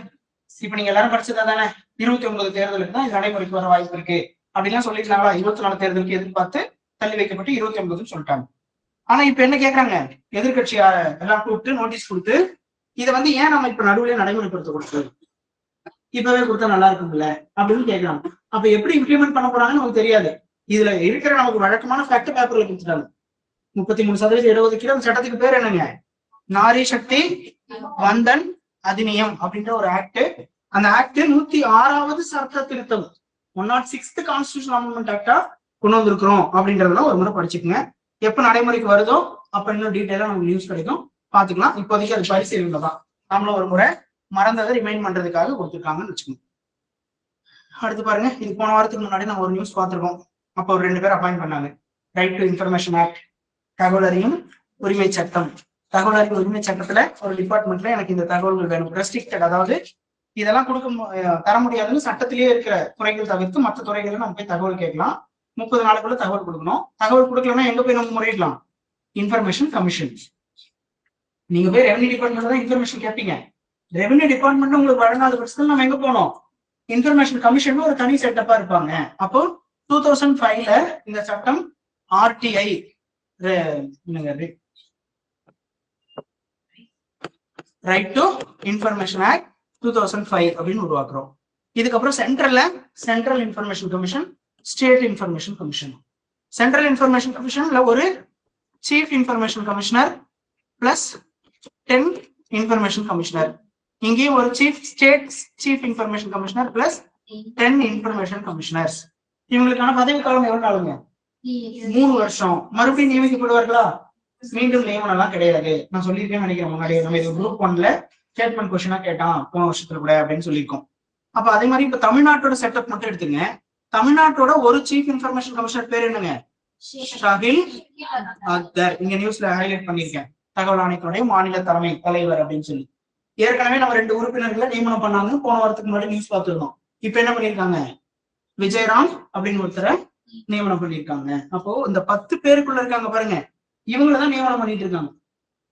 இப்ப நீங்க எல்லாரும் படிச்சதா தானே, 29 தேர்தலுக்கு தான் இது நடைமுறைக்கு வர வாய்ப்பு இருக்கு அப்படின்லாம் சொல்லியிருந்தாங்களா? 24 தேர்தலுக்கு எதிர்பார்த்து தள்ளி வைக்கப்பட்டு 29ன்னு சொல்லிட்டாங்க. ஆனா இப்ப என்ன கேக்குறாங்க, எதிர்கட்சியா எல்லாம் கூப்பிட்டு நோட்டீஸ் கொடுத்து இதை வந்து ஏன் நம்ம இப்ப நடுவுலயே நடைமுறைப்படுத்த கொடுத்து இப்பவே கொடுத்தா நல்லா இருக்கும்ல அப்படின்னு கேட்கறாங்க. அப்ப எப்படி இம்ப்ளிமெண்ட் பண்ண போறாங்கன்னு நமக்கு தெரியாது. இதுல இருக்கிற நமக்கு வழக்கமான ஃபேக்ட் பேப்பர்ல கொடுத்துட்டாங்க. 33% இடஒதுக்கீடு. அந்த சட்டத்துக்கு பேர் என்னங்க, நாரி சக்தி வந்தன் அதிநியம் அப்படின்ற ஒரு ஆக்ட். அந்த ஆக்ட் 106வது சட்ட திருத்தம், 106th கான்ஸ்டிடியூஷன் அமெண்ட்மெண்ட் ஆக்டா கொண்டு வந்திருக்கிறோம் அப்படின்றதெல்லாம் ஒரு முறை படிச்சுக்கோங்க. எப்ப நடைமுறைக்கு வருதோ அப்ப இன்னும் டீட்டெயிலா நமக்கு நியூஸ் கிடைக்கும், பாத்துக்கலாம். இப்போதைக்கு அது பரிசீலனை தான். நம்மளும் ஒரு முறை மறந்ததை ரிமைண்ட் பண்றதுக்காக கொடுத்துருக்காங்கன்னு வச்சுக்கோங்க. அடுத்து பாருங்க, இது போன வாரத்துக்கு முன்னாடி நம்ம ஒரு நியூஸ் பார்த்திருக்கோம். அப்போ ஒரு 2 பேர் அப்பாயிண்ட் பண்ணாங்க. ரைட் டு இன்ஃபர்மேஷன் ஆக்ட், தகவல் அறியும் உரிமை சட்டம். தகவல் அறியும் உரிமை சட்டத்துல ஒரு டிபார்ட்மெண்ட்ல எனக்கு இந்த தகவல்கள் வேணும், ரெஸ்ட்ரிக்டட், அதாவது இதெல்லாம் தர முடியாதுன்னு சட்டத்திலேயே இருக்கிற துறைகள் தவிர்த்து மற்ற துறைகளை நம்ம போய் தகவல் கேட்கலாம். 30 நாளுக்குள்ள தகவல் கொடுக்கணும். தகவல் கொடுக்கலன்னா எங்க போய் நம்ம முறையிடலாம்? Information commission. நீங்க போய் ரெவன்யூ டிபார்ட்மெண்ட் தான் இன்ஃபர்மேஷன் கேட்பீங்க. ரெவன்யூ டிபார்ட்மெண்ட் உங்களுக்கு வழங்காத பட்சத்தில் நம்ம எங்க போனோம்? இன்ஃபர்மேஷன் கமிஷன் ஒரு தனி செட்டப்பா இருப்பாங்க. அப்போ 2005ல இந்த சட்டம் RTI right to information act 2005 அப்படின்னு உருவாக்குறோம். இதுக்கப்புறம் central information commission, state information commission. Central information கமிஷன்ல ஒரு chief information commissioner plus 10 information commissioner. இங்கேயும் ஒரு chief information commissioner plus 10 information commissioners. இவங்களுக்கான பதவி காலம் எவ்வளவு நாளுங்க? 3 வருஷம். மறுபடியும் நியமிக்கப்படுவார்களா? மீண்டும் நியமனம் எல்லாம் கிடையாது. நான் சொல்லியிருக்கேன்னு நினைக்கிறேன் முன்னாடி. நம்ம இது குரூப் 1ல ஸ்டேட்மெண்ட் கொஸ்டினா கேட்டான் போன வருஷத்துல கூட அப்படின்னு சொல்லியிருக்கோம். அப்ப அதே மாதிரி இப்ப தமிழ்நாட்டோட செட்டப் மட்டும் எடுத்துங்க. தமிழ்நாட்டோட ஒரு சீஃப் இன்ஃபர்மேஷன் கமிஷனர் பேர் என்னங்க? ஷாஹில் அக்தர். இங்க நியூஸ்ல ஹைலைட் பண்ணிருக்கேன், தகவல் ஆணையத்துடைய மாநில தலைவர் அப்படின்னு சொல்லி. ஏற்கனவே நம்ம 2 உறுப்பினர்களை நியமனம் பண்ணாங்க, போன வாரத்துக்கு முன்னாடி நியூஸ் பார்த்துருந்தோம். இப்ப என்ன பண்ணிருக்காங்க? விஜயராம் அப்படின்னு ஒருத்தரை நியமனம் பண்ணிருக்காங்க. அப்போ இந்த 10 பேருக்குள்ள இருக்காங்க பாருங்க, இவங்களதான் நியமனம் பண்ணிட்டு இருக்காங்க.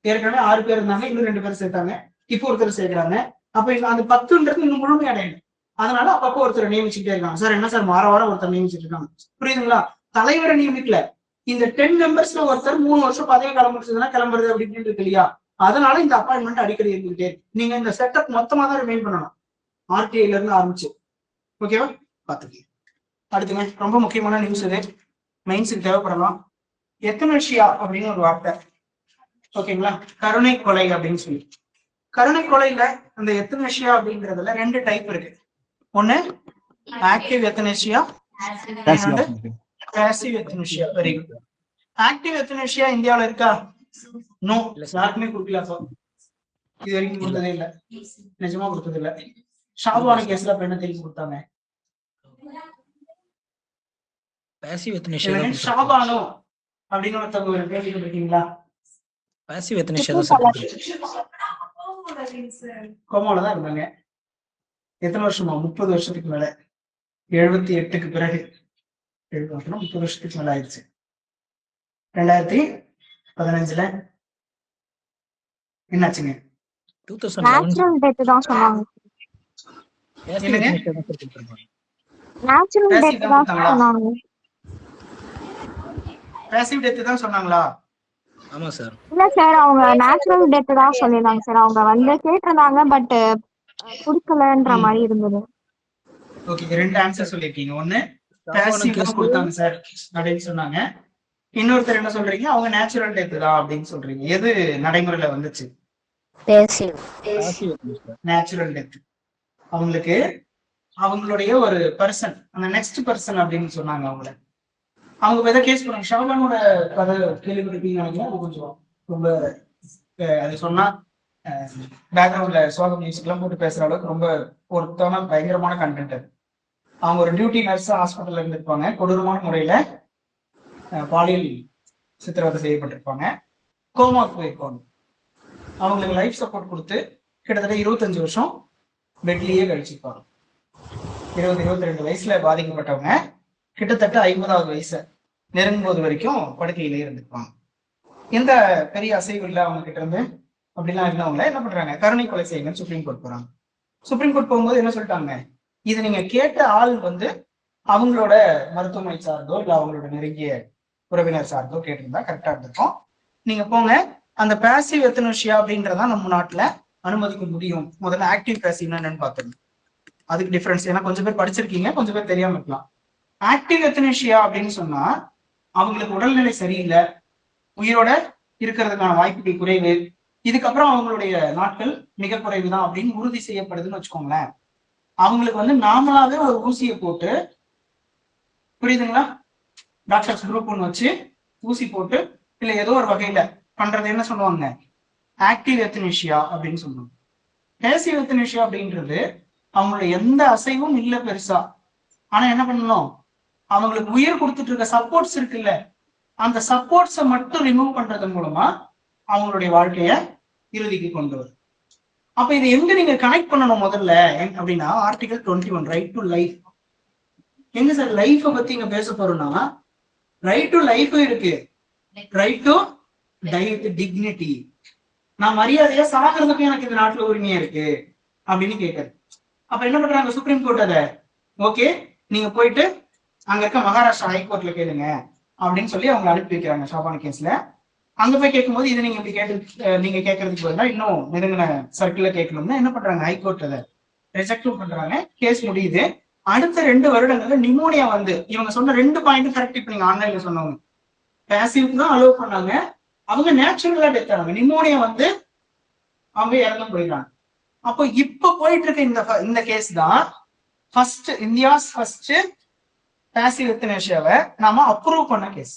ஏற்கனவே 6 பேர் இருந்தாங்க, இன்னும் 2 பேர் சேர்த்தாங்க, இப்போ ஒருத்தர் சேர்க்கிறாங்க. அப்ப அந்த 10ன்றது இன்னும் முழுமையடையணும். அதனால அப்பப்போ ஒருத்தர் நியமிச்சுட்டே இருக்காங்க. சார் என்ன சார் வாரம் ஒருத்தர் நியமிச்சுட்டு இருக்காங்க, புரியுதுங்களா? தலைவரை நியமிக்கல. இந்த 10 மெம்பர்ஸ்ல ஒருத்தர் 3 வருஷம் பதவி காலம் முடிச்சதுன்னா கிளம்புறது அப்படின்னு இருக்கு இல்லையா? அதனால இந்த அப்பாயின்மெண்ட் அடிக்கடி இருந்துகிட்டே இருக்கு. நீங்க இந்த செட்டப் மொத்தமா தான் ரிமைன் பண்ணணும், RTIல இருந்து ஆரம்பிச்சு. ஓகேவா? பாத்துக்கீங்க. அடுத்துங்க, ரொம்ப முக்கியமான நியூஸ் இது, மெயின்ஸுக்கு தேவைப்படலாம். எத்தனேஷியா அப்படின்னு ஒரு வார்த்தை, ஓகேங்களா? கருணை கொலை அப்படின்னு சொல்லி. கருணை கொலையில அந்த எத்தனேஷியா அப்படின்றதுல 2 டைப் இருக்கு. ஒண்ணு active euthanasia, passive euthanasia. Very good. Active euthanasia இந்தியாவில் இருக்கா? நோ, யாருக்குமே கொடுக்கல. இது வரைக்கும் கொடுத்ததே இல்ல, நிஜமா கொடுத்தது இல்ல. ஷாபான கேஸ்ல அப்ப என்ன தெரிஞ்சு கொடுத்தாங்க? ஷாபானோ அப்படின்னு ஒருத்தவங்க பேசிட்டு இருக்கீங்களா? கோமாலதான் இருந்தாங்க. எத்தனை வருஷமா? 30 வருஷத்துக்கு மேல. 78க்கு பிறகு 30 வருஷத்துக்கு மேல ஆயிடுச்சு. 2015ல என்னாச்சுங்க? நேச்சுரல் டெத் தான் சொன்னாங்க. நேச்சுரல் டெத் தான் சொன்னாங்க. பாசிவ் டெத் தான் சொன்னாங்களா? ஆமா சார். இல்ல சார், அவங்க நேச்சுரல் டெத் தான் சொல்லிருந்தாங்க சார். அவங்க வந்து கேட்டிருந்தாங்க, பட் குடுக்கலன்ற மாதிரி இருந்தது. ஓகே, 2 ஆன்சர் சொல்லிருக்கீங்க. ஒண்ணு பாசிவ் தான் கொடுத்தாங்க சார் அப்படின்னு சொன்னாங்க. இன்னொருத்தர் என்ன சொல்றீங்க? அவங்க நேச்சுரல் டெத் தான் அப்படின்னு சொல்றீங்க. எது நடைமுறையில வந்துச்சு? Natural death. அவங்களுக்கு அவங்களுடைய ஒரு பர்சன், அந்த நெக்ஸ்ட் பர்சன் அப்படின்னு சொன்னாங்க. அவங்க எதை கேஸ் பண்ணாங்க? ஷாபானோட கதை கேள்விப்பட்டிருப்பீங்கன்னு நினைக்கிறேன். அது கொஞ்சம் ரொம்ப அது சொன்னா பேக்ரவுண்ட்ல சோகம் மியூசிக் எல்லாம் போட்டு பேசுற அளவுக்கு ரொம்ப ஒருத்தான பயங்கரமான கண்டென்ட் அது. அவங்க ஒரு டியூட்டி நர்ஸ் ஹாஸ்பிட்டல்ல இருந்திருப்பாங்க. கொடூரமான முறையில பாலியல் சித்திரவதை செய்யப்பட்டிருப்பாங்க. கோமாக்கு போயிருப்பாங்க. அவங்களுக்கு லைஃப் சப்போர்ட் கொடுத்து கிட்டத்தட்ட 25 வருஷம் பெட்லயே கழிச்சிருப்பாங்க. 22 வயசுல பாதிக்கப்பட்டவங்க கிட்டத்தட்ட 50வது வயசை நெருங்கும் போது வரைக்கும் படுக்கையிலே இருந்திருப்பாங்க. எந்த பெரிய அசைவு இல்லை அவங்க கிட்ட இருந்து. அப்படிலாம் இருந்தவங்கள என்ன பண்றாங்க? கருணை கொலை செய்யுங்கன்னு சுப்ரீம் கோர்ட் போறாங்க. சுப்ரீம் கோர்ட் போகும்போது என்ன சொல்லிட்டாங்க? இது நீங்க கேட்ட ஆள் வந்து அவங்களோட மருத்துவமனை சார்ந்தோ இல்ல அவங்களோட நெருங்கிய உறவினர் சார்ந்தோ கேட்டிருந்தா கரெக்டா இருந்திருக்கும். நீங்க போங்க, அந்த பாசிவ் எத்தனேஷியா அப்படின்றதா நம்ம நாட்டுல அனுமதிக்க முடியும். முதல்ல ஆக்டிவ் பாசிவ்னா என்னன்னு பாத்துருங்க. அதுக்கு டிஃபரன்ஸ், ஏன்னா கொஞ்சம் பேர் படிச்சிருக்கீங்க, கொஞ்சம் பேர் தெரியாம இருக்கலாம். ஆக்டிவ் எத்தனேஷியா அப்படின்னு சொன்னா அவங்களுக்கு உடல்நிலை சரியில்லை, உயிரோட இருக்கிறதுக்கான வாய்ப்புகள் குறைவு, இதுக்கப்புறம் அவங்களுடைய நாட்கள் மிக குறைவுதான் அப்படின்னு உறுதி செய்யப்படுதுன்னு வச்சுக்கோங்களேன். அவங்களுக்கு வந்து நாமளாவே ஒரு ஊசியை போட்டு, புரியுதுங்களா, டாக்டர்ஸ் குரூப் 1 வச்சு ஊசி போட்டு இல்ல ஏதோ ஒரு வகையில பண்றது என்ன சொல்லுவாங்க? ஆக்டிவ் எத்தனேஷியா அப்படின்னு சொல்லுவாங்க. பேசிவ் எத்தனேஷியா அப்படின்றது அவங்களோட எந்த அசைவும் இல்லை பெருசா, ஆனா என்ன பண்ணணும்? அவங்களுக்கு உயிர் கொடுத்துட்டு இருக்க சப்போர்ட்ஸ் இருக்குல்ல, அந்த சப்போர்ட்ஸை மட்டும் ரிமூவ் பண்றது மூலமா அவங்களுடைய வாழ்க்கைய இறுதிக்கு கொண்டு வரும். அப்ப இது எங்க நீங்க கனெக்ட் பண்ணணும் முதல்ல அப்படின்னா ஆர்டிகல் 21 ரைட் டு லைஃப். எங்க சார் லைஃப பத்தி இங்க பேச போறோம்னா, ரைட் டு லைஃப் இருக்கு, right to die with dignity. நான் மரியாதையா சாகிறதுக்கும் எனக்கு இந்த நாட்டுல உரிமையா இருக்கு அப்படின்னு கேட்கறது. அப்ப என்ன பண்றாங்க சுப்ரீம் கோர்ட், அத ஓகே நீங்க போயிட்டு அங்க இருக்க மகாராஷ்டிரா ஹைகோர்ட்ல கேளுங்க அப்படின்னு சொல்லி அவங்க அனுப்பி வைக்கிறாங்க ஷாபான கேஸ்ல. அங்க போய் கேட்கும்போது இது நீங்க இப்படி நீங்க கேட்கறதுக்கு பதிலா இன்னும் நெருங்கின சர்க்கிள்ல கேட்கணும்னா என்ன பண்றாங்க, ஹைகோர்ட் அதை ரிஜெக்டும் பண்றாங்க. கேஸ் முடியுது. அடுத்த 2 வருடங்கள்ல நிமோனியா வந்து இவங்க சொன்ன 2 பாயிண்ட் கரெக்ட். இப்ப நீங்க ஆன்லைன்ல சொன்னவங்க பேசிவ் தான் அலோவ் பண்ணாங்க, அவங்க நேச்சுரலா டெத் ஆனாங்க. நிமோனியா வந்து அவங்க இறந்து போயிடுறாங்க. அப்போ இப்ப போயிட்டு இருக்க இந்த கேஸ் தான் ஃபர்ஸ்ட் இந்தியாஸ் ஃபர்ஸ்ட் பேசிவ் எத்தனேஷியாவை நாம அப்ரூவ் பண்ண கேஸ்.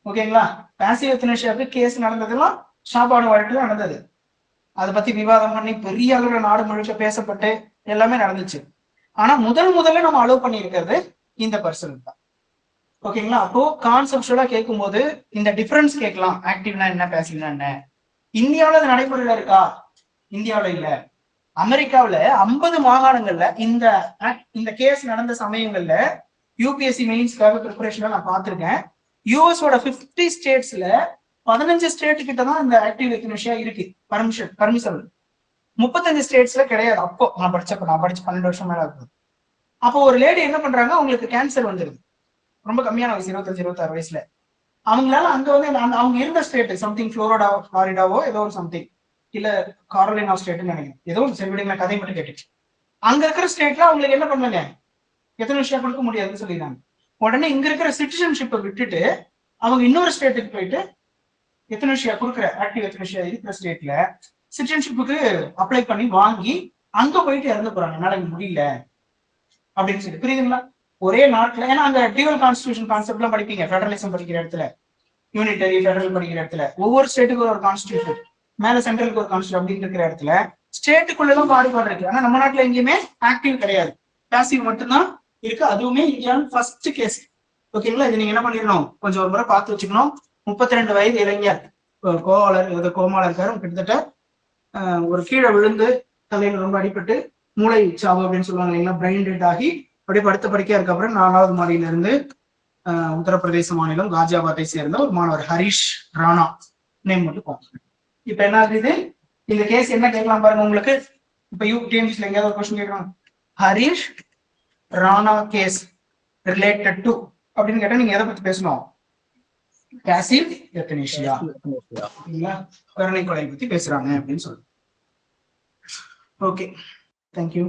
ஓகேங்களா, பேசிவ் எத்தனேஷியாவுக்கு கேஸ் நடந்ததெல்லாம் ஷாபான வழக்குல நடந்தது. அதை பத்தி விவாதம் பண்ணி பெரிய அளவுல நாடு முழுக்க பேசப்பட்டு எல்லாமே நடந்துச்சு. ஆனா முதல்ல நம்ம அலோவ் பண்ணி இருக்கிறது இந்த பர்சன் தான். ஓகேங்களா, அப்போ கான்செப்டுவலா கேட்கும் போது இந்த டிஃபரன்ஸ் கேட்கலாம், ஆக்டிவ்னா என்ன பேசிவ்னா என்ன. இந்தியாவில அது நடைமுறையில இருக்கா? இந்தியாவில இல்ல. அமெரிக்காவில 50 மாகாணங்கள்ல இந்த கேஸ் நடந்த சமயங்கள்ல யூபிஎஸ்சி மெயின்ஸ்க்காக ப்ரிப்பரேஷன்ல நான் பார்த்திருக்கேன். யூஎஸோட 50 ஸ்டேட்ஸ்ல 15 ஸ்டேட் கிட்ட தான் இந்த ஆக்டிவ் எத்தனேஷியா இருக்கு பர்மிஷன். 35 ஸ்டேட்ஸ்ல கிடையாது. அப்போ நான் படிச்சு 12 வருஷம் மேல இருக்குது. அப்போ ஒரு லேடி என்ன பண்றாங்க, அவங்களுக்கு கேன்சர் வந்துருது, ரொம்ப கம்மியான வயசு 25-26 வயசுல. அவங்களால அங்க வந்து அவங்க இருந்த ஸ்டேட் சம்திங் ஃப்ளோரிடாவோ ஏதோ ஒரு சம்திங், இல்ல காரோலினா ஸ்டேட்னு நினைக்கிறேன், ஏதோ ஒரு சரி விடுங்க கதை மட்டும் கேட்டுச்சு. அங்க இருக்கிற ஸ்டேட்ல அவங்களுக்கு என்ன பண்ணுங்க, எத்தனேஷியா கொடுக்க முடியாதுன்னு சொல்லிடுறாங்க. உடனே இங்க இருக்கிற சிட்டிசன்ஷிப்பை விட்டுட்டு அவங்க இன்னொரு ஸ்டேட்டுக்கு போயிட்டு எத்தனேஷியா கொடுக்குற ஆக்டிவ் எத்தனேஷியா இருக்கிற ஸ்டேட்ல சிட்டிசன்ஷிப்புக்கு அப்ளை பண்ணி வாங்கி அங்க போயிட்டு இறந்து போறாங்க, என்னால முடியல அப்படின்னு சொல்லி. புரியுதுங்களா? ஒரே நாட்டுல, ஏன்னா அங்க டியூவல் கான்ஸ்டிடியூஷன் கான்செப்ட் எல்லாம் படிப்பீங்க ஃபெடரலிசம் படிக்கிற இடத்துல, யூனிட்டரி ஃபெடரல் படிக்கிற இடத்துல. ஒவ்வொரு ஸ்டேட்டுக்கு ஒரு கான்ஸ்டிடியூஷன், மேல சென்ட்ரலுக்கு ஒரு கான்ஸ்டியூஷன் அப்படின்னு இருக்கிற இடத்துல ஸ்டேட்டுக்குள்ள எல்லாம் பாடுபாடு இருக்கு. ஆனா நம்ம நாட்டுல எங்கேயுமே ஆக்டிவ் கிடையாது, பேசிவ் மட்டும்தான் இருக்கு. அதுவுமே இந்தியாவின் ஃபர்ஸ்ட் கேஸ். ஓகேங்களா, இது நீங்க என்ன பண்ணிடணும், கொஞ்சம் ஒரு முறை பார்த்து வச்சுக்கணும். 32 வயது இளைஞர் கோமால இருக்காரு, கிட்டத்தட்ட ஒரு கீழே விழுந்து தலையில ரொம்ப அடிபட்டு மூளை சாவு அப்படின்னு சொல்லுவாங்க இல்லைங்களா, பிரெயின் டெட் ஆகி அப்படியே படுத்த படுக்கையா இருக்க. அப்புறம் 4வது மாடியில இருந்து உத்தரப்பிரதேச மாநிலம் காஜியாபாத்தை சேர்ந்த ஒரு மாணவர் ஹரிஷ் ராணா நேம் மட்டும் போங்க. இப்ப என்ன ஆகுது, இந்த கேஸ் என்ன கேட்கலாம் பாருங்க உங்களுக்கு. இப்ப யூடிஎம்சில எங்கேயாவது ஒரு கொஸ்டின் கேட்கலாம், Harish Rana case related to அப்படின்னு கேட்டா நீங்க எதை பத்தி பேசணும், பேசிவ் எத்தனேஷியா, கருணை கொலை பத்தி பேசுறாங்க அப்படின்னு சொல்லுங்க. Okay, thank you.